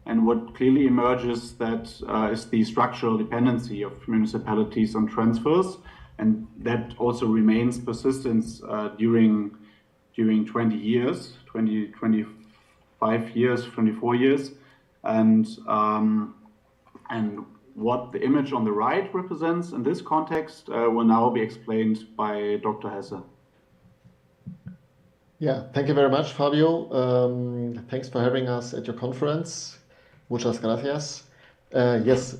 And what clearly emerges is the structural dependency of municipalities on transfers. And that also remains persistent during 20 years, 25 years, 24 years. And what the image on the right represents in this context will now be explained by Dr. Hesse. Yeah, thank you very much, Fabio. Thanks for having us at your conference. Muchas gracias. Yes,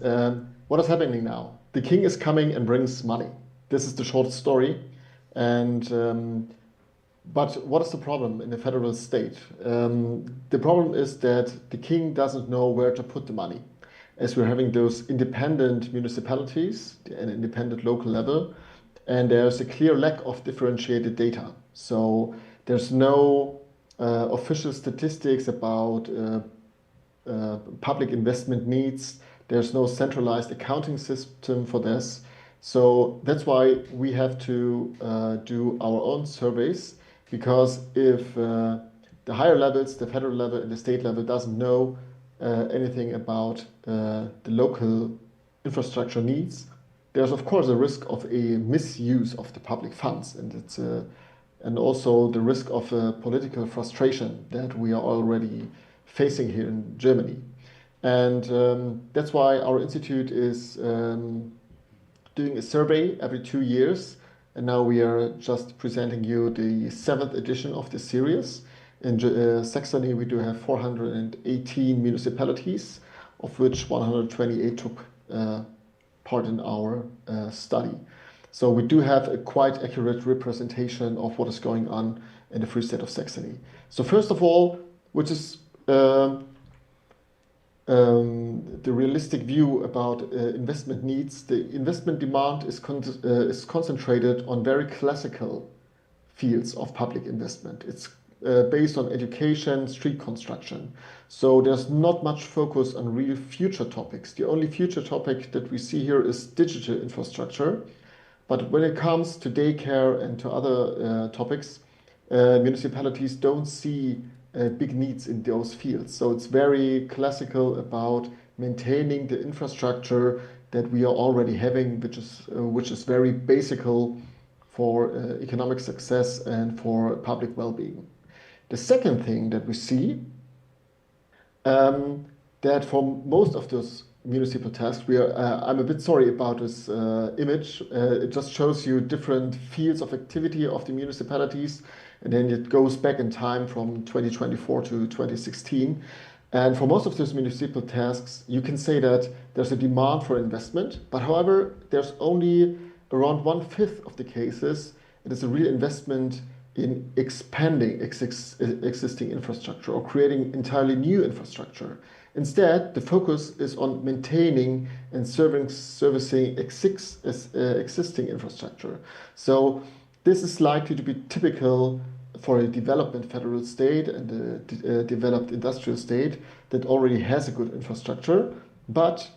what is happening now? The king is coming and brings money. This is the short story. And but what is the problem in the federal state? The problem is that the king doesn't know where to put the money, as we're having those independent municipalities and independent local level, and there's a clear lack of differentiated data. So there's no official statistics about public investment needs. There's no centralized accounting system for this. So that's why we have to do our own surveys, because if the higher levels, the federal level and the state level, doesn't know anything about the local infrastructure needs, there's of course a risk of a misuse of the public funds, and it's and also the risk of political frustration that we are already facing here in Germany. And that's why our institute is doing a survey every 2 years, and now we are just presenting you the 7th edition of the series. In Saxony, we do have 418 municipalities, of which 128 took part in our study. So we do have a quite accurate representation of what is going on in the Free State of Saxony. So first of all, which is the realistic view about investment needs, the investment demand is concentrated on very classical fields of public investment. It's based on education, street construction. So there's not much focus on real future topics. The only future topic that we see here is digital infrastructure. But when it comes to daycare and to other topics, municipalities don't see big needs in those fields. So it's very classical about maintaining the infrastructure that we are already having, which is very basical for economic success and for public well-being. The second thing that we see, that for most of those municipal tasks, I'm a bit sorry about this image. It just shows you different fields of activity of the municipalities, and then it goes back in time from 2024 to 2016. And for most of those municipal tasks, you can say that there's a demand for investment, but however, there's only around 1/5 of the cases, it is a real investment in expanding existing infrastructure or creating entirely new infrastructure. Instead, the focus is on maintaining and servicing existing infrastructure. So this is likely to be typical for a development federal state and a developed industrial state that already has a good infrastructure. But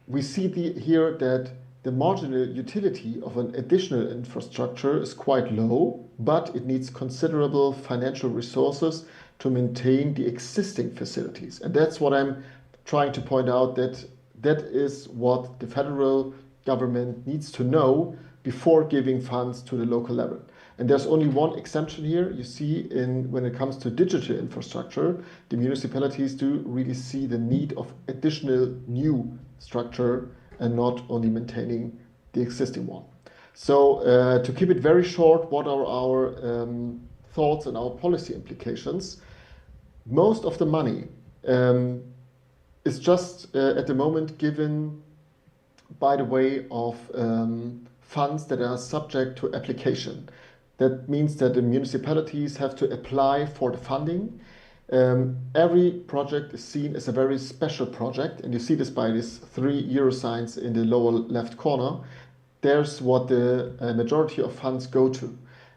we see here that the marginal utility of an additional infrastructure is quite low, but it needs considerable financial resources to maintain the existing facilities. And that's what I'm trying to point out, that is what the federal government needs to know before giving funds to the local level. And there's only one exemption here. You see, when it comes to digital infrastructure, the municipalities do really see the need of additional new structure and not only maintaining the existing one. So to keep it very short, what are our thoughts and our policy implications? Most of the money is just at the moment given by the way of funds that are subject to application. That means that the municipalities have to apply for the funding. Every project is seen as a very special project, and you see this by these 3 euro signs in the lower left corner. There's what the majority of funds go to.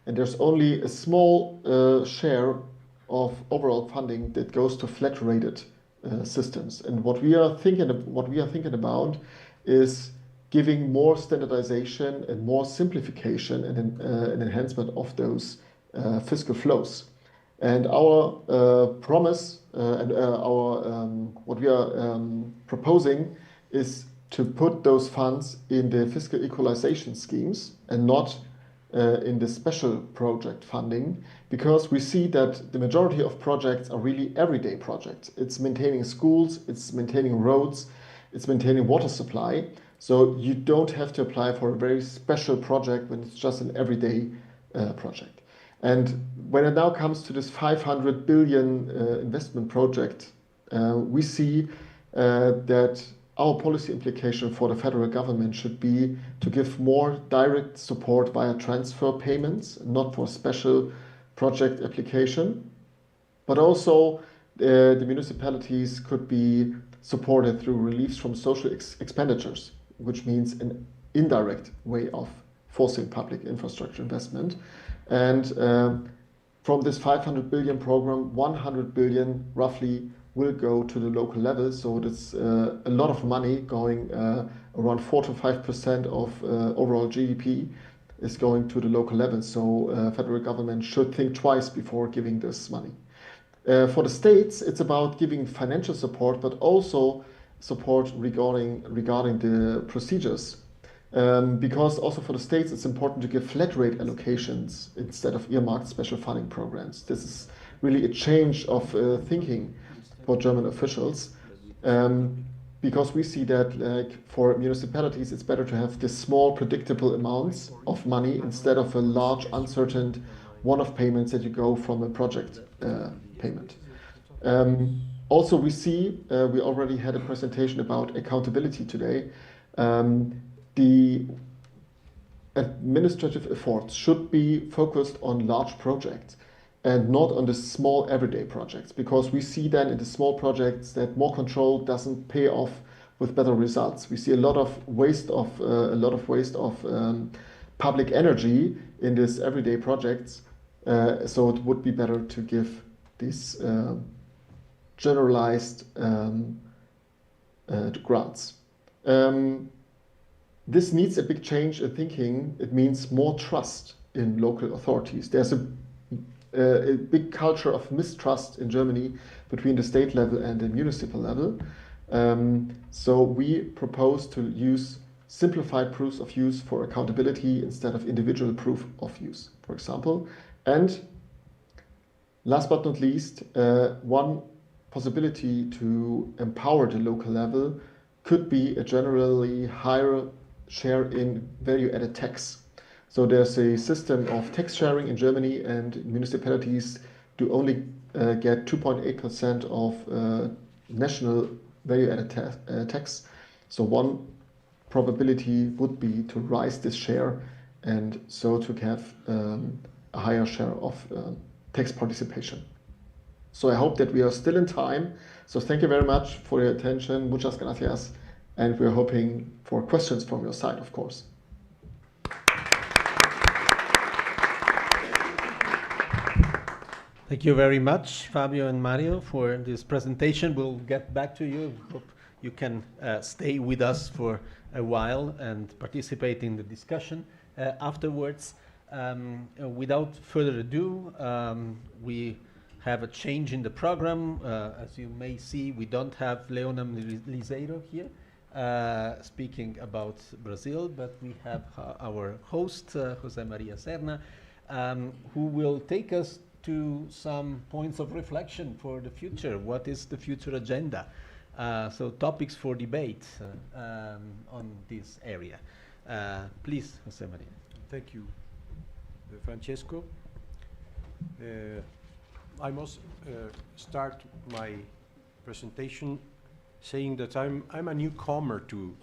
And there's only a small share of overall funding that goes to flat-rated systems. And what we are thinking about is giving more standardization and more simplification and an enhancement of those fiscal flows. And our promise and what we are proposing is to put those funds in the fiscal equalization schemes and not in the special project funding, because we see that the majority of projects are really everyday projects. It's maintaining schools, it's maintaining roads, it's maintaining water supply. So you don't have to apply for a very special project when it's just an everyday project. And when it now comes to this 500 billion investment project, we see that our policy implication for the federal government should be to give more direct support via transfer payments, not for special project application. But also the municipalities could be supported through reliefs from social expenditures, which means an indirect way of forcing public infrastructure investment. And from this 500 billion program, 100 billion roughly will go to the local level. So that's a lot of money going, around 4 to 5% of overall GDP is going to the local level. So federal government should think twice before giving this money. For the states, it's about giving financial support, but also support regarding the procedures. Because also for the states, it's important to give flat rate allocations instead of earmarked special funding programs. This is really a change of thinking for German officials, because we see that like for municipalities, it's better to have the small predictable amounts of money instead of a large uncertain one-off payments that you go from a project payment. Also, we see, we already had a presentation about accountability today. The administrative efforts should be focused on large projects and not on the small everyday projects, because we see then in the small projects that more control doesn't pay off with better results. We see a lot of waste of public energy in these everyday projects, So it would be better to give these generalized grants. This needs a big change in thinking. It means more trust in local authorities. There's a big culture of mistrust in Germany between the state level and the municipal level. So we propose to use simplified proofs of use for accountability instead of individual proof of use, for example. And last but not least, one possibility to empower the local level could be a generally higher share in value-added tax. So there's a system of tax sharing in Germany, and municipalities do only get 2.8% of national value-added tax. So one probability would be to rise this share and so to have a higher share of tax participation. So I hope that we are still in time. So thank you very much for your attention. Muchas gracias. And we're hoping for questions from your side, of course. Thank you very much, Fabio and Mario, for this presentation. We'll get back to you. Hope you can stay with us for a while and participate in the discussion afterwards. Without further ado, we have a change in the program. As you may see, we don't have Leonam Liseiro here speaking about Brazil, but we have our host, Jose Maria Serna, who will take us to some points of reflection for the future. What is the future agenda? So topics for debate on this area. Please, Jose Maria. Thank you, Francesco. I must start my presentation saying that I'm a newcomer to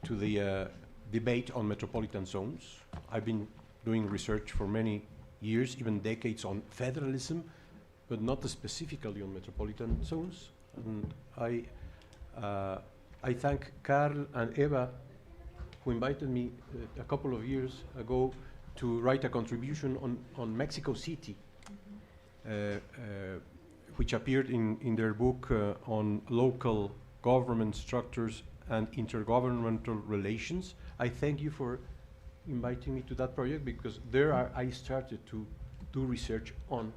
the debate on metropolitan zones. I've been doing research for many years, even decades, on federalism, but not specifically on metropolitan zones. And I thank Carl and Eva, who invited me a couple of years ago to write a contribution on Mexico City, which appeared in their book on local government structures and intergovernmental relations. I thank you for inviting me to that project, because I started to do research on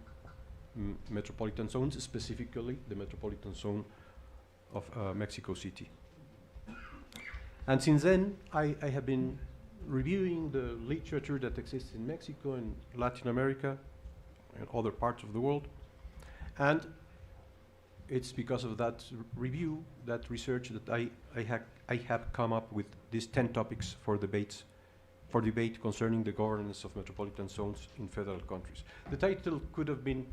metropolitan zones, specifically the metropolitan zone of Mexico City. And since then, I have been reviewing the literature that exists in Mexico and Latin America and other parts of the world. And it's because of that review, that research, that I have come up with these 10 topics for debate concerning the governance of metropolitan zones in federal countries. The title could have been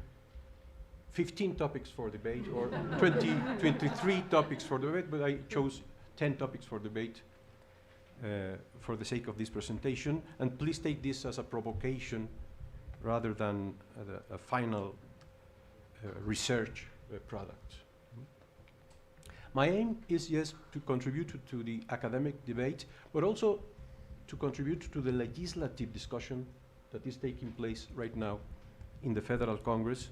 15 topics for debate or 23 topics for debate, but I chose 10 topics for debate for the sake of this presentation. And please take this as a provocation rather than a final research product. My aim is, yes, to contribute to the academic debate, but also to contribute to the legislative discussion that is taking place right now in the Federal Congress,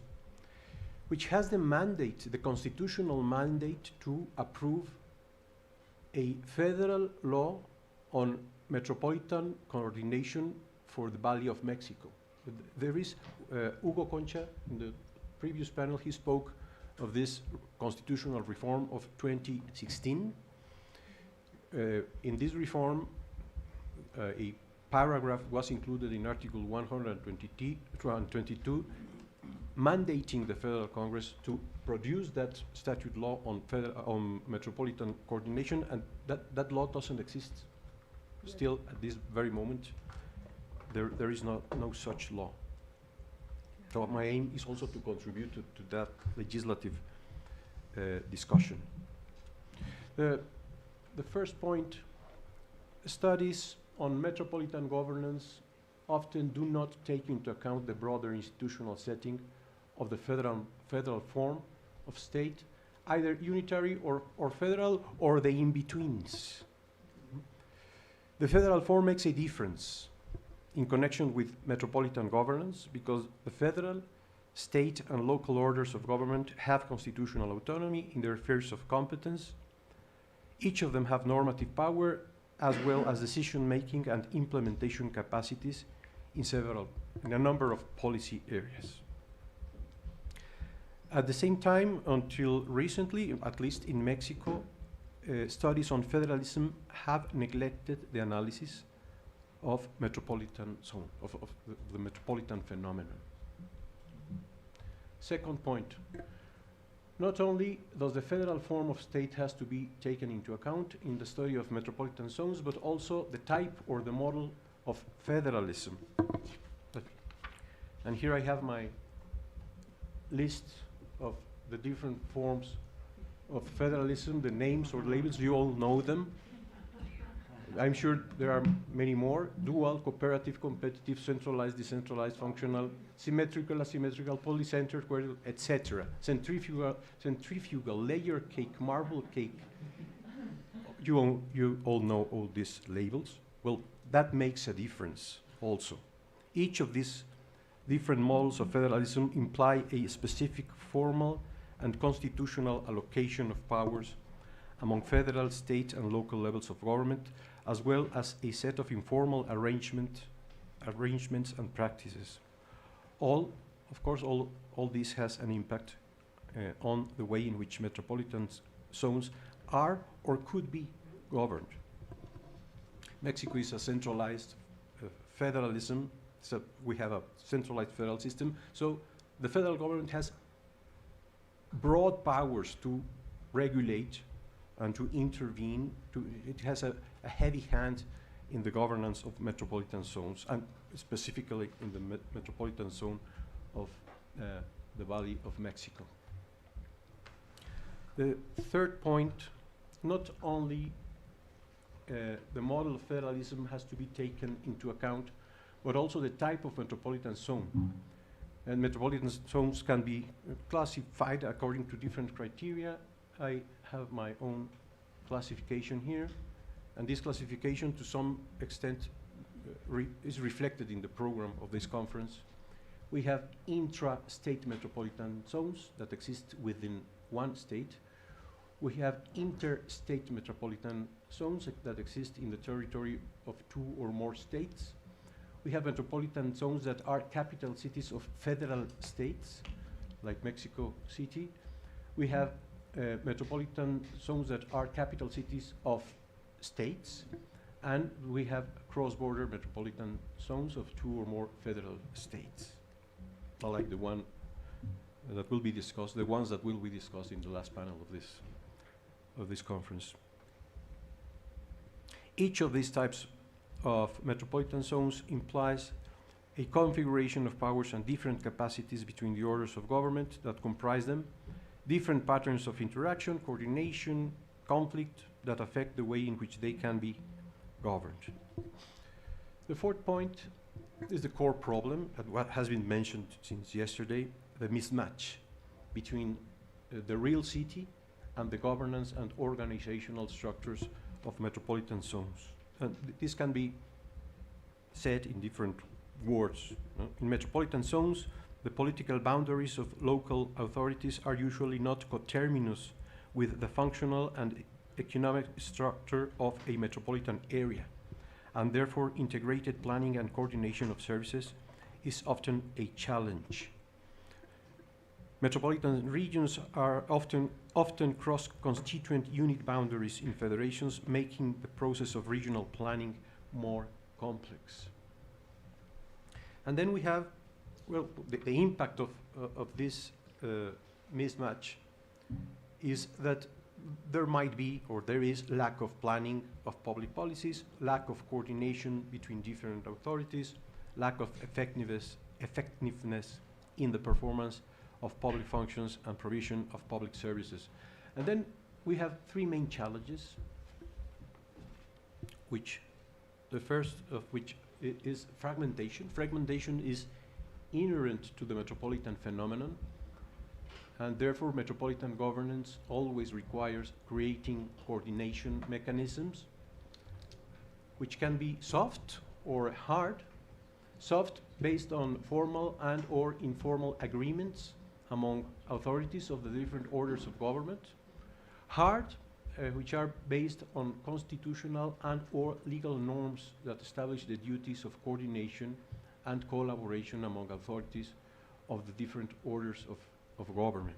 which has the mandate, the constitutional mandate, to approve a federal law on metropolitan coordination for the Valley of Mexico. There is Hugo Concha, in the previous panel, he spoke of this constitutional reform of 2016. In this reform, a paragraph was included in Article 122, mandating the Federal Congress to produce that statute law on metropolitan coordination, and that law doesn't exist. Still, at this very moment, there is no such law. So my aim is also to contribute to that legislative discussion. The first point, studies on metropolitan governance often do not take into account the broader institutional setting of the federal form of state, either unitary or federal, or the in-betweens. The federal form makes a difference in connection with metropolitan governance, because the federal, state, and local orders of government have constitutional autonomy in their spheres of competence. Each of them have normative power as well as decision-making and implementation capacities in a number of policy areas. At the same time, until recently, at least in Mexico, studies on federalism have neglected the analysis of metropolitan zone, of the metropolitan phenomenon. Second point, not only does the federal form of state has to be taken into account in the study of metropolitan zones, but also the type or the model of federalism. And here I have my list of the different forms of federalism, the names or labels, you all know them. I'm sure there are many more: dual, cooperative, competitive, centralized, decentralized, functional, symmetrical, asymmetrical, polycentered, etc. Centrifugal, layer cake, marble cake. You all know all these labels. Well, that makes a difference also. Each of these different models of federalism imply a specific formal and constitutional allocation of powers among federal, state, and local levels of government, as well as a set of informal arrangements and practices. Of course, all this has an impact on the way in which metropolitan zones are or could be governed. Mexico is a centralized federalism, so we have a centralized federal system, so the federal government has broad powers to regulate and to intervene. It has a heavy hand in the governance of metropolitan zones, and specifically in the metropolitan zone of the Valley of Mexico. The third point, not only the model of federalism has to be taken into account, but also the type of metropolitan zone. And metropolitan zones can be classified according to different criteria. I have my own classification here, and this classification to some extent is reflected in the program of this conference. We have intra-state metropolitan zones that exist within one state. We have interstate metropolitan zones that exist in the territory of 2 or more states. We have metropolitan zones that are capital cities of federal states, like Mexico City. We have metropolitan zones that are capital cities of states, and we have cross-border metropolitan zones of 2 or more federal states, like the one that will be discussed, the ones that will be discussed in the last panel of this conference. Each of these types of metropolitan zones implies a configuration of powers and different capacities between the orders of government that comprise them, different patterns of interaction, coordination, conflict that affect the way in which they can be governed. The fourth point is the core problem, and what has been mentioned since yesterday, the mismatch between the real city and the governance and organizational structures of metropolitan zones. And this can be said in different words. In metropolitan zones, the political boundaries of local authorities are usually not coterminous with the functional and economic structure of a metropolitan area, and therefore integrated planning and coordination of services is often a challenge. Metropolitan regions are often cross-constituent unit boundaries in federations, making the process of regional planning more complex. And then we have, well, the impact of this mismatch is that there might be, or there is, lack of planning of public policies, lack of coordination between different authorities, lack of effectiveness in the performance of public functions and provision of public services. And then we have 3 main challenges, which the first of which is fragmentation. Fragmentation is inherent to the metropolitan phenomenon, and therefore metropolitan governance always requires creating coordination mechanisms, which can be soft or hard, Soft, based on formal and or informal agreements among authorities of the different orders of government. Hard, which are based on constitutional and or legal norms that establish the duties of coordination and collaboration among authorities of the different orders of government.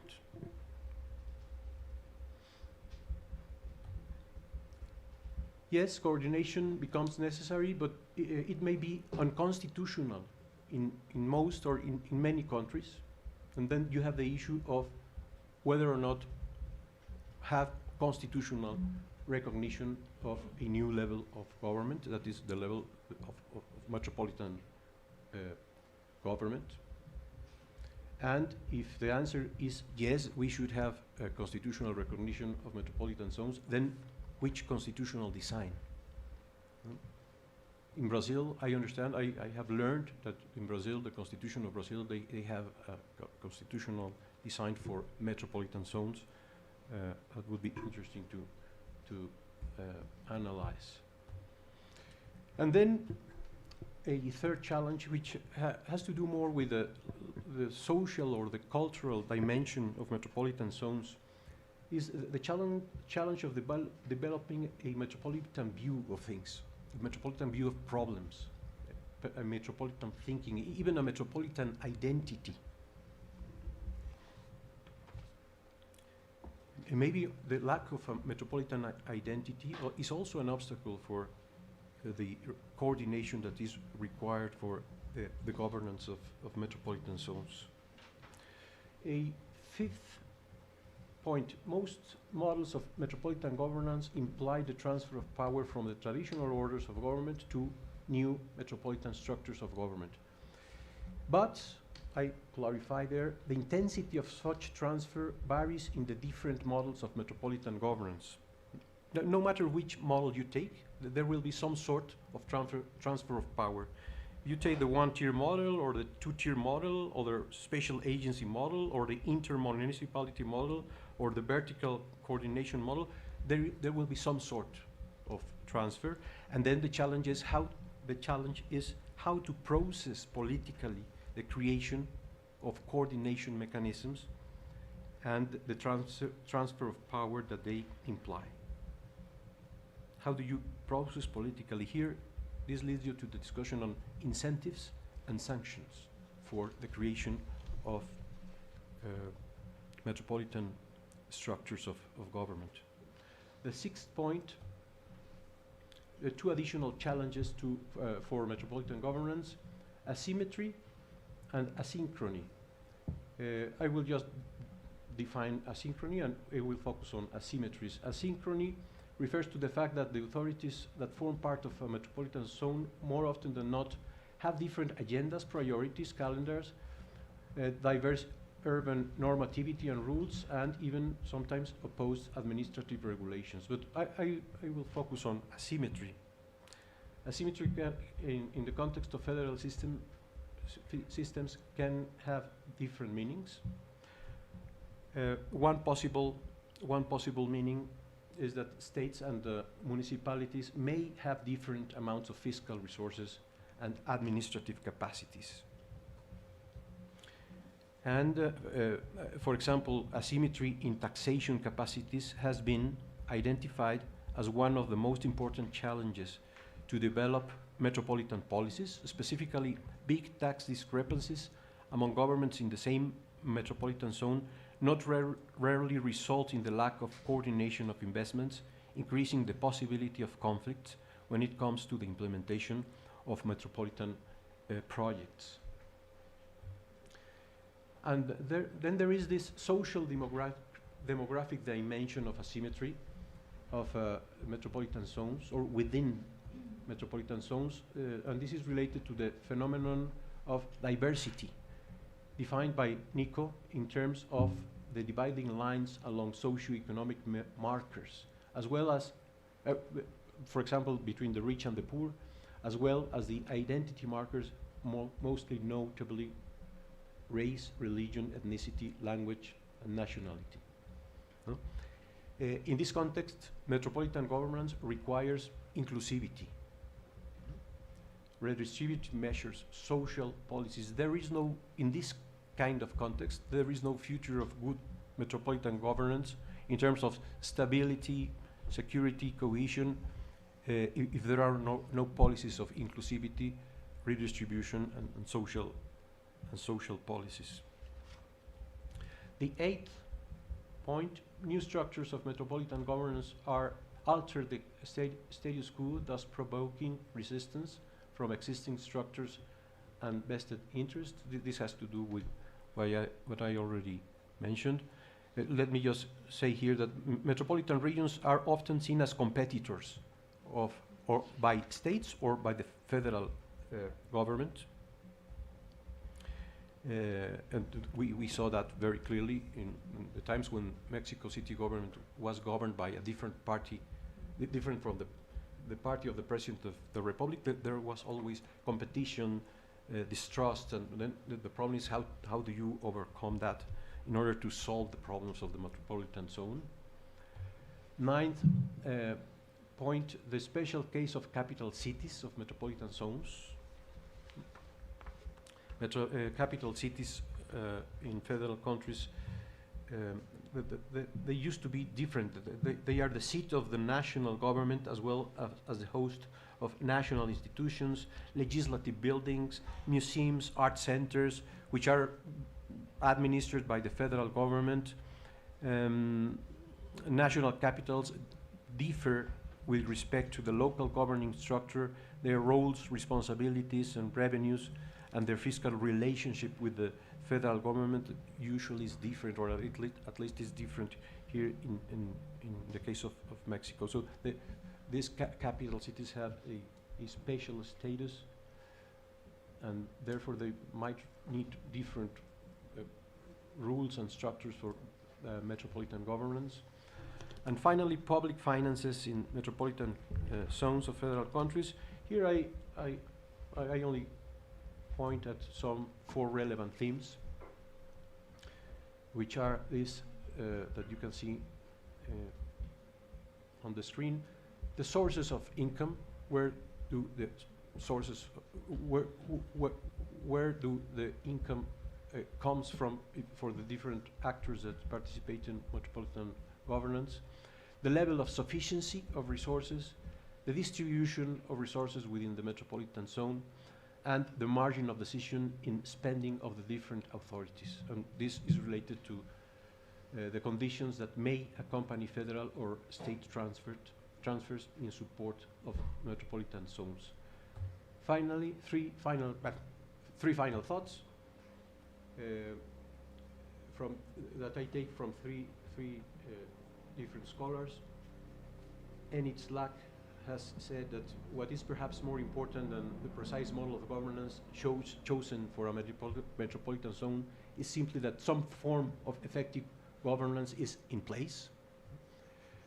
Yes, coordination becomes necessary, but it may be unconstitutional in most or in many countries. And then you have the issue of whether or not have constitutional recognition of a new level of government, that is the level of metropolitan government. And if the answer is yes, we should have a constitutional recognition of metropolitan zones, then which constitutional design? In Brazil, I understand, I have learned that in Brazil, the Constitution of Brazil, they have a constitutional design for metropolitan zones. That would be interesting to analyze. And then a third challenge, which has to do more with the social or the cultural dimension of metropolitan zones, is the challenge of developing a metropolitan view of things, a metropolitan view of problems, a metropolitan thinking, even a metropolitan identity. And maybe the lack of a metropolitan identity is also an obstacle for the coordination that is required for the governance of metropolitan zones. A fifth point, most models of metropolitan governance imply the transfer of power from the traditional orders of government to new metropolitan structures of government. But, I clarify there, the intensity of such transfer varies in the different models of metropolitan governance. No matter which model you take, there will be some sort of transfer of power. You take the one-tier model or the two-tier model or the special agency model or the inter-municipality model or the vertical coordination model, there will be some sort of transfer. And then the challenge is how to process politically the creation of coordination mechanisms and the transfer of power that they imply. How do you process politically? Here, this leads you to the discussion on incentives and sanctions for the creation of metropolitan structures of government. The sixth point, two additional challenges for metropolitan governance: asymmetry and asynchrony. I will just define asynchrony and I will focus on asymmetries. Asynchrony refers to the fact that the authorities that form part of a metropolitan zone more often than not have different agendas, priorities, calendars, diverse urban normativity and rules, and even sometimes opposed administrative regulations. But I will focus on asymmetry. Asymmetry can, in the context of federal systems can have different meanings. One possible meaning is that states and municipalities may have different amounts of fiscal resources and administrative capacities. And for example, asymmetry in taxation capacities has been identified as one of the most important challenges to develop metropolitan policies, specifically big tax discrepancies among governments in the same metropolitan zone not rarely result in the lack of coordination of investments, increasing the possibility of conflicts when it comes to the implementation of metropolitan projects. And then there is this social demographic dimension of asymmetry of metropolitan zones or within metropolitan zones, and this is related to the phenomenon of diversity, defined by Nico in terms of the dividing lines along socioeconomic markers, as well as, for example, between the rich and the poor, as well as the identity markers, mostly notably race, religion, ethnicity, language, and nationality. In this context, metropolitan governance requires inclusivity. redistributive measures, social policies. There is no, in this kind of context, there is no future of good metropolitan governance in terms of stability, security, cohesion, if there are no policies of inclusivity, redistribution, and social policies. The 8th point, new structures of metropolitan governance are alter the status quo, thus provoking resistance from existing structures and vested interest. This has to do with what I already mentioned. Let me just say here that metropolitan regions are often seen as competitors of, or by states or by the federal government. And we saw that very clearly in the times when Mexico City government was governed by a different party, different from the party of the President of the Republic. There was always competition, distrust, and then the problem is how do you overcome that in order to solve the problems of the metropolitan zone. 9th point, the special case of capital cities of metropolitan zones. Capital cities in federal countries, they used to be different. They are the seat of the national government as well as the host of national institutions, legislative buildings, museums, art centers, which are administered by the federal government. National capitals differ with respect to the local governing structure, their roles, responsibilities, and revenues, and their fiscal relationship with the federal government usually is different, or at least is different here in the case of Mexico. So these capital cities have a special status, and therefore they might need different rules and structures for metropolitan governance. And finally, public finances in metropolitan zones of federal countries. Here I only point at some 4 relevant themes, which are these that you can see on the screen. The sources of income, where do the sources, where do the income comes from for the different actors that participate in metropolitan governance, the level of sufficiency of resources, the distribution of resources within the metropolitan zone, and the margin of decision in spending of the different authorities. And this is related to the conditions that may accompany federal or state transfers in support of metropolitan zones. Finally, three final thoughts that I take from three different scholars. Enid Slack has said that what is perhaps more important than the precise model of governance chosen for a metropolitan zone is simply that some form of effective governance is in place.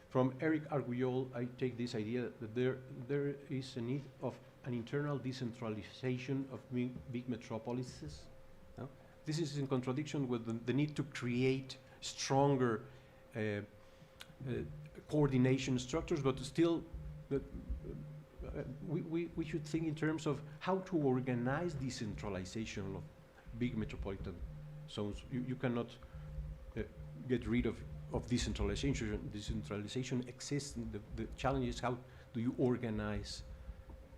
From Eric Arguyol, I take this idea that there is a need of an internal decentralization of big metropolises. No? This is in contradiction with the need to create stronger coordination structures, but still we should think in terms of how to organize decentralization of big metropolitan zones. You cannot get rid of decentralization. Decentralization exists. The challenge is how do you organize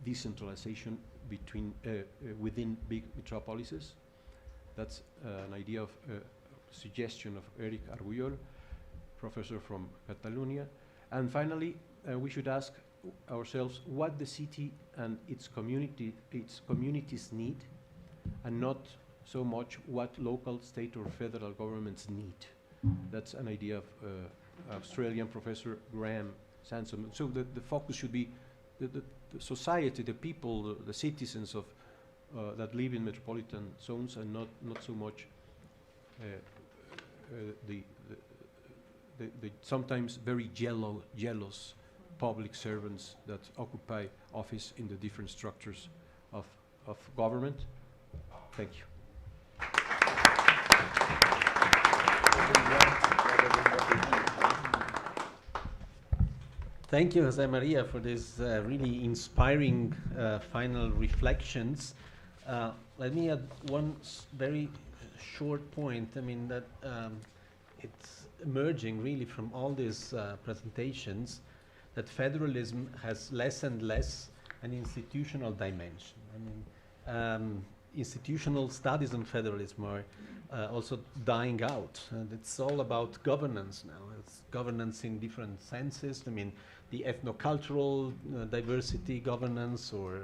decentralization between within big metropolises. That's an idea of suggestion of Eric Arguyol, professor from Catalonia. And finally, we should ask ourselves what the city and its communities need, and not so much what local, state, or federal governments need. That's an idea of Australian professor Graham Sansom. So the focus should be the society, the people, the citizens of that live in metropolitan zones, and not so much the sometimes very jealous public servants that occupy office in the different structures of government. Thank you. Thank you, Jose Maria, for this really inspiring final reflections. Let me add one very short point. I mean, that it's emerging really from all these presentations that federalism has less and less an institutional dimension. I mean, institutional studies on federalism are also dying out. And it's all about governance now. It's governance in different senses. I mean, the ethnocultural diversity governance, or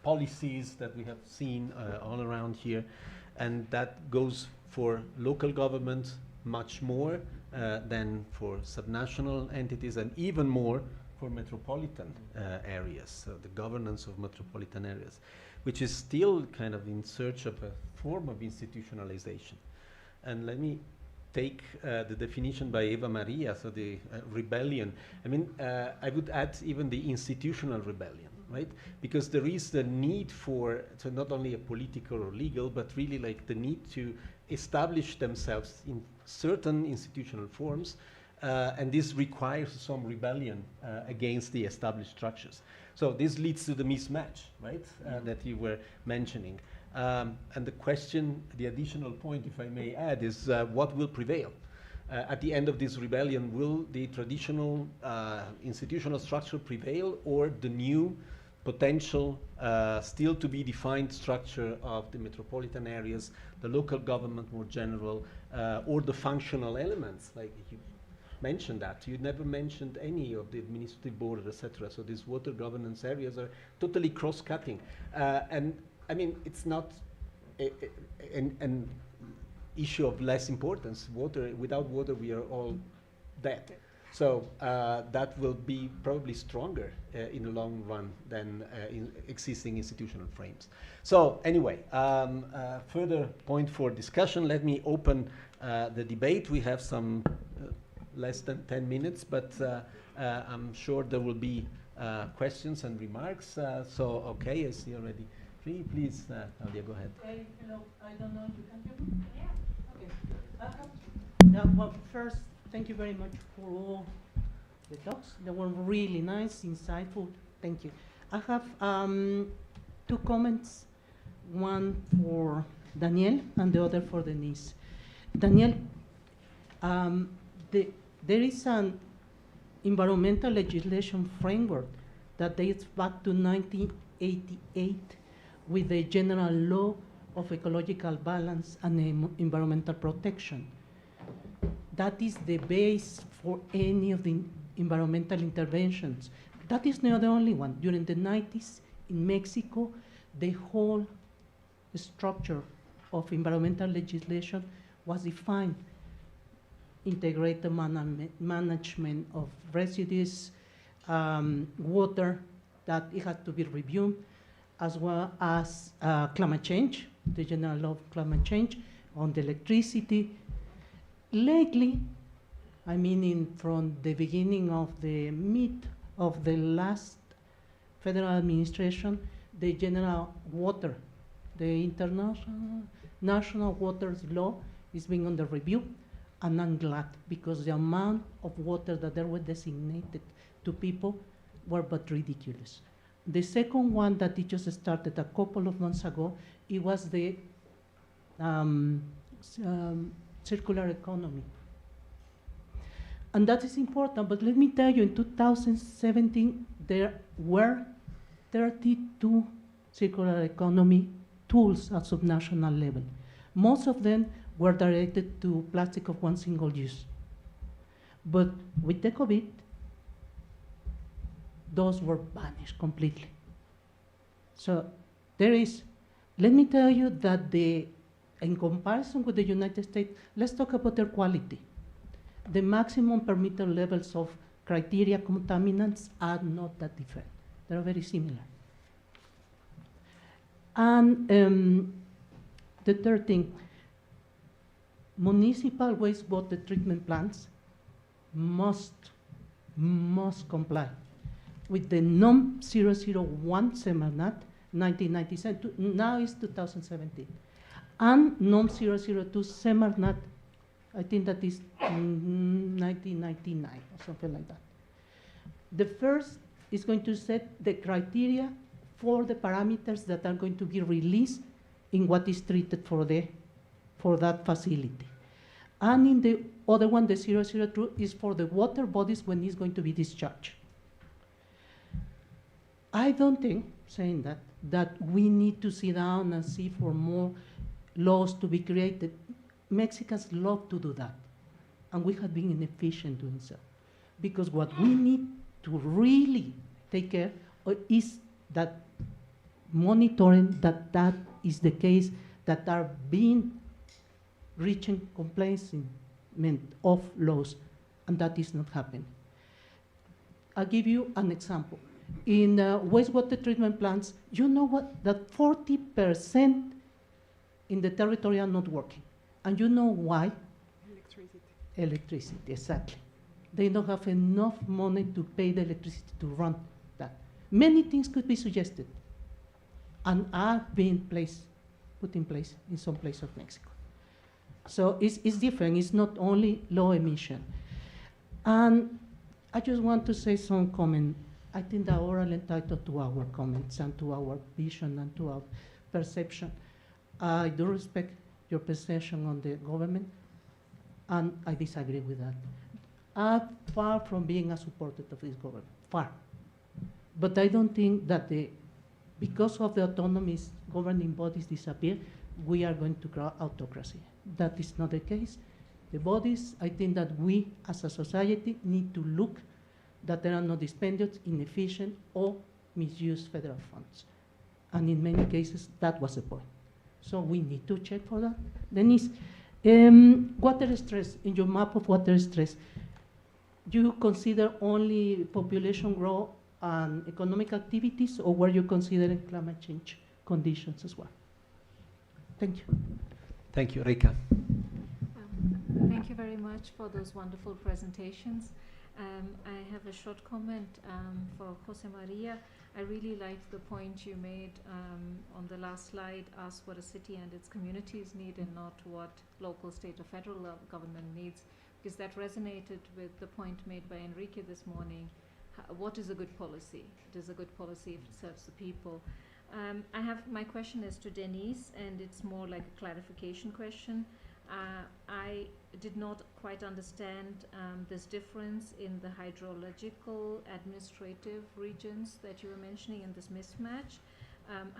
policies that we have seen all around here. And that goes for local government much more than for subnational entities, and even more for metropolitan areas, so the governance of metropolitan areas, which is still kind of in search of a form of institutionalization. And let me take the definition by Eva Maria, so the rebellion. I mean, I would add even the institutional rebellion, right? Because there is the need for, so not only a political or legal, but really like the need to establish themselves in certain institutional forms, and this requires some rebellion against the established structures. So this leads to the mismatch, right, that you were mentioning. And the question, the additional point, if I may add, is what will prevail? At the end of this rebellion, will the traditional institutional structure prevail, or the new potential, still to be defined structure of the metropolitan areas, the local government more general, or the functional elements, like you mentioned that. You never mentioned any of the administrative board, etc. So these water governance areas are totally cross-cutting. And I mean, it's not an issue of less importance. Water, without water, we are all dead. So that will be probably stronger in the long run than in existing institutional frames. So anyway, further point for discussion. Let me open the debate. We have some less than 10 minutes, but I'm sure there will be questions and remarks. So, okay, I see already. Please, Claudia, go ahead. Okay, hello. I don't know if you can hear me? Yeah. Okay. Well, first, thank you very much for all the talks. They were really nice, insightful. Thank you. I have two comments, one for Daniel and the other for Denise. Daniel, there is an environmental legislation framework that dates back to 1988 with the General Law of Ecological Balance and Environmental Protection. That is the base for any of the environmental interventions. That is not the only one. During the 90s in Mexico, the whole structure of environmental legislation was defined. Integrated management of residues, water, that it had to be reviewed, as well as climate change, the general law of climate change, on the electricity. Lately, I mean from the beginning of the mid of the last federal administration, the general water, the international national waters law is being under review, and I'm glad, because the amount of water that there were designated to people were but ridiculous. The second one that it just started a couple of months ago, it was the circular economy. And that is important, but let me tell you, in 2017, there were 32 circular economy tools at subnational level. Most of them were directed to plastic of one single use. But with the COVID, those were vanished completely. So there is, let me tell you that in comparison with the United States, let's talk about air quality. The maximum permitted levels of criteria contaminants are not that different. They're very similar. And the third thing, municipal wastewater treatment plants must comply with the NOM 001 SEMARNAT 1997, now it's 2017, and NOM 002 SEMARNAT, I think that is 1999 or something like that. The first is going to set the criteria for the parameters that are going to be released in what is treated for that facility. And in the other one, the 002, is for the water bodies when it's going to be discharged. I don't think, saying that we need to sit down and see for more laws to be created. Mexicans love to do that, and we have been inefficient doing so. Because what we need to really take care of is that monitoring that is the case, that are being reaching complacement of laws, and that is not happening. I'll give you an example. In wastewater treatment plants, you know what? That 40% in the territory are not working. And you know why? Electricity. Electricity, exactly. They don't have enough money to pay the electricity to run that. Many things could be suggested and are being put in place in some places of Mexico. So it's different. It's not only low emission. And I just want to say some comment. I think that we're all entitled to our comments and to our vision and to our perception. I do respect your perception on the government, and I disagree with that. I'm far from being a supporter of this government, far. But I don't think that because of the autonomous governing bodies disappear, we are going to grow autocracy. That is not the case. The bodies, I think that we as a society need to look that there are no dispendious, inefficient, or misused federal funds. And in many cases, that was the point. So we need to check for that. Denise, water stress, in your map of water stress, you consider only population growth and economic activities, or were you considering climate change conditions as well? Thank you. Thank you, Rika. Thank you very much for those wonderful presentations. I have a short comment for Jose Maria. I really liked the point you made on the last slide, ask what a city and its communities need and not what local, state, or federal government needs, because that resonated with the point made by Enrique this morning. What is a good policy? It is a good policy if it serves the people. My question is to Denise, and it's more like a clarification question. I did not quite understand this difference in the hydrological administrative regions that you were mentioning in this mismatch.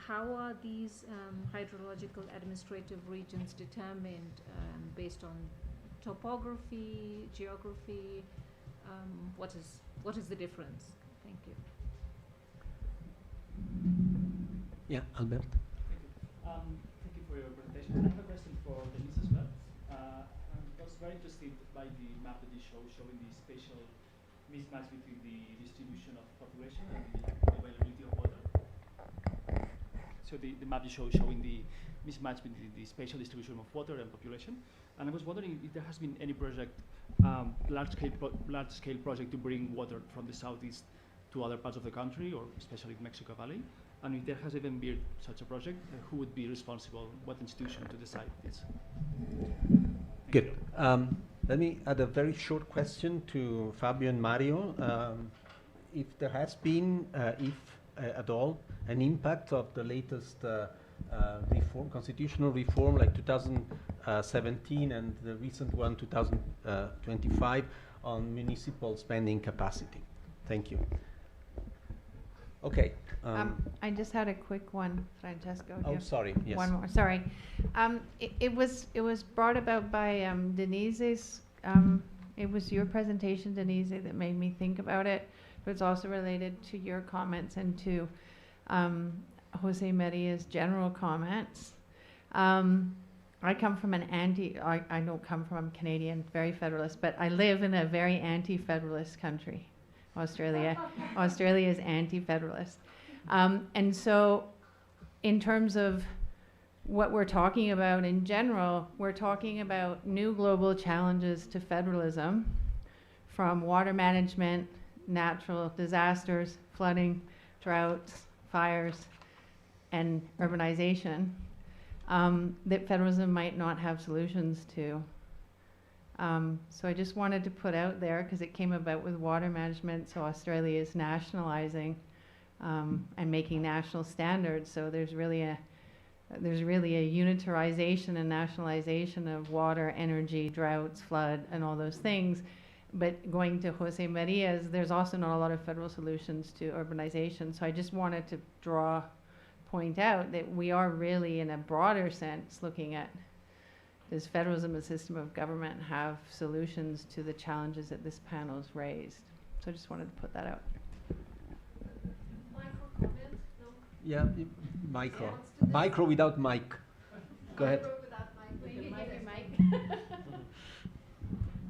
How are these hydrological administrative regions determined based on topography, geography? What is the difference? Thank you. Yeah, Albert. Thank you for your presentation. I have a question for Denise as well. I was very interested by the map that you showing the spatial mismatch between the distribution of population and the availability of water. So the map you showing the mismatch between the spatial distribution of water and population. And I was wondering if there has been any project, large-scale project to bring water from the southeast to other parts of the country, or especially Mexico Valley. And if there has even been such a project, who would be responsible, what institution to decide this? Good. Let me add a very short question to Fabio and Mario. If there has been, if at all, an impact of the latest constitutional reform, like 2017 and the recent one, 2025, on municipal spending capacity. Thank you. Okay. I just had a quick one, Francesco. Oh, sorry. Yes. One more. Sorry. It was brought about by Denise's. It was your presentation, Denise, that made me think about it. But it's also related to your comments and to Jose Maria's general comments. I come from an I don't come from, I'm Canadian, very federalist, but I live in a very anti-federalist country. Australia. Australia is anti-federalist. And so in terms of what we're talking about in general, we're talking about new global challenges to federalism, from water management, natural disasters, flooding, droughts, fires, and urbanization, that federalism might not have solutions to. So I just wanted to put out there, because it came about with water management, so Australia is nationalizing and making national standards. So there's really a unitarization and nationalization of water, energy, droughts, flood, and all those things. But going to Jose Maria's, there's also not a lot of federal solutions to urbanization. So I just wanted to point out that we are really, in a broader sense, looking at, does federalism, a system of government, have solutions to the challenges that this panel's raised? So I just wanted to put that out. Yeah, micro. Micro without mic. Go ahead.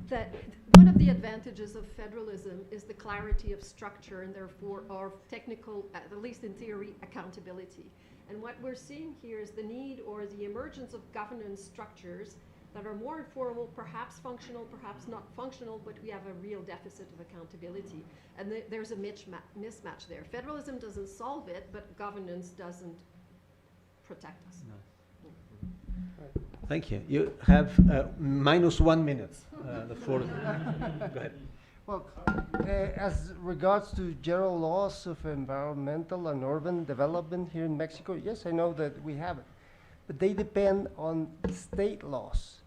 That one of the advantages of federalism is the clarity of structure and therefore of technical, at least in theory, accountability. And what we're seeing here is the need or the emergence of governance structures that are more informal, perhaps functional, perhaps not functional, but we have a real deficit of accountability. And there's a mismatch there. Federalism doesn't solve it, but governance doesn't protect us. No. Thank you. You have -1 minute. The floor. Go ahead. Well, as regards to general laws of environmental and urban development here in Mexico, yes, I know that we have it. But they depend on state laws.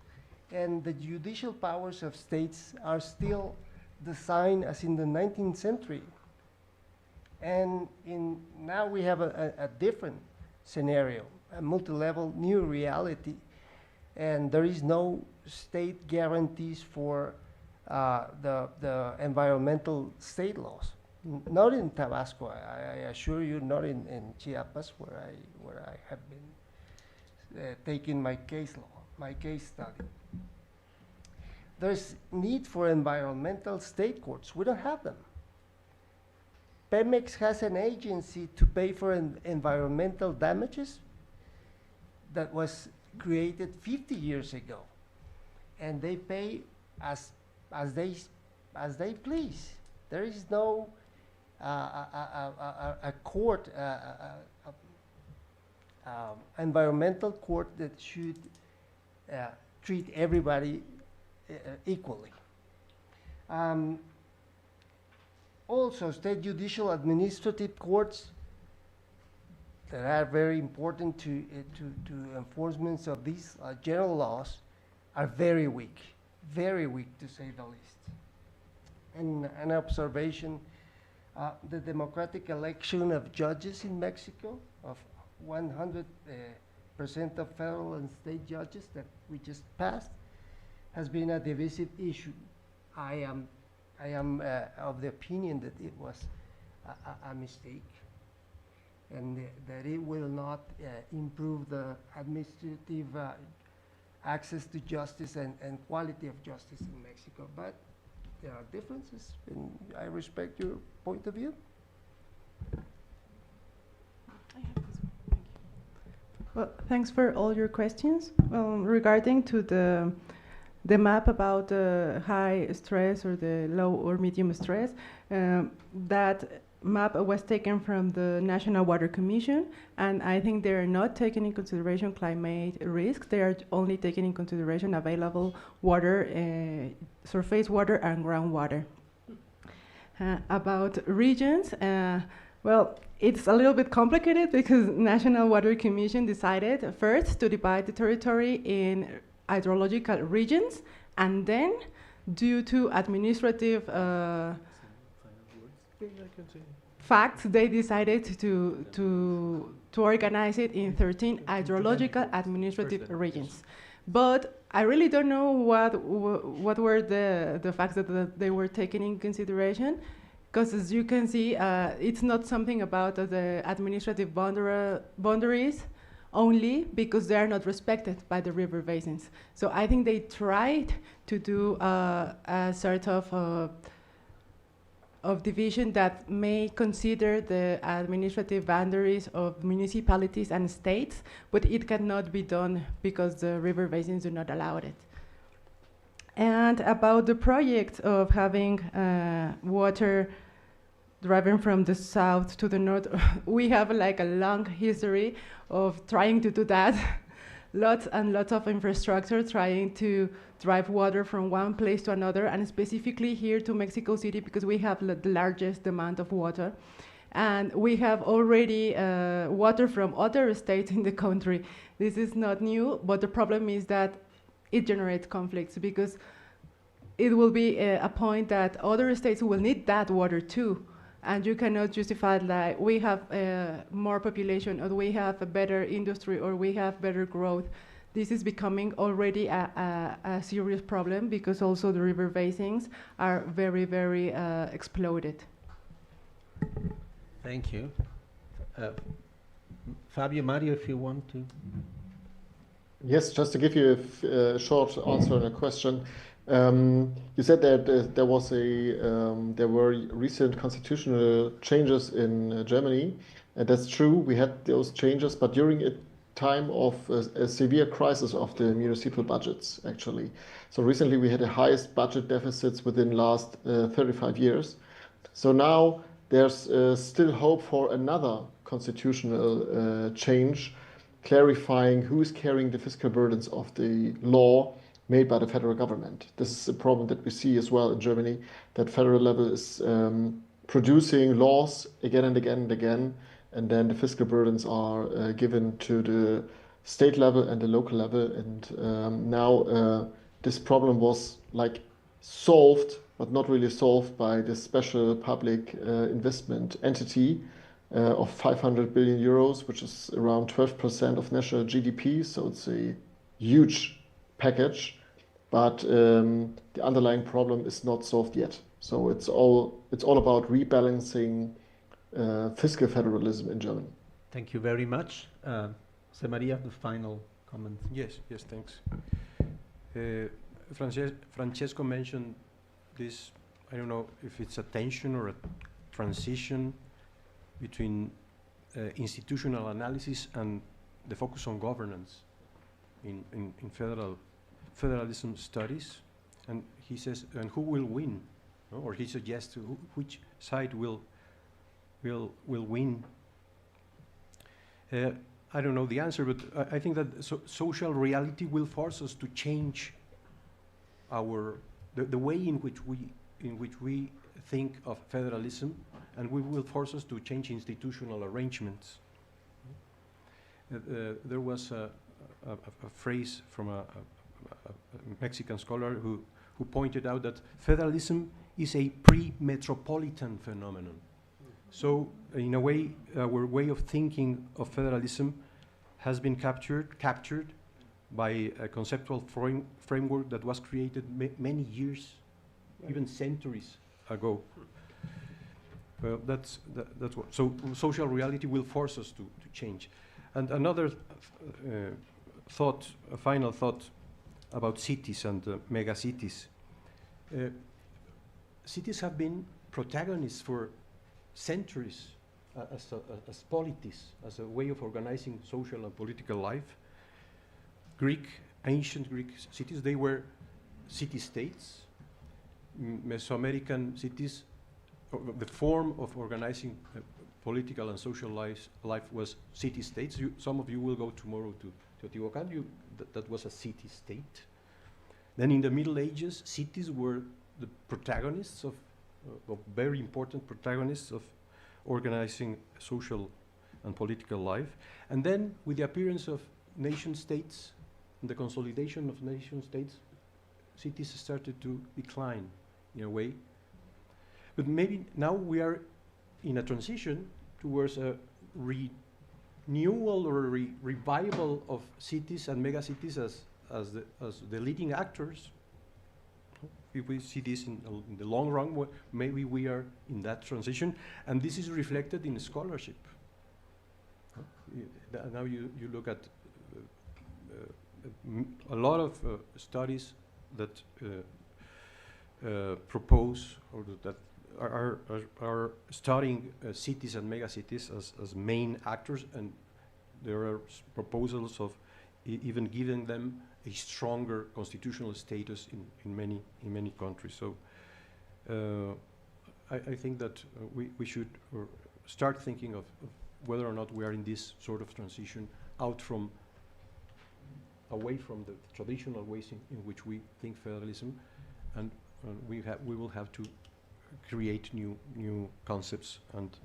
And the judicial powers of states are still designed as in the 19th century. And now we have a different scenario, a multi-level new reality. And there is no state guarantees for the environmental state laws. Not in Tabasco, I assure you, not in Chiapas, where I have been taking my case study. There's need for environmental state courts. We don't have them. Pemex has an agency to pay for environmental damages that was created 50 years ago, and they pay as they please. There is no a court, environmental court that should treat everybody equally. Also, state judicial administrative courts that are very important to enforcement of these general laws are very weak to say the least. And an observation, the democratic election of judges in Mexico, of 100% of federal and state judges that we just passed, has been a divisive issue. I am of the opinion that it was a mistake, and that it will not improve the administrative access to justice and quality of justice in Mexico. But there are differences, and I respect your point of view. Well, thanks for all your questions. Regarding to the map about high stress or the low or medium stress, that map was taken from the National Water Commission, and I think they are not taking in consideration climate risks. They are only taking in consideration available water, surface water and groundwater. About regions, well, it's a little bit complicated because National Water Commission decided first to divide the territory in hydrological regions, and then due to administrative facts, they decided to organize it in 13 hydrological administrative regions. But I really don't know what were the facts that they were taking in consideration, because as you can see, it's not something about the administrative boundaries only, because they are not respected by the river basins. So I think they tried to do a sort of division that may consider the administrative boundaries of municipalities and states, but it cannot be done because the river basins do not allow it. And about the project of having water driving from the south to the north, we have like a long history of trying to do that. lots and lots of infrastructure trying to drive water from one place to another, and specifically here to Mexico City because we have the largest demand of water. And we have already water from other states in the country. This is not new, but the problem is that it generates conflicts because it will be a point that other states will need that water too. And you cannot justify that we have more population, or we have a better industry, or we have better growth. This is becoming already a serious problem because also the river basins are very, very exploded. Thank you. Fabio, Mario, if you want to. Yes, just to give you a short answer on a question. You said that there were recent constitutional changes in Germany, and that's true. We had those changes, but during a time of a severe crisis of the municipal budgets, actually. So recently we had the highest budget deficits within the last 35 years. So now there's still hope for another constitutional change, clarifying who is carrying the fiscal burdens of the law made by the federal government. This is a problem that we see as well in Germany, that federal level is producing laws again and again and again, and then the fiscal burdens are given to the state level and the local level. And now this problem was like solved, but not really solved by this special public investment entity of 500 billion euros, which is around 12% of national GDP. So it's a huge package, but the underlying problem is not solved yet. So it's all about rebalancing fiscal federalism in Germany. Thank you very much. Jose Maria, the final comment. Yes, thanks. Francesco mentioned this, I don't know if it's a tension or a transition between institutional analysis and the focus on governance in federalism studies. And he says, and who will win? No? Or he suggests which side will win. I don't know the answer, but I think that social reality will force us to change the way in which we think of federalism, and we will force us to change institutional arrangements. There was a phrase from a Mexican scholar who pointed out that federalism is a pre-metropolitan phenomenon. So, in a way, our way of thinking of federalism has been captured by a conceptual framework that was created many years, even centuries ago. Well, that's what. So social reality will force us to change. And another thought, a final thought about cities and mega cities. Cities have been protagonists for centuries as polities, as a way of organizing social and political life. Ancient Greek cities, they were city-states. Mesoamerican cities, the form of organizing political and social life was city-states. Some of you will go tomorrow to Teotihuacan. That was a city-state. Then in the Middle Ages, cities were the protagonists of very important protagonists of organizing social and political life. And then with the appearance of nation-states and the consolidation of nation-states, cities started to decline in a way. But maybe now we are in a transition towards a renewal or a revival of cities and megacities as the leading actors. If we see this in the long run, maybe we are in that transition, and this is reflected in scholarship. Now you look at a lot of studies that propose or that are studying cities and megacities as main actors, and there are proposals of even giving them a stronger constitutional status in many countries. So I think that we should start thinking of whether or not we are in this sort of transition out from away from the traditional ways in which we think federalism, and we will have to create new concepts and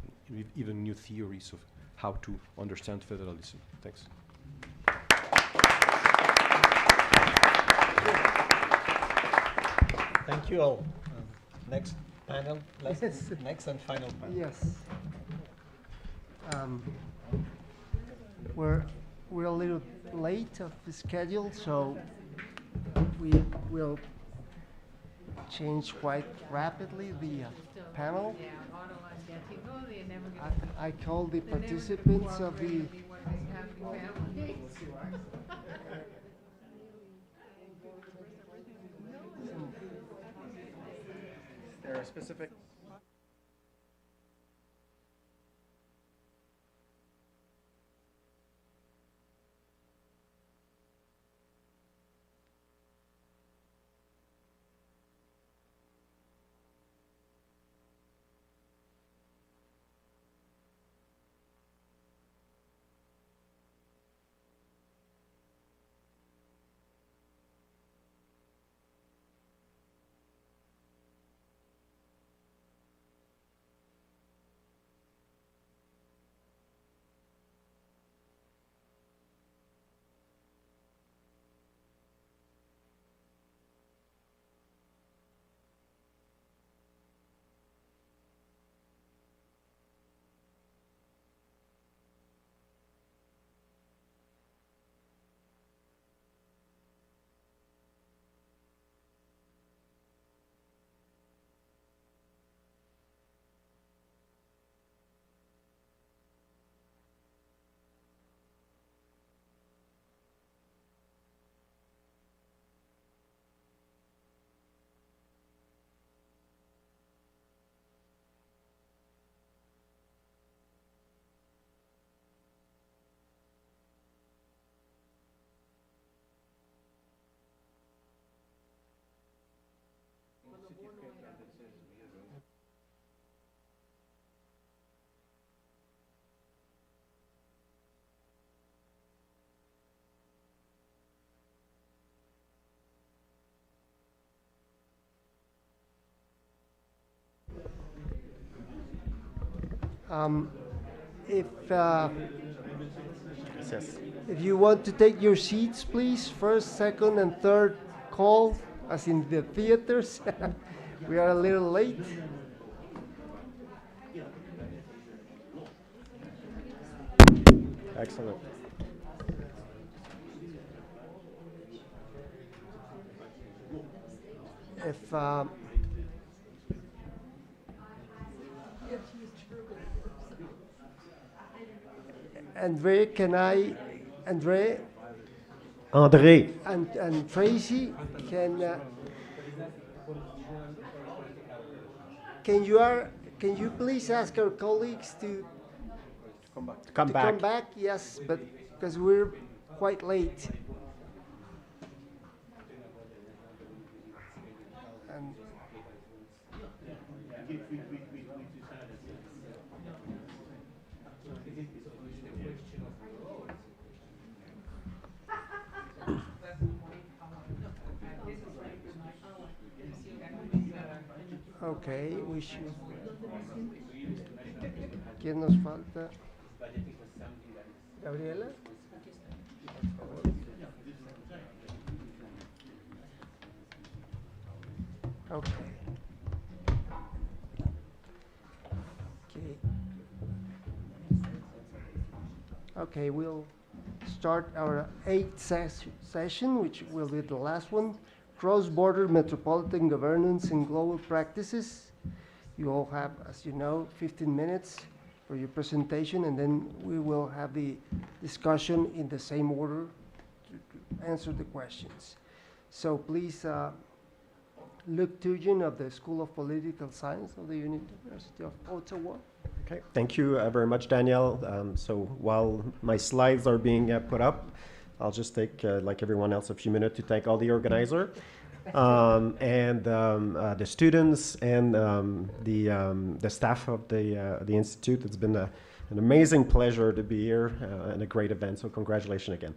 even new theories of how to understand federalism. Thanks. Thank you all. Next panel, next and final panel. Yes. We're a little late of the schedule, so we will change quite rapidly the panel. I call the participants of the There are specific. If you want to take your seats, please, first, second, and third call, as in the theaters. We are a little late. Excellent. If Andre, and Tracy, can you please ask our colleagues to come back? Yes, but because we're quite late. And okay, we should. ¿Quién nos falta? Gabriela. Okay. Okay, we'll start our 8th session, which will be the last one. Cross-border metropolitan governance and global practices. You all have, as you know, 15 minutes for your presentation, and then we will have the discussion in the same order to answer the questions. So please, Luc Tujen of the School of Political Science of the University of Ottawa. Okay, thank you very much, Daniel. So while my slides are being put up, I'll just take, like everyone else, a few minutes to thank all the organizer and the students and the staff of the Institute. It's been an amazing pleasure to be here and a great event, so congratulations again.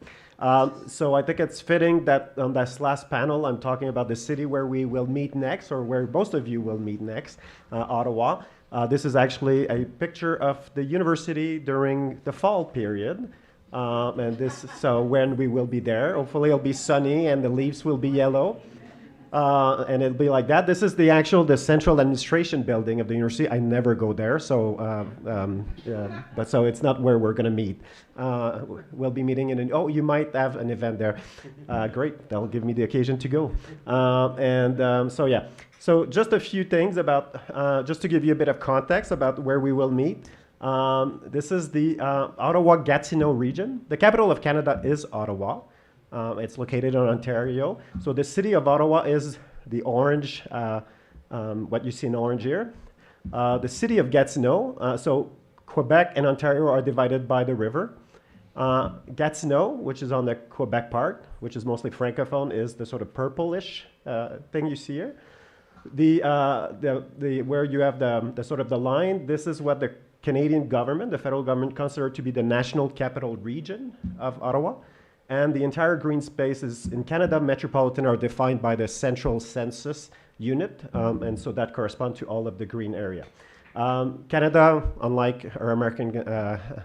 So I think it's fitting that on this last panel I'm talking about the city where we will meet next, or where most of you will meet next, Ottawa. This is actually a picture of the university during the fall period. So when we will be there, hopefully it'll be sunny and the leaves will be yellow. And it'll be like that. This is the central administration building of the university. I never go there, so but so it's not where we're going to meet. We'll be meeting in you might have an event there. Great, that'll give me the occasion to go. So yeah, so just a few things about, just to give you a bit of context about where we will meet. This is the Ottawa-Gatineau region. The capital of Canada is Ottawa. It's located in Ontario. So the city of Ottawa is the orange, what you see in orange here. The city of Gatineau, so Quebec and Ontario are divided by the river. Gatineau, which is on the Quebec part, which is mostly francophone, is the sort of purplish thing you see here. Where you have the sort of the line, this is what the Canadian government, the federal government, consider to be the national capital region of Ottawa. And the entire green spaces in Canada, Metropolitan, are defined by the central census unit, and so that corresponds to all of the green area. Canada, unlike our American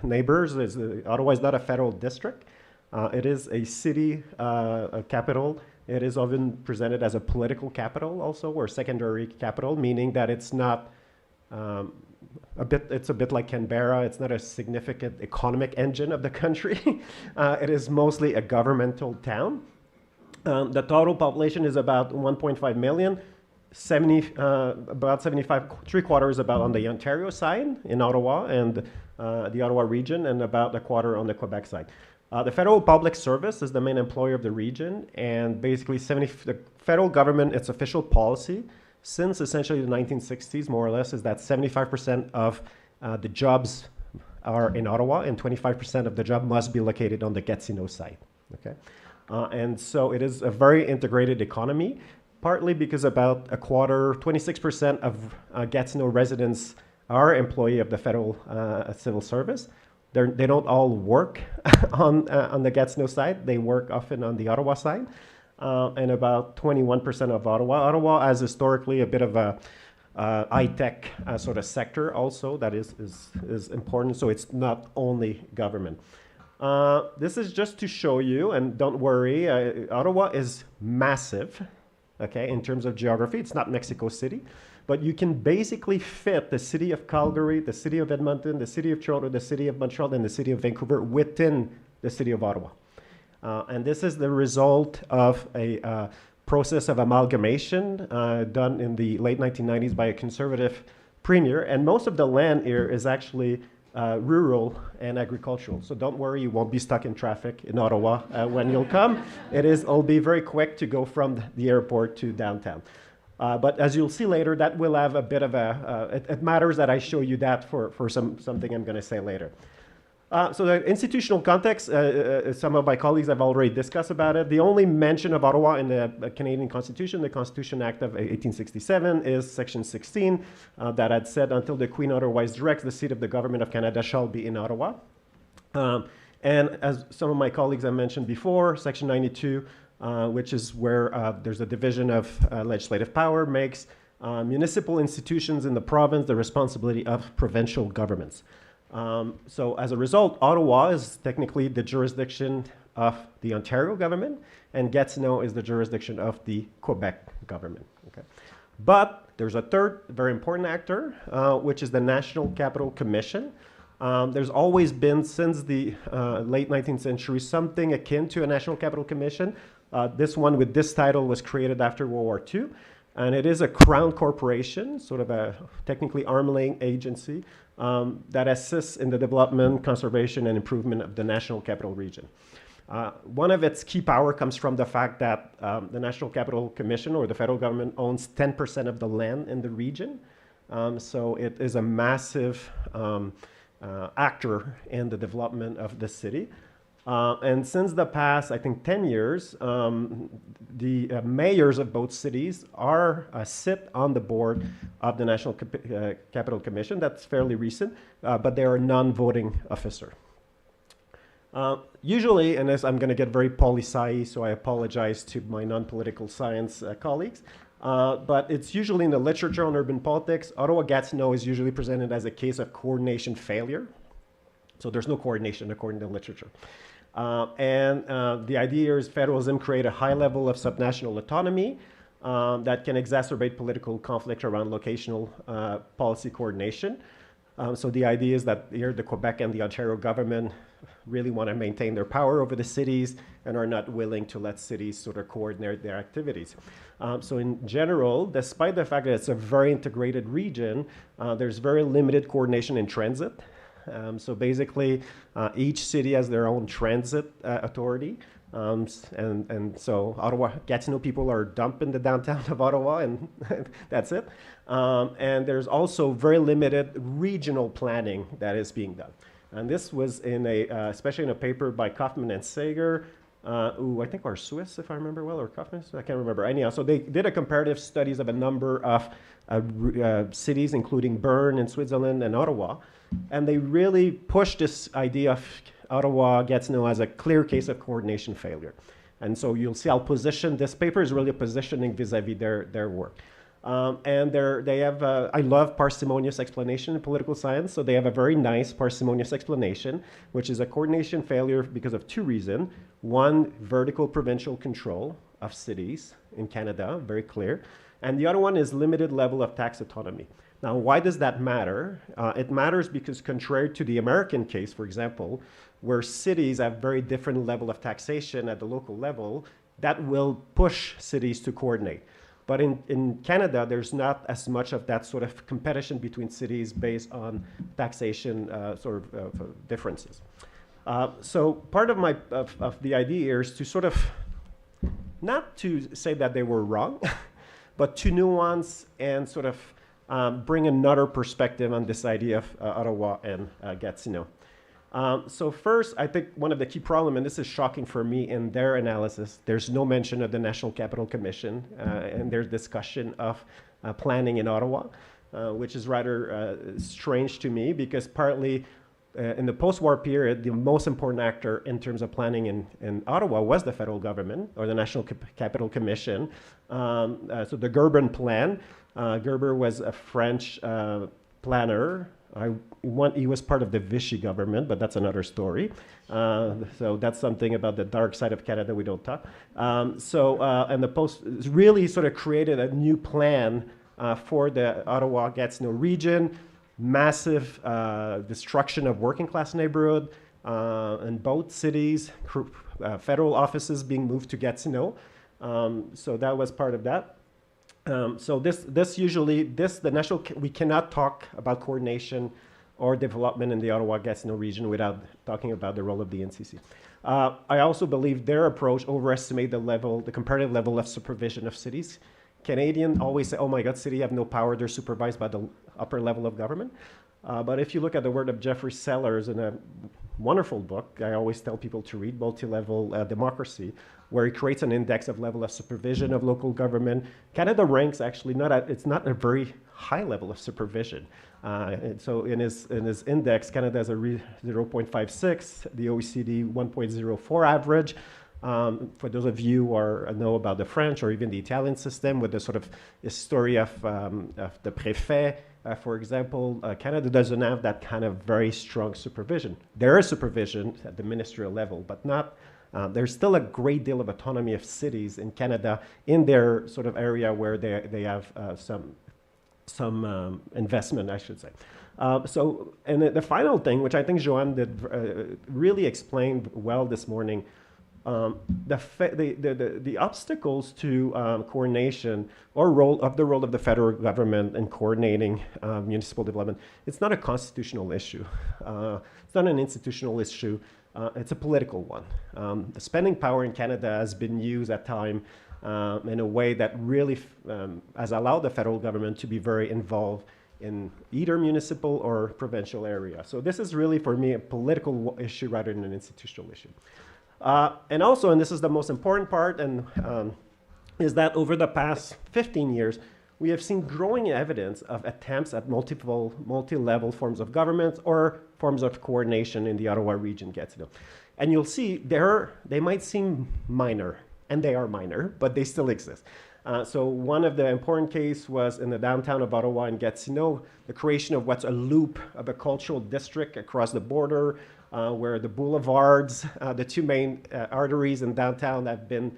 neighbors, Ottawa is not a federal district. It is a city capital. It is often presented as a political capital also, or secondary capital, meaning that it's not it's a bit like Canberra. It's not a significant economic engine of the country. It is mostly a governmental town. The total population is about 1.5 million. About 75, three-quarters about on the Ontario side in Ottawa and the Ottawa region, and about a quarter on the Quebec side. The federal public service is the main employer of the region, and basically the federal government, its official policy since essentially the 1960s, more or less, is that 75% of the jobs are in Ottawa and 25% of the job must be located on the Gatineau side. Okay, and so it is a very integrated economy, partly because about a quarter, 26% of Gatineau residents are employee of the federal civil service. They don't all work on the Gatineau side. They work often on the Ottawa side. And about 21% of Ottawa. Ottawa has historically a bit of a high-tech sort of sector also that is important, so it's not only government. This is just to show you, and don't worry, Ottawa is massive, okay, in terms of geography. It's not Mexico City, but you can basically fit the city of Calgary, the city of Edmonton, the city of Toronto, the city of Montreal, and the city of Vancouver within the city of Ottawa. And this is the result of a process of amalgamation done in the late 1990s by a conservative premier. And most of the land here is actually rural and agricultural. So don't worry, you won't be stuck in traffic in Ottawa when you'll come. It'll be very quick to go from the airport to downtown. But as you'll see later, that will have a bit of it matters that I show you that for something I'm going to say later. So the institutional context, some of my colleagues have already discussed about it. The only mention of Ottawa in the Canadian Constitution, the Constitution Act of 1867, is Section 16 that had said, until the Queen otherwise directs, the seat of the Government of Canada shall be in Ottawa. And as some of my colleagues have mentioned before, Section 92, which is where there's a division of legislative power, makes municipal institutions in the province the responsibility of provincial governments. So as a result, Ottawa is technically the jurisdiction of the Ontario government, and Gatineau is the jurisdiction of the Quebec government. Okay. But there's a third very important actor, which is the National Capital Commission. There's always been, since the late 19th century, something akin to a National Capital Commission. This one with this title was created after World War II. And it is a crown corporation, sort of a technically arm-length agency that assists in the development, conservation, and improvement of the National Capital Region. One of its key power comes from the fact that the National Capital Commission, or the federal government, owns 10% of the land in the region. So it is a massive actor in the development of the city. And since the past, I think, 10 years, the mayors of both cities sit on the board of the National Capital Commission. That's fairly recent, but they are a non-voting officer. Usually, and as I'm going to get very poli-sci, so I apologize to my non-political science colleagues, but it's usually in the literature on urban politics, Ottawa-Gatineau is usually presented as a case of coordination failure. So there's no coordination according to literature. The idea is federalism create a high level of subnational autonomy that can exacerbate political conflict around locational policy coordination. So the idea is that here the Quebec and the Ontario government really want to maintain their power over the cities and are not willing to let cities sort of coordinate their activities. So in general, despite the fact that it's a very integrated region, there's very limited coordination in transit. So basically, each city has their own transit authority. And so Ottawa, Gatineau people are dumped in the downtown of Ottawa, and that's it. And there's also very limited regional planning that is being done. And this was in especially in a paper by Kaufman and Sager, who I think are Swiss, if I remember well, or Kaufman, I can't remember. Anyhow, so they did a comparative studies of a number of cities, including Bern in Switzerland and Ottawa. And they really pushed this idea of Ottawa, Gatineau as a clear case of coordination failure. And so you'll see I'll position, this paper is really a positioning vis-a-vis their work. And they have, I love parsimonious explanation in political science, so they have a very nice parsimonious explanation, which is a coordination failure because of two reasons. One, vertical provincial control of cities in Canada, very clear. And the other one is limited level of tax autonomy. Now, why does that matter? It matters because contrary to the American case, for example, where cities have very different level of taxation at the local level, that will push cities to coordinate. But in Canada, there's not as much of that sort of competition between cities based on taxation differences. So part of the idea here is to sort of, not to say that they were wrong, but to nuance and sort of bring another perspective on this idea of Ottawa and Gatineau. So first, I think one of the key problems, and this is shocking for me in their analysis, there's no mention of the National Capital Commission and their discussion of planning in Ottawa, which is rather strange to me because partly in the post-war period, the most important actor in terms of planning in Ottawa was the federal government or the National Capital Commission. So the Gerber plan, Gerber was a French planner. He was part of the Vichy government, but that's another story. So that's something about the dark side of Canada we don't talk. And the post really sort of created a new plan for the Ottawa-Gatineau region, massive destruction of working class neighborhood in both cities, federal offices being moved to Gatineau. So that was part of that. So we cannot talk about coordination or development in the Ottawa-Gatineau region without talking about the role of the NCC. I also believe their approach overestimates the comparative level of supervision of cities. Canadians always say, oh my God, cities have no power, they're supervised by the upper level of government. But if you look at the work of Jeffrey Sellers in a wonderful book, I always tell people to read, Multi-Level Democracy, where he creates an index of level of supervision of local government. Canada ranks actually it's not a very high level of supervision. And so in his index, Canada has a 0.56, the OECD 1.04 average. For those of you who know about the French or even the Italian system with the sort of history of the préfet, for example, Canada doesn't have that kind of very strong supervision. There is supervision at the ministerial level, but not, there's still a great deal of autonomy of cities in Canada in their sort of area where they have some investment, I should say. And the final thing, which I think Joanne did really explained well this morning, the obstacles to coordination or role of the federal government in coordinating municipal development, it's not a constitutional issue. It's not an institutional issue. It's a political one. The spending power in Canada has been used at times in a way that really has allowed the federal government to be very involved in either municipal or provincial area. So this is really, for me, a political issue rather than an institutional issue. And also, and this is the most important part, and is that over the past 15 years, we have seen growing evidence of attempts at multi-level forms of government or forms of coordination in the Ottawa region, Gatineau. And you'll see they might seem minor, and they are minor, but they still exist. So one of the important cases was in the downtown of Ottawa in Gatineau, the creation of what's a loop of a cultural district across the border, where the boulevards, the two main arteries in downtown have been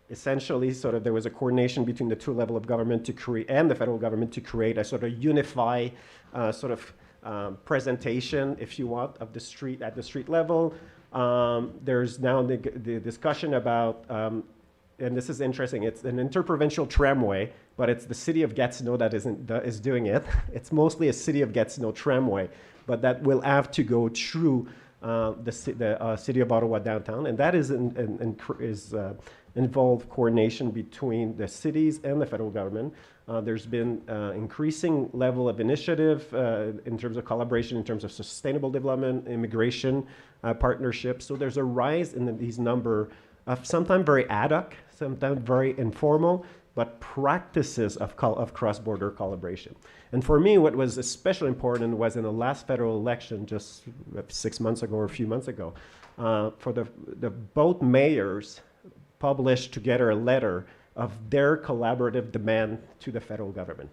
essentially sort of, there was a coordination between the two levels of government to create, and the federal government to create a sort of unified sort of presentation, if you want, of the street at the street level. There's now the discussion about, and this is interesting, it's an interprovincial tramway, but it's the city of Gatineau that is doing it. It's mostly a city of Gatineau tramway, but that will have to go through the city of Ottawa downtown, and that is involve coordination between the cities and the federal government. There's been increasing level of initiative in terms of collaboration, in terms of sustainable development, immigration partnerships. So there's a rise in these number of sometimes very ad hoc, sometimes very informal, but practices of cross-border collaboration. And for me, what was especially important was in the last federal election, just 6 months ago or a few months ago, for both mayors published together a letter of their collaborative demand to the federal government.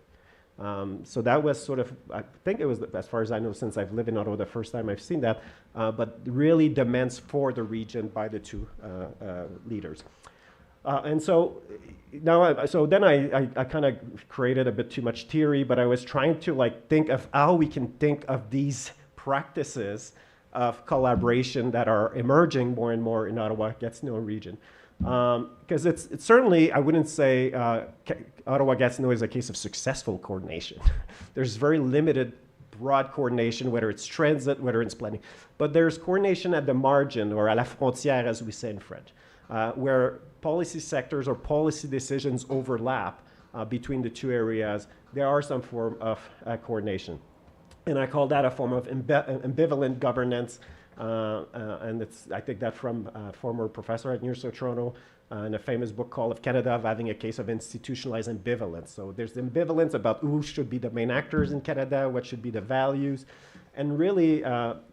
So that was sort of, I think it was, as far as I know, since I've lived in Ottawa, the first time I've seen that, but really demands for the region by the two leaders. And so now, then I kind of created a bit too much theory, but I was trying to think of how we can think of these practices of collaboration that are emerging more and more in Ottawa Gatineau region. Because it's certainly, I wouldn't say Ottawa Gatineau is a case of successful coordination. There's very limited broad coordination, whether it's transit, whether it's planning. But there's coordination at the margin, or à la frontière, as we say in French, where policy sectors or policy decisions overlap between the two areas. There are some form of coordination. And I call that a form of ambivalent governance. And I think that from a former professor at University of Toronto in a famous book called Of Canada, of having a case of institutionalized ambivalence. So there's ambivalence about who should be the main actors in Canada, what should be the values. And really,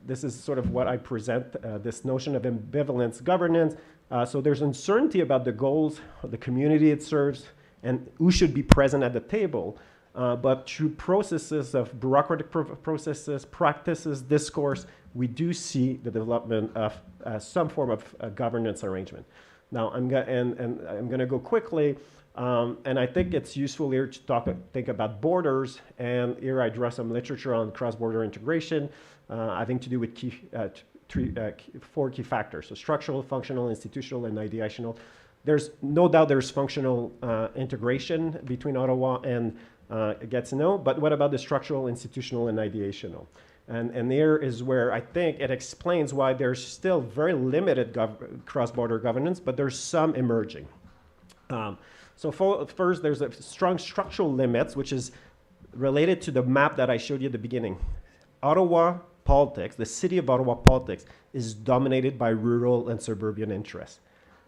this is sort of what I present, this notion of ambivalence governance. So there's uncertainty about the goals of the community it serves and who should be present at the table. But through processes of bureaucratic processes, practices, discourse, we do see the development of some form of governance arrangement. Now, I'm going to go quickly, and I think it's useful here to think about borders, and here I draw some literature on cross-border integration, having to do with four key factors, so structural, functional, institutional, and ideational. There's no doubt there's functional integration between Ottawa and Gatineau, but what about the structural, institutional, and ideational? And there is where I think it explains why there's still very limited cross-border governance, but there's some emerging. So first, there's a strong structural limits, which is related to the map that I showed you at the beginning. Ottawa politics, the city of Ottawa politics, is dominated by rural and suburban interests.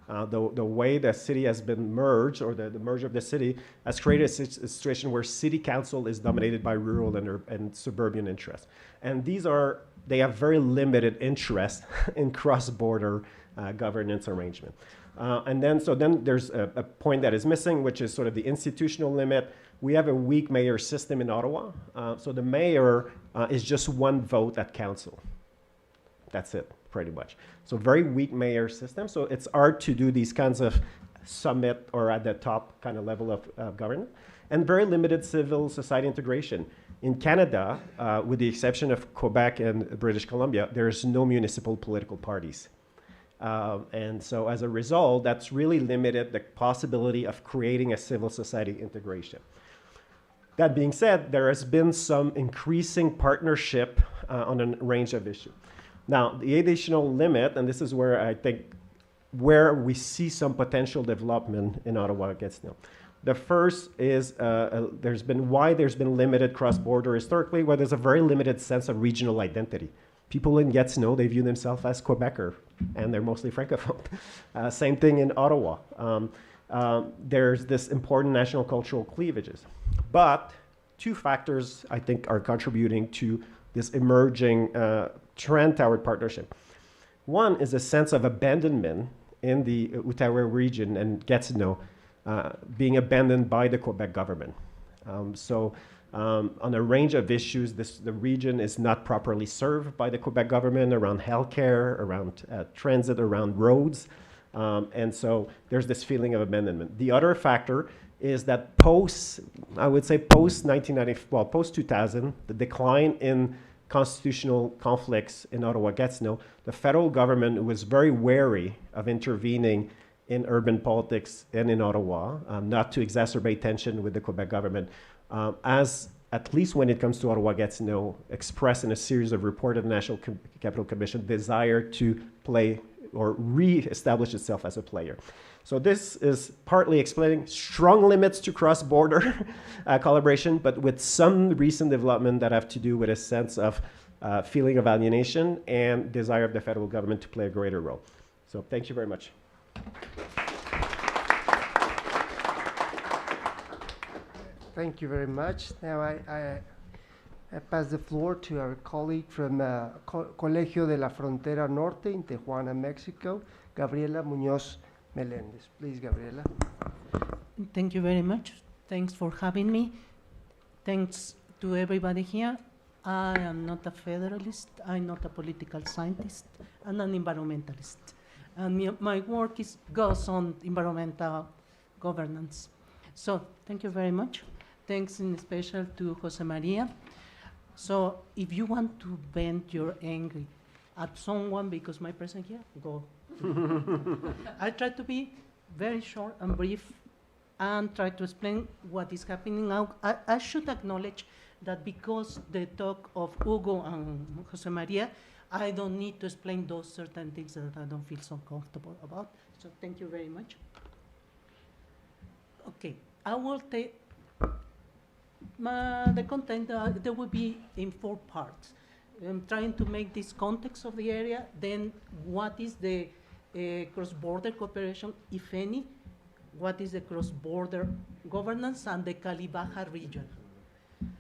The way the city has been merged, or the merger of the city, has created a situation where city council is dominated by rural and suburban interests. And they have very limited interest in cross-border governance arrangement. And then there's a point that is missing, which is sort of the institutional limit. We have a weak mayor system in Ottawa. So the mayor is just one vote at council. That's it, pretty much. So very weak mayor system. So it's hard to do these kinds of summit or at the top kind of level of government. And very limited civil society integration. In Canada, with the exception of Quebec and British Columbia, there's no municipal political parties. And so as a result, that's really limited the possibility of creating a civil society integration. That being said, there has been some increasing partnership on a range of issues. Now, the additional limit, and this is where I think where we see some potential development in Ottawa Gatineau. The first is there's been limited cross-border historically, where there's a very limited sense of regional identity. People in Gatineau, they view themselves as Quebecer, and they're mostly Francophone. Same thing in Ottawa. There's this important national cultural cleavages. But two factors, I think, are contributing to this emerging trend toward partnership. One is a sense of abandonment in the Outaouais region and Gatineau, being abandoned by the Quebec government. On a range of issues, the region is not properly served by the Quebec government around healthcare, around transit, around roads. And so there's this feeling of abandonment. The other factor is that post-2000, the decline in constitutional conflicts in Ottawa-Gatineau, the federal government was very wary of intervening in urban politics and in Ottawa, not to exacerbate tension with the Quebec government, as at least when it comes to Ottawa-Gatineau, expressed in a series of reports of the National Capital Commission desire to play or re-establish itself as a player. So this is partly explaining strong limits to cross-border collaboration, but with some recent development that have to do with a sense of feeling of alienation and desire of the federal government to play a greater role. So thank you very much. Thank you very much. Now I pass the floor to our colleague from Colegio de la Frontera Norte in Tijuana, Mexico, Gabriela Muñoz Melendez. Please, Gabriela. Thank you very much. Thanks for having me. Thanks to everybody here. I am not a federalist. I'm not a political scientist. I'm an environmentalist. And my work goes on environmental governance. So thank you very much. Thanks in special to Jose Maria. So if you want to vent your anger at someone because my presence here, go. I try to be very short and brief and try to explain what is happening now. I should acknowledge that because the talk of Hugo and Jose Maria, I don't need to explain those certain things that I don't feel so comfortable about. So thank you very much. Okay, I will take the content. There will be in 4 parts. I'm trying to make this context of the area, then what is the cross-border cooperation, if any, what is the cross-border governance, and the Cali-Baja region.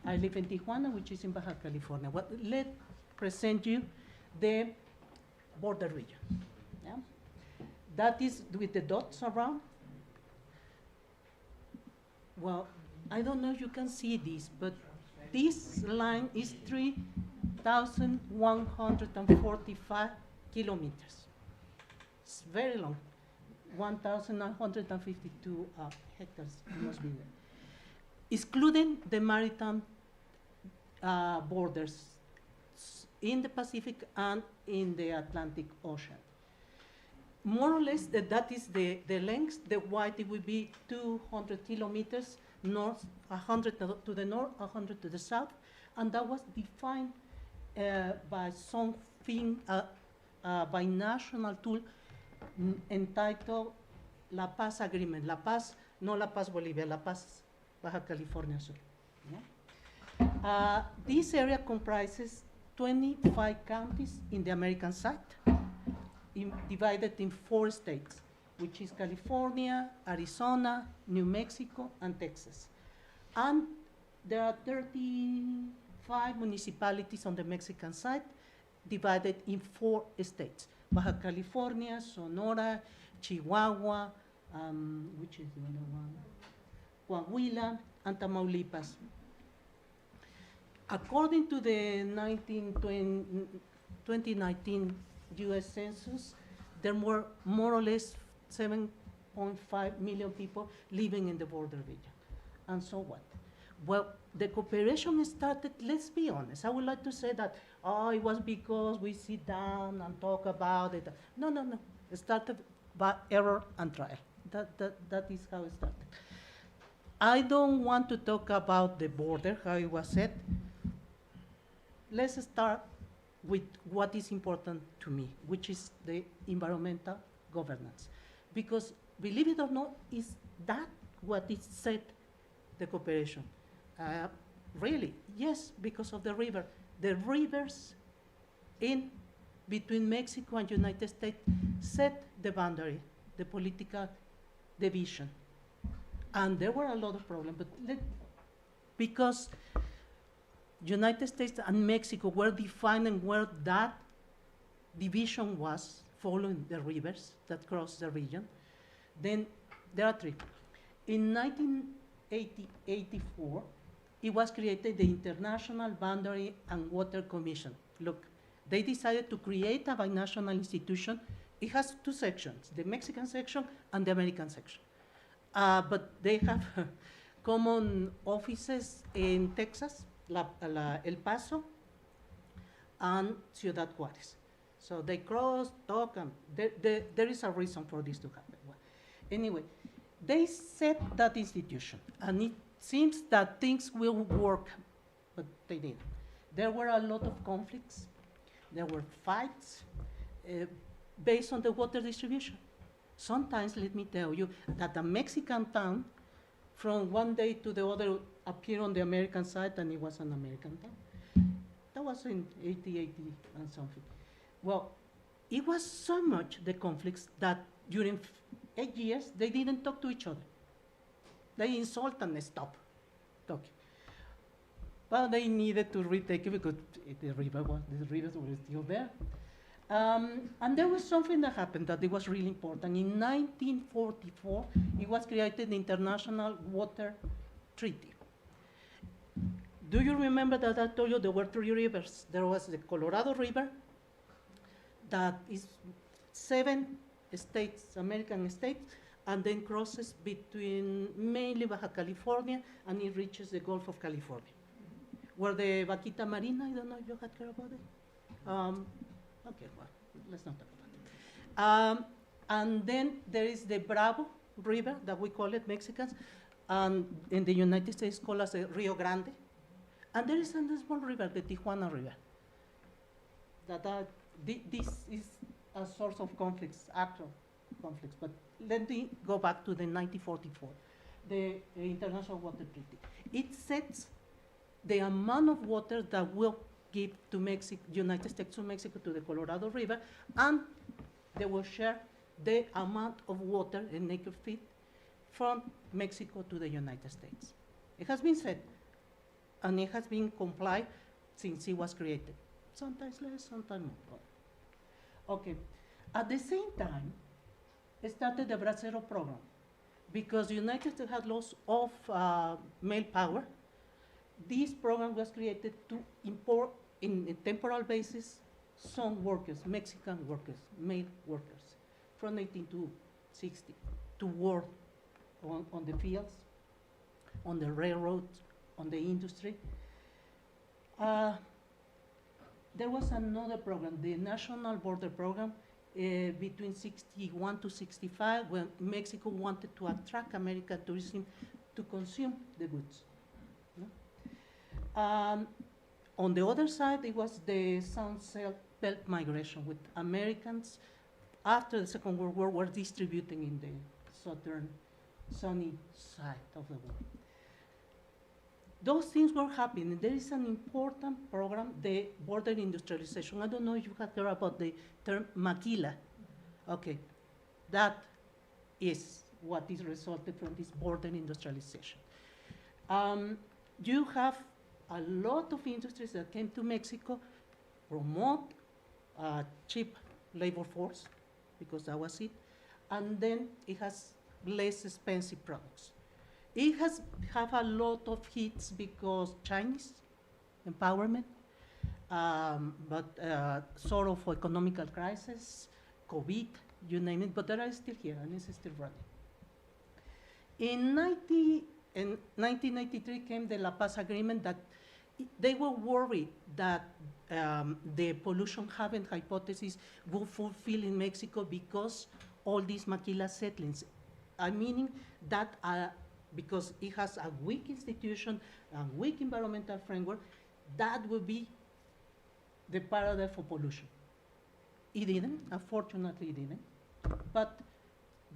I live in Tijuana, which is in Baja California. Let's present you the border region. Yeah? That is with the dots around. Well, I don't know if you can see this, but this line is 3,145 kilometers. It's very long, 1,952 hectares must be there. Excluding the maritime borders in the Pacific and in the Atlantic Ocean. More or less, that is the length. The width, it will be 200 kilometers north, 100 to the north, 100 to the south, and that was defined by something, by national tool entitled La Paz Agreement. La Paz, no La Paz Bolivia, La Paz Baja California Sur. Yeah? This area comprises 25 counties in the American side, divided in 4 states, which is California, Arizona, New Mexico, and Texas. And there are 35 municipalities on the Mexican side, divided in 4 states: Baja California, Sonora, Chihuahua, which is the other one, Coahuila, and Tamaulipas. According to the 2019 US Census, there were more or less 7.5 million people living in the border region. And so what? Well, the cooperation started, let's be honest, I would like to say that, oh, it was because we sit down and talk about it. No, no, no. It started by error and trial. That is how it started. I don't want to talk about the border, how it was said. Let's start with what is important to me, which is the environmental governance. Because, believe it or not, it's that what it said, the cooperation. Really, yes, because of the river. The rivers in between Mexico and United States set the boundary, the political division. And there were a lot of problems, but because United States and Mexico were defining where that division was, following the rivers that cross the region, then there are three. In 1984, it was created the International Boundary and Water Commission. Look, they decided to create a binational institution. It has two sections, the Mexican section and the American section. But they have common offices in Texas, El Paso, and Ciudad Juárez. So they cross, talk, and there is a reason for this to happen. Well, anyway, they set that institution, and it seems that things will work, but they didn't. There were a lot of conflicts. There were fights based on the water distribution. Sometimes, let me tell you, that a Mexican town, from one day to the other, appeared on the American side, and it was an American town. That was in 80 and something. Well, it was so much, the conflicts, that during 8 years, they didn't talk to each other. They insult and stop talking. But they needed to retake it because the rivers were still there. And there was something that happened that it was really important. In 1944, it was created the International Water Treaty. Do you remember that I told you there were three rivers? There was the Colorado River, that is 7 states, American states, and then crosses between mainly Baja California, and it reaches the Gulf of California. Where the Vaquita Marina, I don't know if you had heard about it. Okay, well, let's not talk about it. And then there is the Bravo River, that we call it Mexicans, and in the United States called as the Rio Grande. And there is a small river, the Tijuana River. This is a source of conflicts, actual conflicts. But let me go back to the 1944, the International Water Treaty. It sets the amount of water that will give to Mexico, United States to Mexico, to the Colorado River, and they will share the amount of water in acre feet from Mexico to the United States. It has been said, and it has been complied since it was created. Sometimes less, sometimes more. Okay. At the same time, it started the Bracero program, because the United States had loss of male power. This program was created to import, in a temporal basis, some workers, Mexican workers, male workers, from 1860 to work on the fields, on the railroads, on the industry. There was another program, the National Border Program, between 61 to 65, when Mexico wanted to attract American tourism to consume the goods. On the other side, it was the Sun Belt migration, with Americans after the Second World War were distributing in the southern sunny side of the world. Those things were happening. There is an important program, the border industrialization. I don't know if you have heard about the term maquila. Okay, that is what is resulted from this border industrialization. You have a lot of industries that came to Mexico, promote cheap labor force, because that was it, and then it has less expensive products. It has have a lot of hits because Chinese empowerment, but sort of economical crisis, COVID, you name it, but they are still here and it's still running. In 1993 came the La Paz Agreement that they were worried that the pollution haven hypothesis will fulfill in Mexico because all these maquila settlings, meaning that because it has a weak institution, a weak environmental framework, that will be the paradigm for pollution. It didn't, unfortunately it didn't, but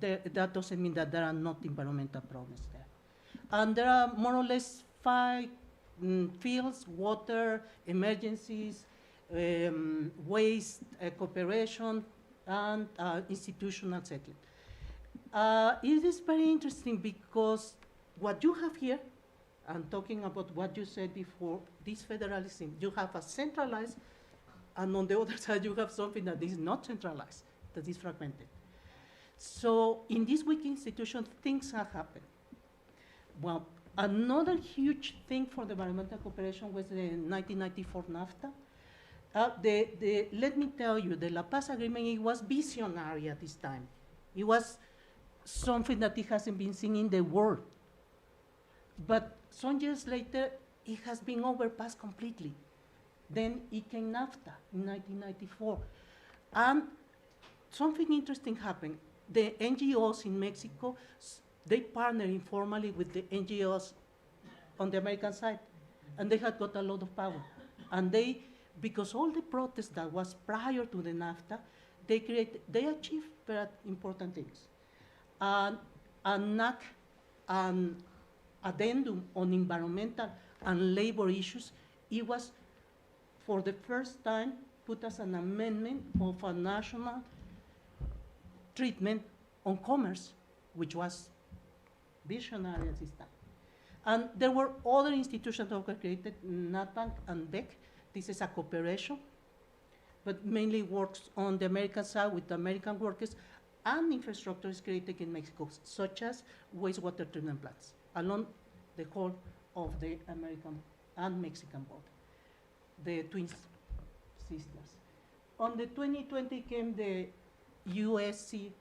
that doesn't mean that there are not environmental problems there. And there are more or less 5 fields: water, emergencies, waste, cooperation, and institutional settling. It is very interesting because what you have here, and talking about what you said before, this federalism, you have a centralized, and on the other side you have something that is not centralized, that is fragmented. So in this weak institution, things have happened. Well, another huge thing for the environmental cooperation was the 1994 NAFTA. Let me tell you, the La Paz Agreement, it was visionary at this time. It was something that it hasn't been seen in the world. But some years later, it has been overpassed completely. Then it came NAFTA in 1994. And something interesting happened. The NGOs in Mexico, they partnered informally with the NGOs on the American side, and they had got a lot of power. And they, because all the protests that was prior to the NAFTA, they achieved very important things. And NAC, an addendum on environmental and labor issues, it was for the first time put as an amendment of a national treatment on commerce, which was visionary at this time. And there were other institutions that were created, NATBANK and BEC. This is a cooperation, but mainly works on the American side with the American workers, and infrastructure is created in Mexico, such as wastewater treatment plants, along the whole of the American and Mexican border, the twin sisters. On the 2020 came the USMCA.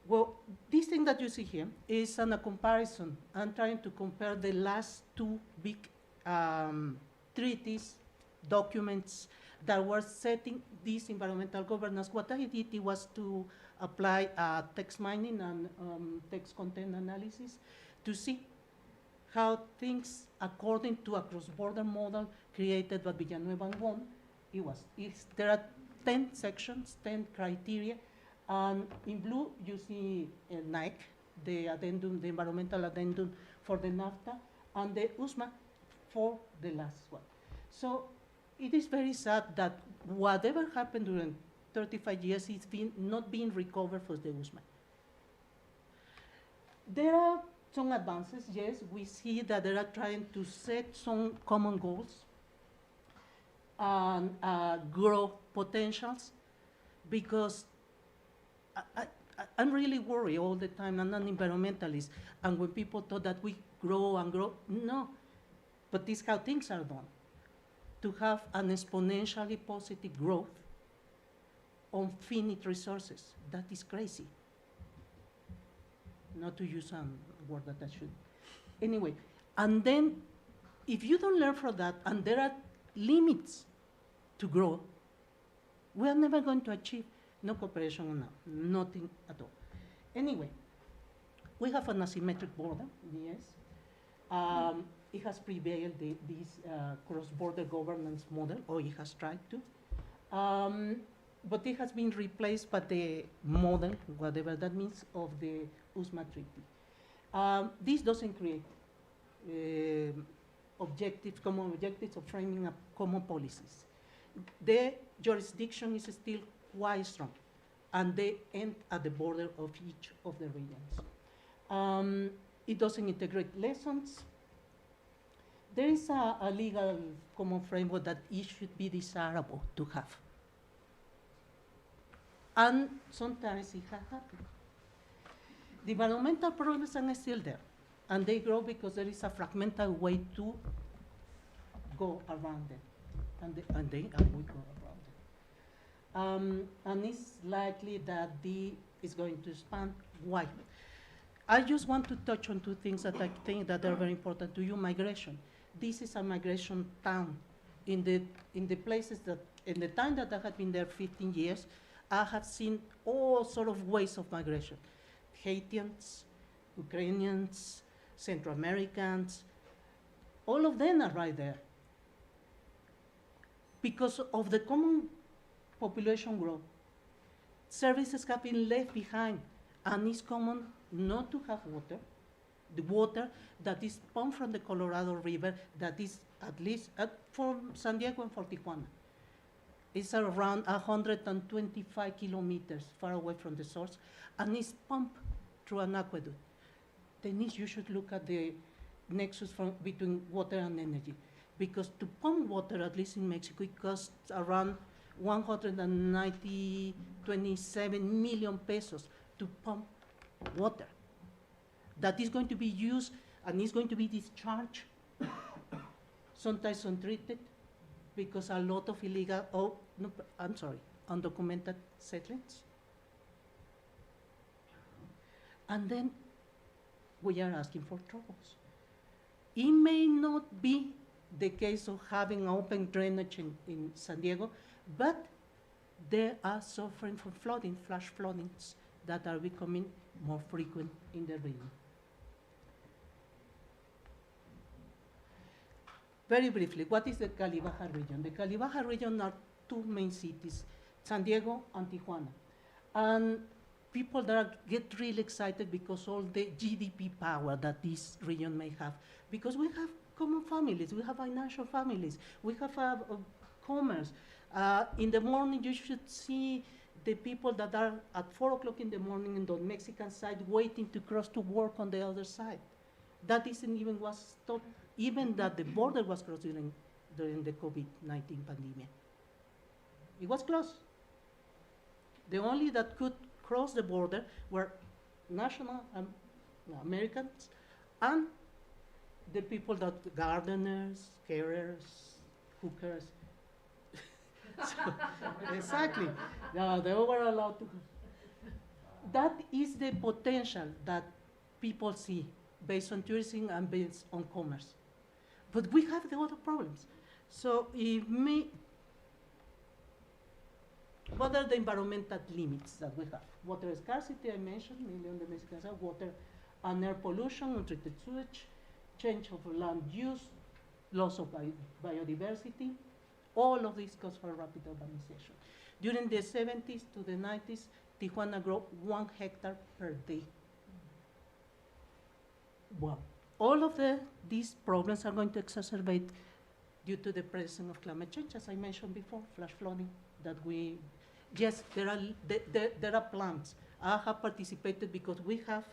Well, this thing that you see here is a comparison. I'm trying to compare the last 2 big treaties, documents that were setting this environmental governance. What I did was to apply text mining and text content analysis to see how things, according to a cross-border model created by Villanueva and Wong, there are 10 sections, 10 criteria. And in blue, you see NIC, the addendum, the environmental addendum for the NAFTA, and the USMA for the last one. So it is very sad that whatever happened during 35 years is not being recovered for the USMA. There are some advances, yes. We see that they are trying to set some common goals and grow potentials, because I'm really worried all the time. I'm an environmentalist, and when people thought that we grow and grow, no. But this is how things are done. To have an exponentially positive growth on finite resources, that is crazy. Not to use a word that I should. Anyway, and then if you don't learn from that, and there are limits to grow, we are never going to achieve no cooperation now, nothing at all. Anyway, we have an asymmetric border, yes. It has prevailed this cross-border governance model, or it has tried to. But it has been replaced by the model, whatever that means, of the USMA Treaty. This doesn't create common objectives of framing up common policies. The jurisdiction is still quite strong, and they end at the border of each of the regions. It doesn't integrate lessons. There is a legal common framework that it should be desirable to have. And sometimes it has happened. The environmental problems are still there, and they grow because there is a fragmented way to go around them, and we go around them. And it's likely that is going to expand. Why? I just want to touch on 2 things that I think that are very important to you. Migration. This is a migration town. In the places that, in the time that I have been there 15 years, I have seen all sort of ways of migration. Haitians, Ukrainians, Central Americans, all of them are right there. Because of the common population growth, services have been left behind, and it's common not to have water. The water that is pumped from the Colorado River, that is at least from San Diego and for Tijuana. It's around 125 kilometers far away from the source, and it's pumped through an aqueduct. Then you should look at the nexus between water and energy, because to pump water, at least in Mexico, it costs around 27 million pesos to pump water. That is going to be used and is going to be discharged, sometimes untreated, because a lot of undocumented settlers. And then we are asking for troubles. It may not be the case of having open drainage in San Diego, but they are suffering from flooding, flash floodings that are becoming more frequent in the region. Very briefly, what is the Cali Baja region? The Cali Baja region are two main cities, San Diego and Tijuana. And people get really excited because all the GDP power that this region may have. Because we have common families, we have financial families, we have commerce. In the morning, you should see the people that are at 4 o'clock in the morning on the Mexican side waiting to cross to work on the other side. That isn't even was stopped, even that the border was closed during the COVID-19 pandemic. It was closed. The only that could cross the border were national Americans and the people that gardeners, carers, cookers. So, exactly. They were allowed to. That is the potential that people see based on tourism and based on commerce. But we have the other problems. So what are the environmental limits that we have? Water scarcity, I mentioned, million of Mexicans have water and air pollution, untreated sewage, change of land use, loss of biodiversity. All of this cause for rapid urbanization. During the 70s to the 90s, Tijuana grew 1 hectare per day. Well, all of these problems are going to exacerbate due to the presence of climate change, as I mentioned before, flash flooding, yes, there are plans. I have participated because we have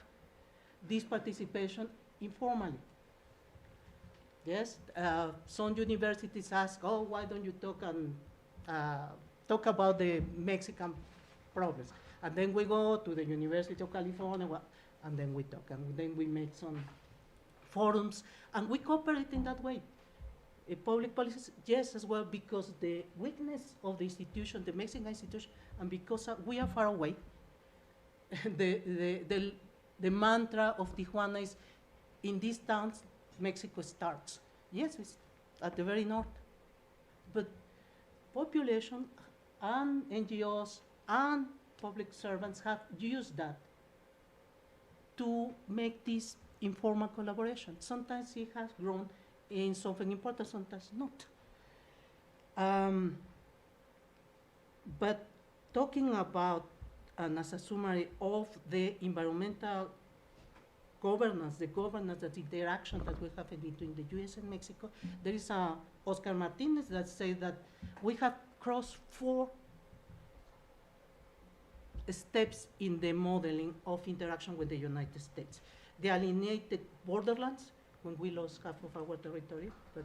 this participation informally. Yes, some universities ask, oh, why don't you talk about the Mexican problems? And then we go to the University of California, and then we talk, and then we make some forums, and we cooperate in that way. Public policies, yes, as well, because the weakness of the institution, the Mexican institution, and because we are far away, the mantra of Tijuana is, in these towns, Mexico starts. Yes, it's at the very north. But population and NGOs and public servants have used that to make this informal collaboration. Sometimes it has grown in something important, sometimes not. But talking about, and as a summary of the environmental governance, the interaction that we have between the US and Mexico, there is Oscar Martinez that says that we have crossed 4 steps in the modeling of interaction with the United States. The alienated borderlands, when we lost half of our territory, but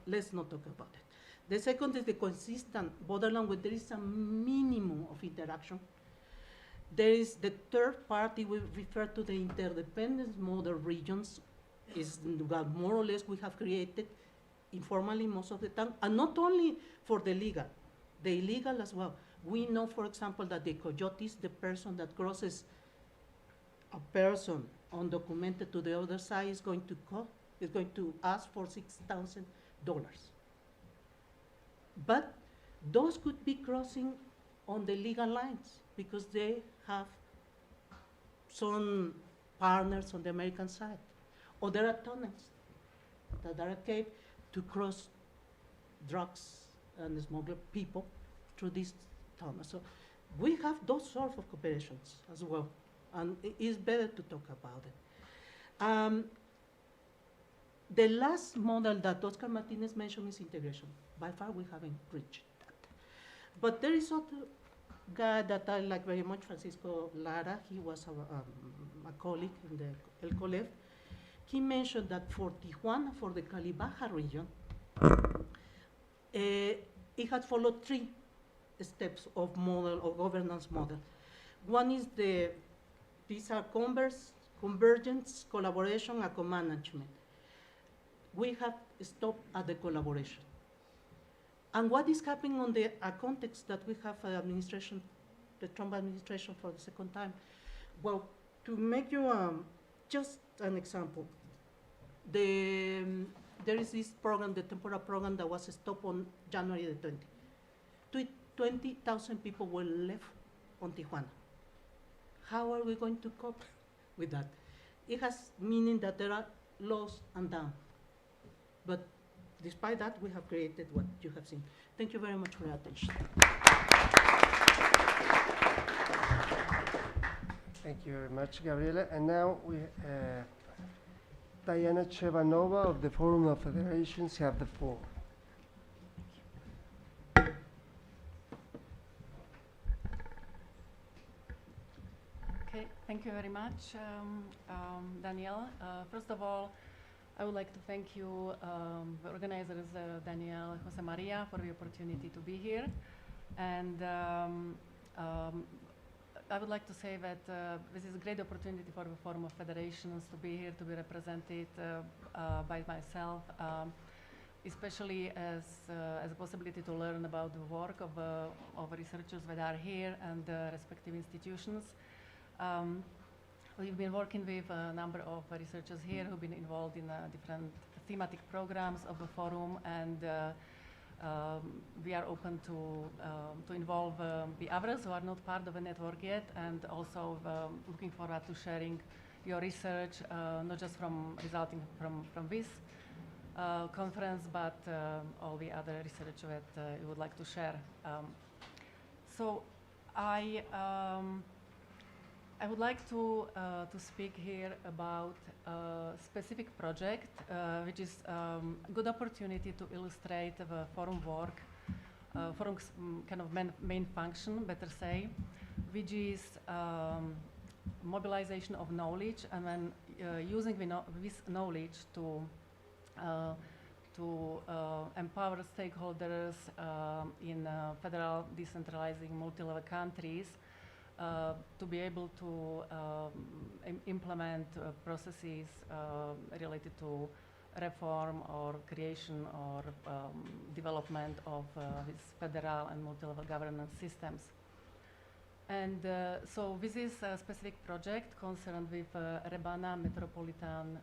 let's not talk about it. The second is the consistent borderland where there is a minimum of interaction. There is the third party, we refer to the interdependence model regions, is more or less we have created informally most of the time, and not only for the legal, the illegal as well. We know, for example, that the coyotes, the person that crosses a person undocumented to the other side is going to ask for $6,000. But those could be crossing on the legal lines because they have some partners on the American side. Or there are tunnels that are caved to cross drugs and smuggle people through these tunnels. So we have those sort of cooperations as well, and it is better to talk about it. The last model that Oscar Martinez mentioned is integration. By far, we haven't reached that. But there is other guy that I like very much, Francisco Lara. He was a colleague in the El Colef. He mentioned that for Tijuana, for the Cali Baja region, it had followed 3 steps of model, of governance model. One is these are convergence, collaboration, and co-management. We have stopped at the collaboration. And what is happening on the context that we have administration, the Trump administration for the second time? Well, to make you just an example, there is this program, the temporal program, that was stopped on January the 20th. 20,000 people were left on Tijuana. How are we going to cope with that? It has meaning that there are loss and down. But despite that, we have created what you have seen. Thank you very much for your attention. Thank you very much, Gabriela. And now we Diana Chevanova of the Forum of Federations have the floor. Okay, thank you very much, Daniel. First of all, I would like to thank you, the organizers, Daniel, Jose Maria, for the opportunity to be here. And I would like to say that this is a great opportunity for the Forum of Federations to be here, to be represented by myself, especially as a possibility to learn about the work of researchers that are here and respective institutions. We've been working with a number of researchers here who've been involved in different thematic programs of the forum, and we are open to involve the others who are not part of the network yet, and also looking forward to sharing your research, not just resulting from this conference, but all the other research that you would like to share. So I would like to speak here about a specific project, which is a good opportunity to illustrate the forum work, forum's kind of main function, better say, which is mobilization of knowledge, and then using this knowledge to empower stakeholders in federal decentralizing multi-level countries to be able to implement processes related to reform or creation or development of these federal and multi-level governance systems. And so this is a specific project concerned with Rebana Metropolitan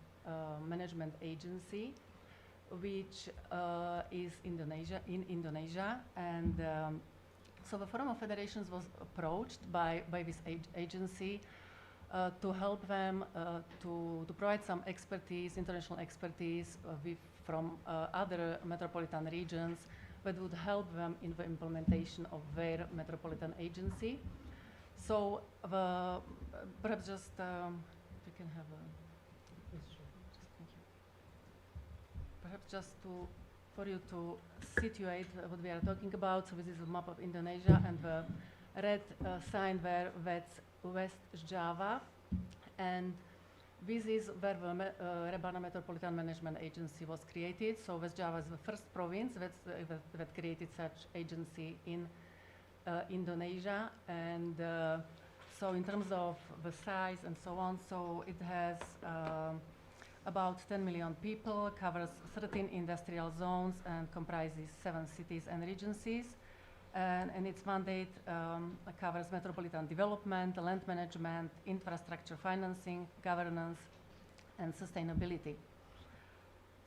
Management Agency, which is in Indonesia, and so the Forum of Federations was approached by this agency to help them to provide some expertise, international expertise from other metropolitan regions that would help them in the implementation of their metropolitan agency. So perhaps just we can have a perhaps just for you to situate what we are talking about. So this is a map of Indonesia, and the red sign there, that's West Java, and this is where the Rebana Metropolitan Management Agency was created. So West Java is the first province that created such agency in Indonesia, and so in terms of the size and so on, so it has about 10 million people, covers 13 industrial zones, and comprises 7 cities and regencies. And its mandate covers metropolitan development, land management, infrastructure financing, governance, and sustainability.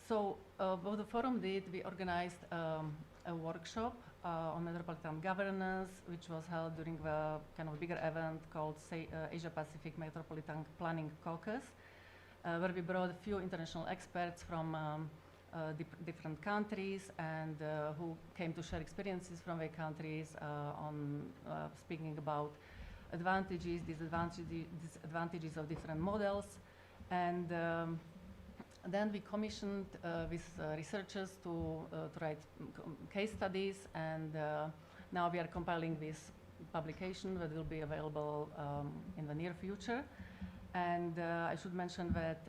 So what the forum did, we organized a workshop on metropolitan governance, which was held during the kind of bigger event called Asia Pacific Metropolitan Planning Caucus, where we brought a few international experts from different countries and who came to share experiences from their countries on speaking about advantages, disadvantages of different models. And then we commissioned these researchers to write case studies, and now we are compiling this publication that will be available in the near future. And I should mention that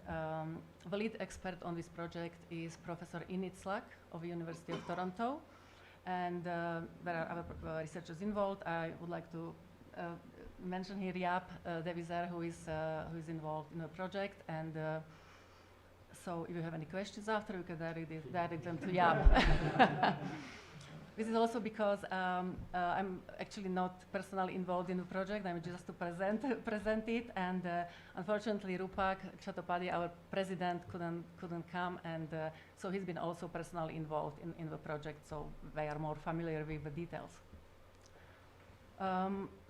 the lead expert on this project is Professor Init Slak of the University of Toronto, and there are other researchers involved. I would like to mention here Jaap de Vizer, who is involved in the project, and so if you have any questions after, you can direct them to Jaap. This is also because I'm actually not personally involved in the project. I'm just to present it, and unfortunately, Rupak Chattopadhyay, our president, couldn't come, and so he's been also personally involved in the project, so they are more familiar with the details.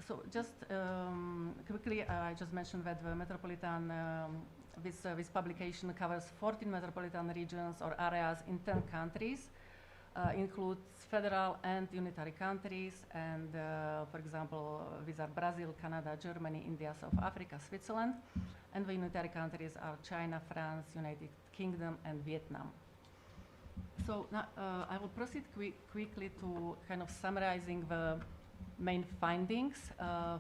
So just quickly, I just mentioned that the Metropolitan, this publication covers 14 metropolitan regions or areas in 10 countries. Includes federal and unitary countries, and for example, these are Brazil, Canada, Germany, India, South Africa, Switzerland, and the unitary countries are China, France, United Kingdom, and Vietnam. So now I will proceed quickly to kind of summarizing the main findings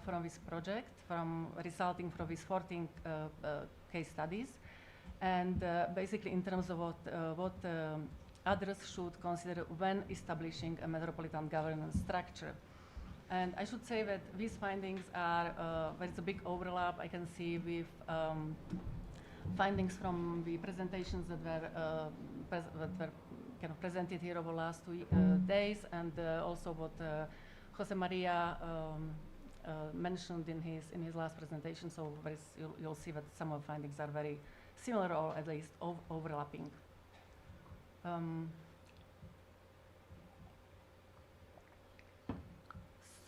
from this project, resulting from these 14 case studies, and basically in terms of what others should consider when establishing a metropolitan governance structure. And I should say that these findings are, there is a big overlap I can see with findings from the presentations that were kind of presented here over the last 2 days, and also what Jose Maria mentioned in his last presentation. So you'll see that some of the findings are very similar, or at least overlapping.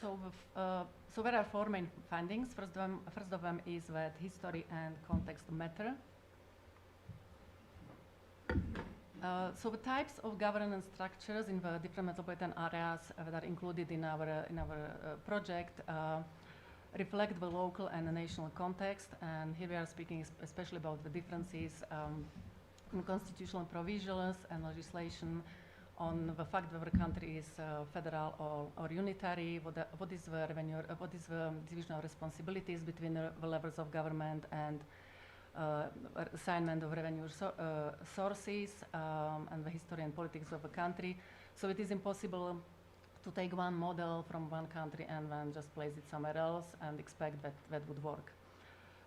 So there are 4 main findings. First of them is that history and context matter. So the types of governance structures in the different metropolitan areas that are included in our project reflect the local and the national context. And here we are speaking especially about the differences in constitutional provisions and legislation on the fact whether a country is federal or unitary, what is the revenue, what is the division of responsibilities between the levels of government, and assignment of revenue sources, and the history and politics of a country. So it is impossible to take one model from one country and then just place it somewhere else and expect that would work.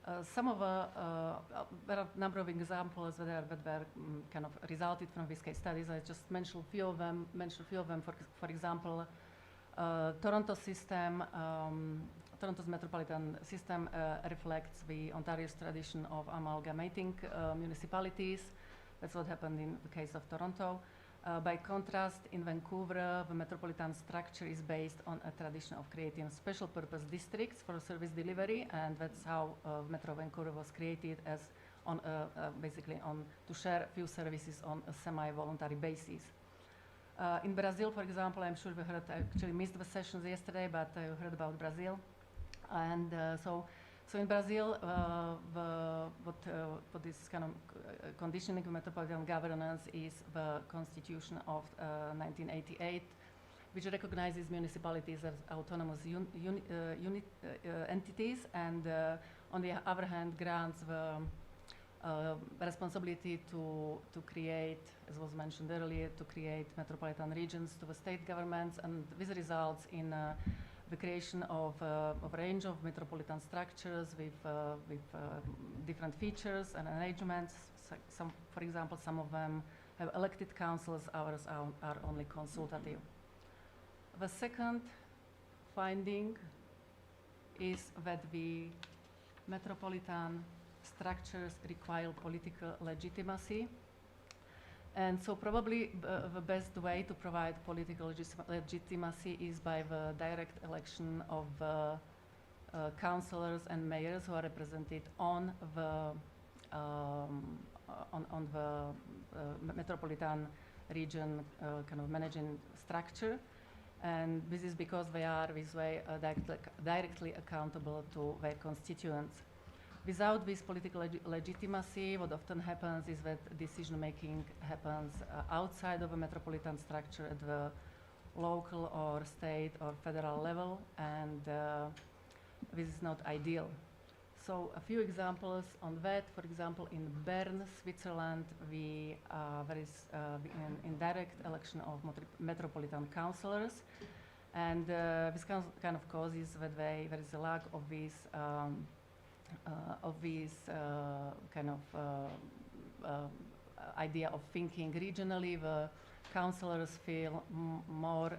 There are a number of examples that were kind of resulted from these case studies. I just mentioned a few of them. For example, Toronto's metropolitan system reflects the Ontario's tradition of amalgamating municipalities. That's what happened in the case of Toronto. By contrast, in Vancouver, the metropolitan structure is based on a tradition of creating special purpose districts for service delivery, and that's how Metro Vancouver was created, as basically to share few services on a semi-voluntary basis. In Brazil, for example, I'm sure we heard, I actually missed the sessions yesterday, but I heard about Brazil. And so in Brazil, what is kind of conditioning metropolitan governance is the Constitution of 1988, which recognizes municipalities as autonomous entities, and on the other hand grants the responsibility to create, as was mentioned earlier, to create metropolitan regions to the state governments, and this results in the creation of a range of metropolitan structures with different features and arrangements. So for example, some of them have elected councils, others are only consultative. The second finding is that the metropolitan structures require political legitimacy. And so probably the best way to provide political legitimacy is by the direct election of councillors and mayors who are represented on the on the metropolitan region kind of managing structure. And this is because they are this way directly accountable to their constituents. Without this political legitimacy, what often happens is that decision making happens outside of a metropolitan structure at the local or state or federal level, and this is not ideal. So a few examples on that. For example, in Bern, Switzerland, there is an indirect election of metropolitan councillors, and this kind of causes that there is a lack of these kind of idea of thinking regionally. The councillors feel more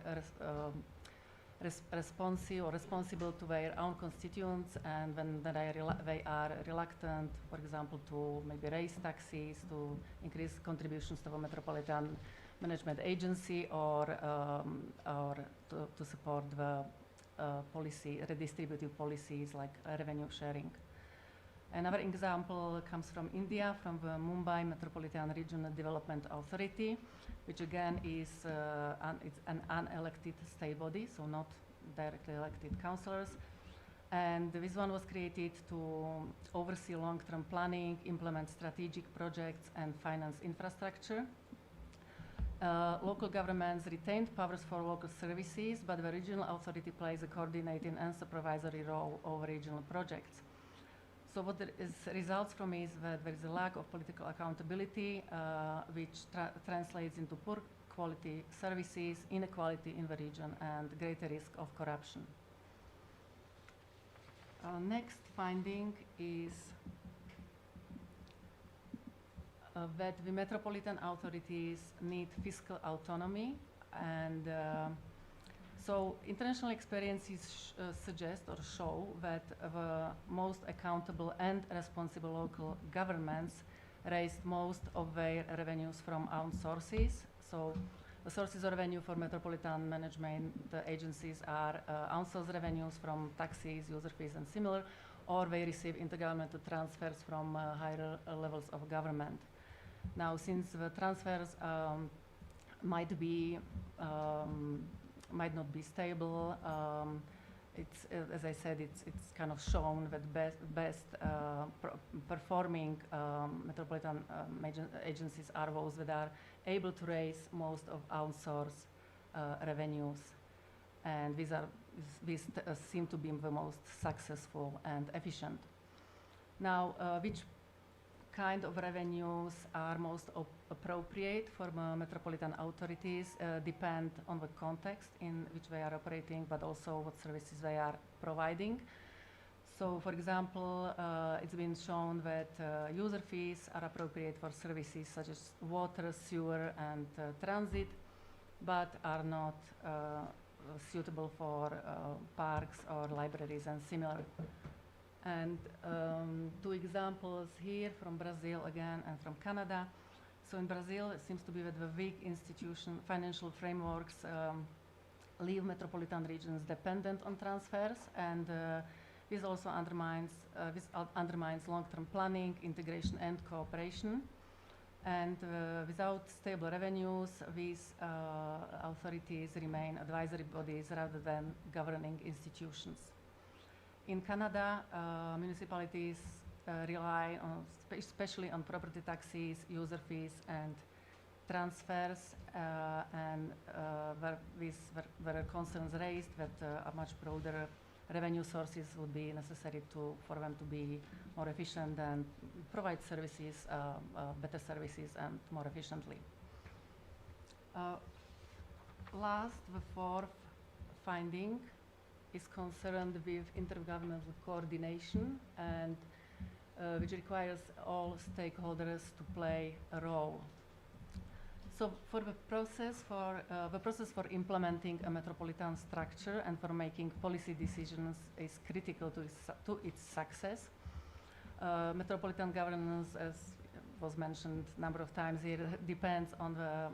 responsible to their own constituents, and when they are reluctant, for example, to maybe raise taxes, to increase contributions to the Metropolitan Management Agency, or to support the redistributive policies like revenue sharing. Another example comes from India, from the Mumbai Metropolitan Regional Development Authority, which again is it's an unelected state body, so not directly elected councillors. And this one was created to oversee long-term planning, implement strategic projects, and finance infrastructure. Local governments retained powers for local services, but the regional authority plays a coordinating and supervisory role over regional projects. So what results from is that there is a lack of political accountability, which translates into poor quality services, inequality in the region, and greater risk of corruption. Next finding is that the metropolitan authorities need fiscal autonomy, and so international experiences suggest or show that the most accountable and responsible local governments raised most of their revenues from own sources. So the sources of revenue for metropolitan management agencies are own source revenues from taxes, user fees, and similar, or they receive intergovernmental transfers from higher levels of government. Now, since the transfers might not be stable, it's as I said, it's kind of shown that best performing metropolitan agencies are those that are able to raise most of own source revenues, and these seem to be the most successful and efficient. Now, which kind of revenues are most appropriate for metropolitan authorities depend on the context in which they are operating, but also what services they are providing. So, for example, it's been shown that user fees are appropriate for services such as water, sewer, and transit, but are not suitable for parks or libraries and similar. And two examples here from Brazil again and from Canada. So in Brazil, it seems to be that the weak financial frameworks leave metropolitan regions dependent on transfers, and this also undermines long-term planning, integration, and cooperation. And without stable revenues, these authorities remain advisory bodies rather than governing institutions. In Canada, municipalities rely on especially on property taxes, user fees, and transfers, and there are concerns raised that a much broader revenue sources would be necessary for them to be more efficient and provide services, better services, and more efficiently. Last, the fourth finding is concerned with intergovernmental coordination, and which requires all stakeholders to play a role. So for the process for implementing a metropolitan structure and for making policy decisions is critical to its success. Metropolitan governance, as was mentioned a number of times here, depends on the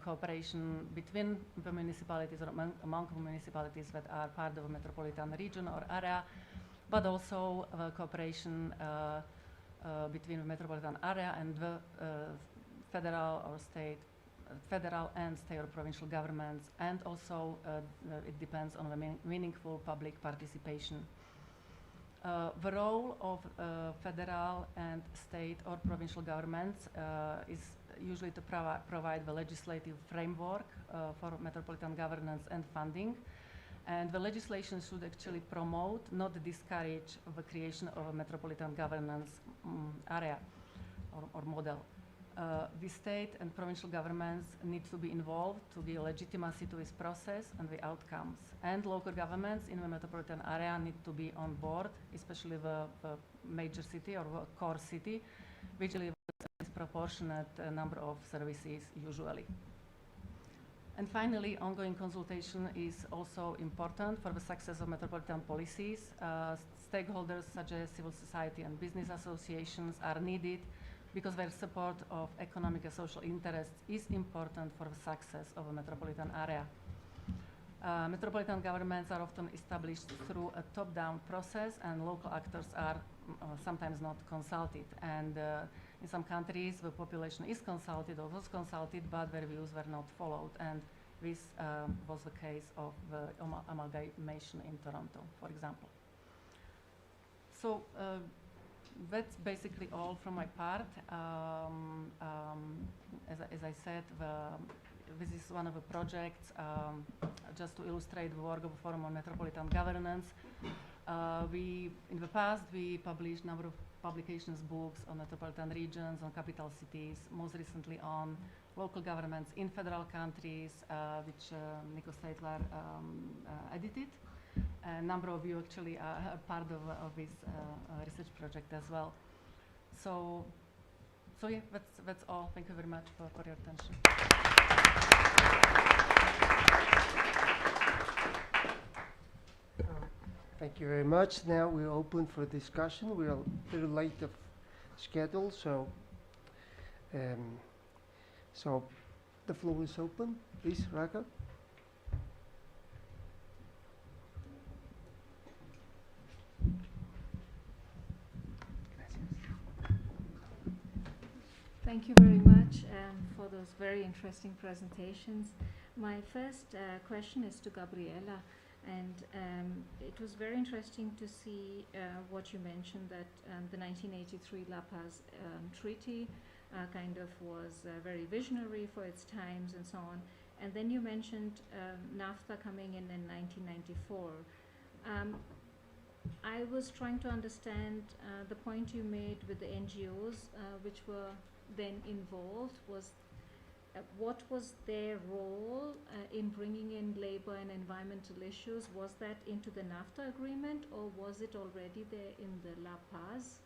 cooperation between the municipalities or among the municipalities that are part of a metropolitan region or area, but also cooperation between the metropolitan area and the federal or state, federal and state or provincial governments, and also it depends on the meaningful public participation. The role of federal and state or provincial governments is usually to provide the legislative framework for metropolitan governance and funding. And the legislation should actually promote, not discourage, the creation of a metropolitan governance area or model. The state and provincial governments need to be involved to give legitimacy to this process and the outcomes. And local governments in the metropolitan area need to be on board, especially the major city or the core city, which delivers a disproportionate number of services usually. And finally, ongoing consultation is also important for the success of metropolitan policies. Stakeholders such as civil society and business associations are needed because their support of economic and social interests is important for the success of a metropolitan area. Metropolitan governments are often established through a top-down process, and local actors are sometimes not consulted. And in some countries, the population is consulted or was consulted, but their views were not followed. And this was the case of the amalgamation in Toronto, for example. So that's basically all from my part. As I said, this is one of the projects just to illustrate the work of the Forum on Metropolitan Governance. In the past, we published a number of publications, books on metropolitan regions, on capital cities, most recently on local governments in federal countries, which Nico Steitler edited. A number of you actually are part of this research project as well. So yeah, that's all. Thank you very much for your attention. Thank you very much. Now we're open for discussion. We're a little late of schedule, so the floor is open. Please, Raquel. Thank you very much for those very interesting presentations. My first question is to Gabriela, and it was very interesting to see what you mentioned, that the 1983 La Paz Treaty kind of was very visionary for its times and so on. And then you mentioned NAFTA coming in 1994. I was trying to understand the point you made with the NGOs which were then involved. Was what was their role in bringing in labor and environmental issues? Was that into the NAFTA agreement, or was it already there in the La Paz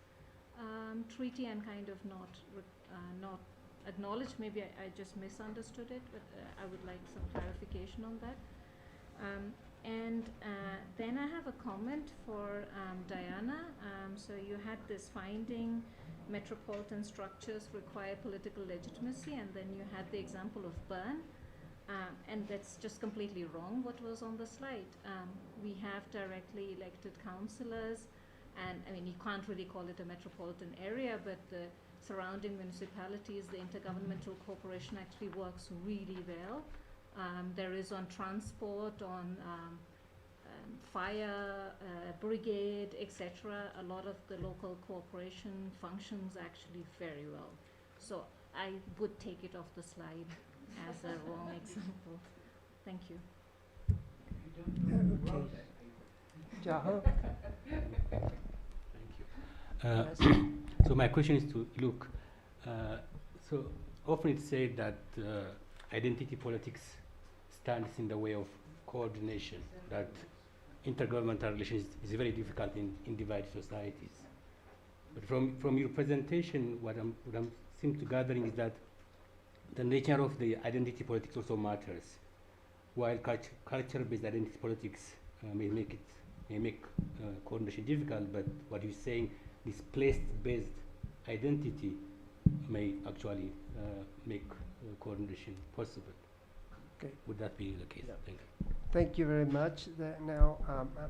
treaty and kind of not acknowledged? Maybe I just misunderstood it, but I would like some clarification on that. And then I have a comment for Diana. So you had this finding, metropolitan structures require political legitimacy, and then you had the example of Bern, and that's just completely wrong what was on the slide. We have directly elected councillors, and I mean, you can't really call it a metropolitan area, but the surrounding municipalities, the intergovernmental cooperation actually works really well. There is on transport, on fire, brigade, etc. A lot of the local cooperation functions actually very well. So I would take it off the slide as a wrong example. Thank you. Thank you. So my question is to Luke. So often it's said that identity politics stands in the way of coordination, that intergovernmental relations is very difficult in divided societies. But from your presentation, what I'm seem to gathering is that the nature of the identity politics also matters. While culture-based identity politics may make coordination difficult, but what you're saying, this place-based identity may actually make coordination possible. Okay. Would that be the case? Yeah. Thank you. Thank you very much. Now,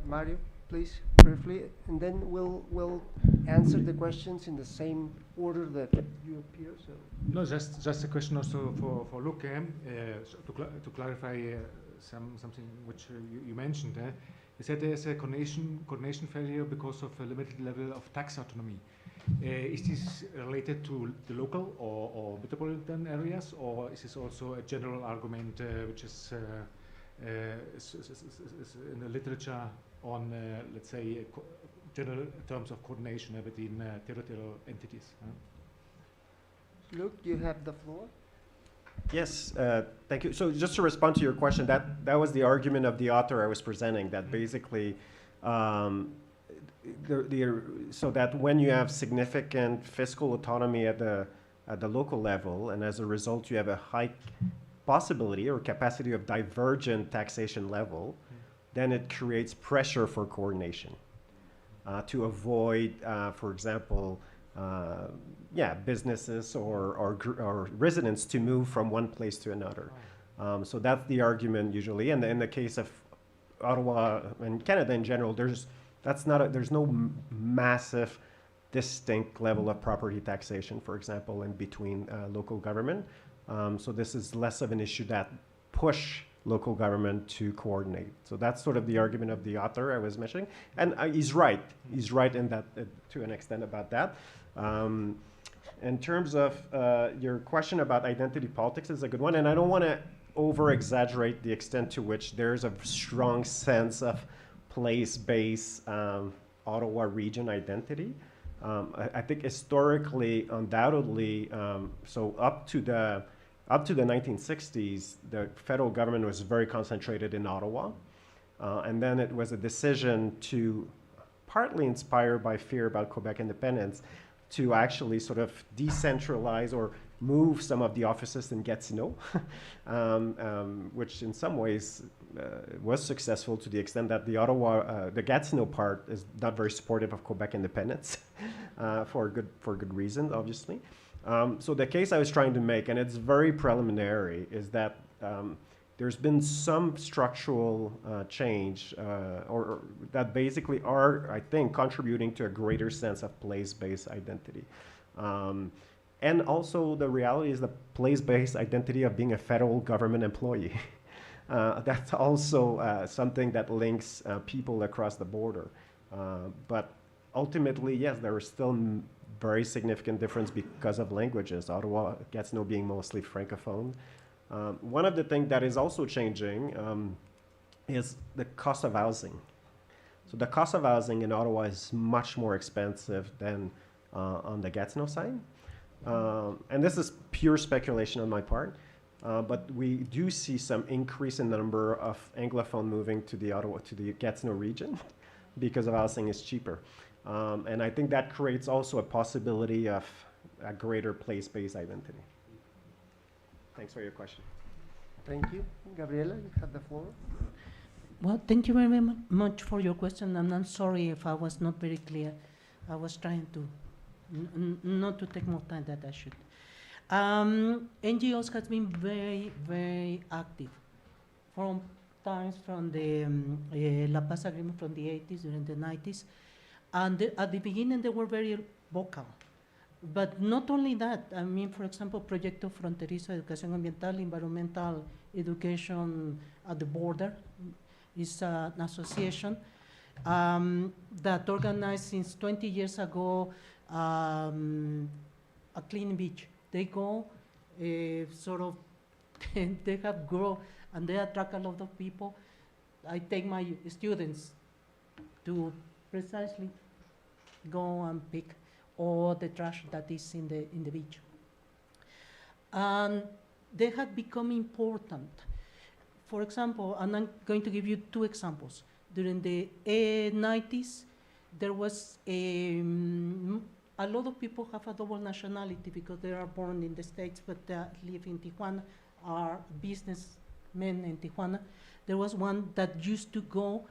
Mario, please, briefly, and then we'll answer the questions in the same order that you appear. So. No, just a question also for Luke, so to clarify something which you mentioned. You said there's a coordination failure because of a limited level of tax autonomy. Is this related to the local or metropolitan areas, or is this also a general argument which is in the literature on, let's say, general terms of coordination between territorial entities? Luke, you have the floor. Yes, thank you. So just to respond to your question, that was the argument of the author I was presenting, that basically, so that when you have significant fiscal autonomy at the local level, and as a result you have a high possibility or capacity of divergent taxation level, then it creates pressure for coordination to avoid, for example, businesses or residents to move from one place to another. So that's the argument usually. And in the case of Ottawa and Canada in general, there's no massive distinct level of property taxation, for example, in between local government. So this is less of an issue that push local government to coordinate. So that's sort of the argument of the author I was mentioning. And he's right. He's right in that, to an extent about that. In terms of your question about identity politics is a good one. And I don't want to over-exaggerate the extent to which there's a strong sense of place-based Ottawa region identity. I think historically, undoubtedly, so up to the 1960s, the federal government was very concentrated in Ottawa. And then it was a decision to, partly inspired by fear about Quebec independence, to actually sort of decentralize or move some of the offices in Gatineau, which in some ways was successful to the extent that the Gatineau part is not very supportive of Quebec independence for good reasons, obviously. So the case I was trying to make, and it's very preliminary, is that there's been some structural change or that basically are, I think, contributing to a greater sense of place-based identity. And also the reality is the place-based identity of being a federal government employee. That's also something that links people across the border. But ultimately, yes, there is still very significant difference because of languages. Ottawa, Gatineau being mostly Francophone. One of the things that is also changing is the cost of housing. So the cost of housing in Ottawa is much more expensive than on the Gatineau side. And this is pure speculation on my part, but we do see some increase in the number of Anglophone moving to the Gatineau region because of housing is cheaper. And I think that creates also a possibility of a greater place-based identity. Thanks for your question. Thank you. Gabriela, you have the floor. Well, thank you very much for your question, and I'm sorry if I was not very clear. I was trying to not to take more time than I should. NGOs has been very, very active from the La Paz Agreement from the 80s, during the 90s. And at the beginning, they were very vocal. But not only that, I mean, for example, Proyecto Fronterizo de Educación Ambiental, Environmental Education at the Border, is an association that organized since 20 years ago a clean beach. They go, sort of, they have grown, and they attract a lot of people. I take my students to precisely go and pick all the trash that is in the beach. And they have become important. For example, and I'm going to give you two examples. During the 90s, there was a lot of people have a double nationality because they are born in the States but live in Tijuana, are businessmen in Tijuana. There was one that used to go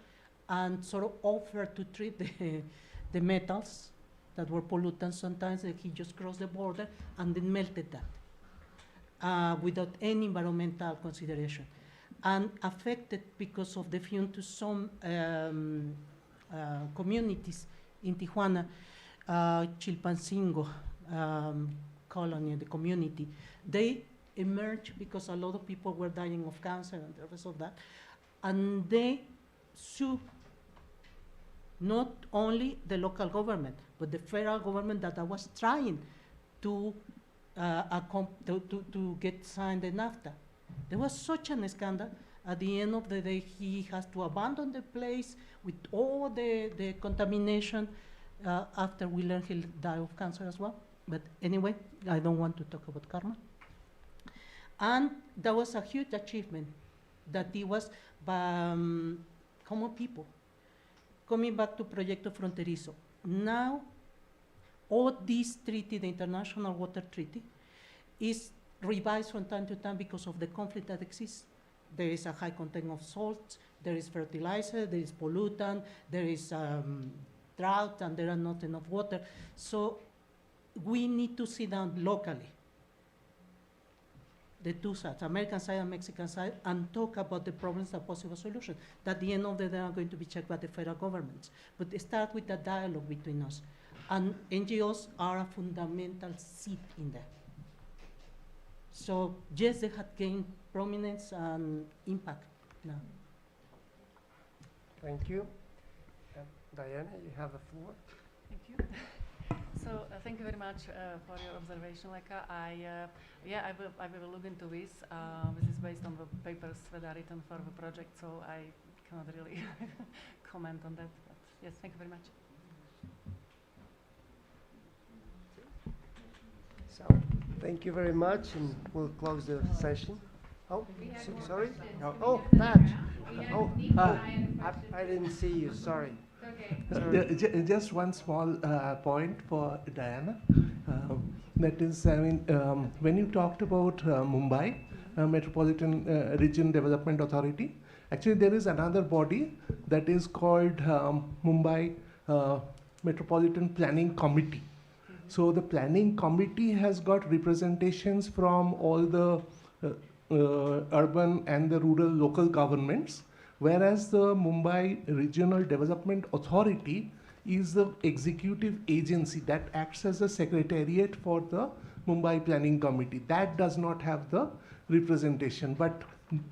and sort of offer to treat the metals that were pollutants sometimes, that he just crossed the border and then melted that without any environmental consideration. And affected because of the fume to some communities in Tijuana, Chilpancingo colony, the community, they emerged because a lot of people were dying of cancer and the rest of that, and they sued not only the local government, but the federal government that was trying to get signed the NAFTA. There was such a scandal. At the end of the day, he has to abandon the place with all the contamination. After we learned he'll die of cancer as well. But anyway, I don't want to talk about karma. And that was a huge achievement, that it was by common people. Coming back to Proyecto Fronterizo, now all this treaty, the International Water Treaty, is revised from time to time because of the conflict that exists. There is a high content of salts, there is fertilizer, there is pollutant, there is drought, and there are not enough water. So we need to sit down locally, the two sides, American side and Mexican side, and talk about the problems and possible solutions that at the end of the day are going to be checked by the federal governments. But start with a dialogue between us. And NGOs are a fundamental seat in there. So yes, they have gained prominence and impact now. Thank you. Diana, you have the floor. Thank you. So thank you very much for your observation, Leka. I will look into this. This is based on the papers that are written for the project, so I cannot really comment on that. But yes, thank you very much. So, thank you very much, and we'll close the session. Oh, sorry? No. Oh, Pat. Oh, I didn't see you, sorry. Okay. Just one small point for Diana. That is, I mean, when you talked about Mumbai, Metropolitan Region Development Authority, actually there is another body that is called Mumbai Metropolitan Planning Committee. So the planning committee has got representations from all the urban and the rural local governments, whereas the Mumbai Regional Development Authority is the executive agency that acts as a secretariat for the Mumbai Planning Committee. That does not have the representation, but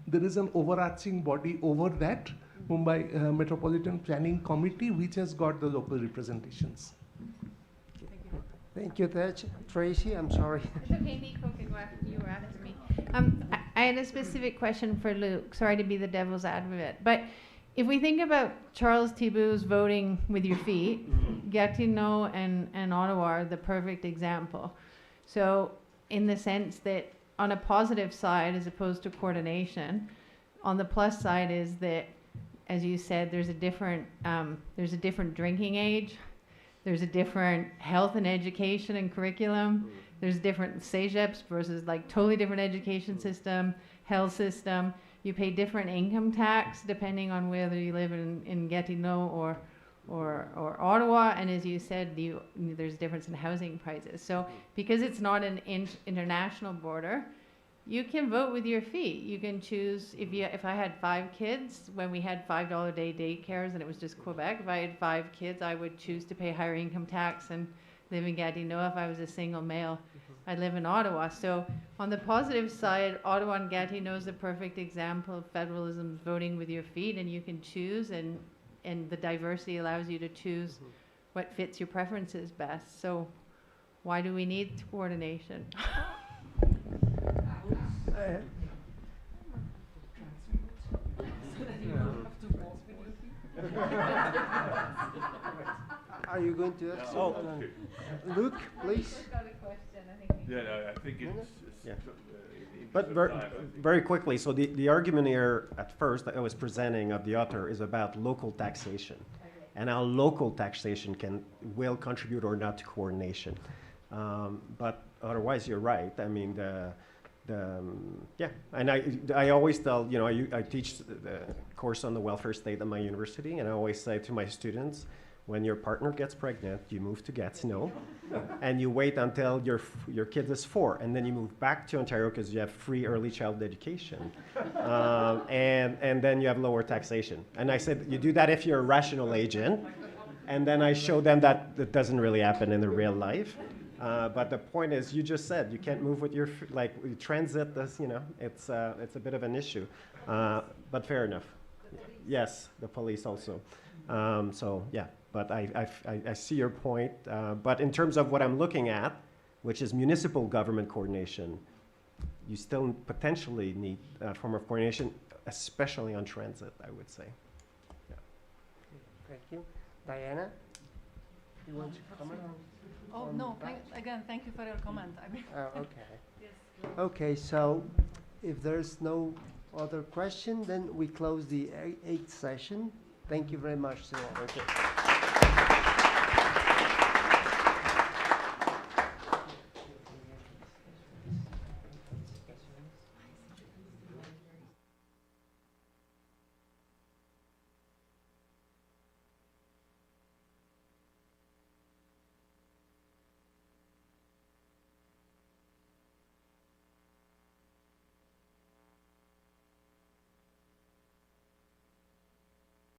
there is an overarching body over that, Mumbai Metropolitan Planning Committee, which has got the local representations. Thank you, Tracy. I'm sorry. It's okay, Nico can go after you or after me. I had a specific question for Luke. Sorry to be the devil's advocate, but if we think about Charles Thibault's voting with your feet, Gatineau and Ottawa are the perfect example. So in the sense that on a positive side, as opposed to coordination, on the plus side is that, as you said, there's a different drinking age. There's a different health and education and curriculum. There's different CEGEPs versus like totally different education system, health system. You pay different income tax depending on whether you live in Gatineau or Ottawa. And as you said, there's a difference in housing prices. So because it's not an international border, you can vote with your feet. You can choose, if I had 5 kids, when we had $5 a day daycares and it was just Quebec, if I had 5 kids, I would choose to pay higher income tax and live in Gatineau. If I was a single male, I'd live in Ottawa. So on the positive side, Ottawa and Gatineau is a perfect example of federalism, voting with your feet, and you can choose, and the diversity allows you to choose what fits your preferences best. So why do we need coordination? Are you going to ask? Oh, Luke, please. Yeah, no, I think it's yeah. But very quickly, so the argument here at first that I was presenting of the author is about local taxation, and how local taxation will contribute or not to coordination. But otherwise, you're right. I mean, and I always tell, I teach the course on the welfare state at my university, and I always say to my students, when your partner gets pregnant, you move to Gatineau, and you wait until your kid is 4, and then you move back to Ontario because you have free early childhood education, and then you have lower taxation. And I said, you do that if you're a rational agent, and then I showed them that that doesn't really happen in the real life. But the point is, you just said you can't move with your transit. This, it's a bit of an issue, but fair enough. Yes, the police also. So yeah, but I see your point. But in terms of what I'm looking at, which is municipal government coordination, you still potentially need a form of coordination, especially on transit, I would say. Yeah. Thank you. Diana, you want to comment? Oh, no, again, thank you for your comment. I mean okay. Yes. Okay, so if there's no other question, then we close the 8th session. Thank you very much to all. Thank you.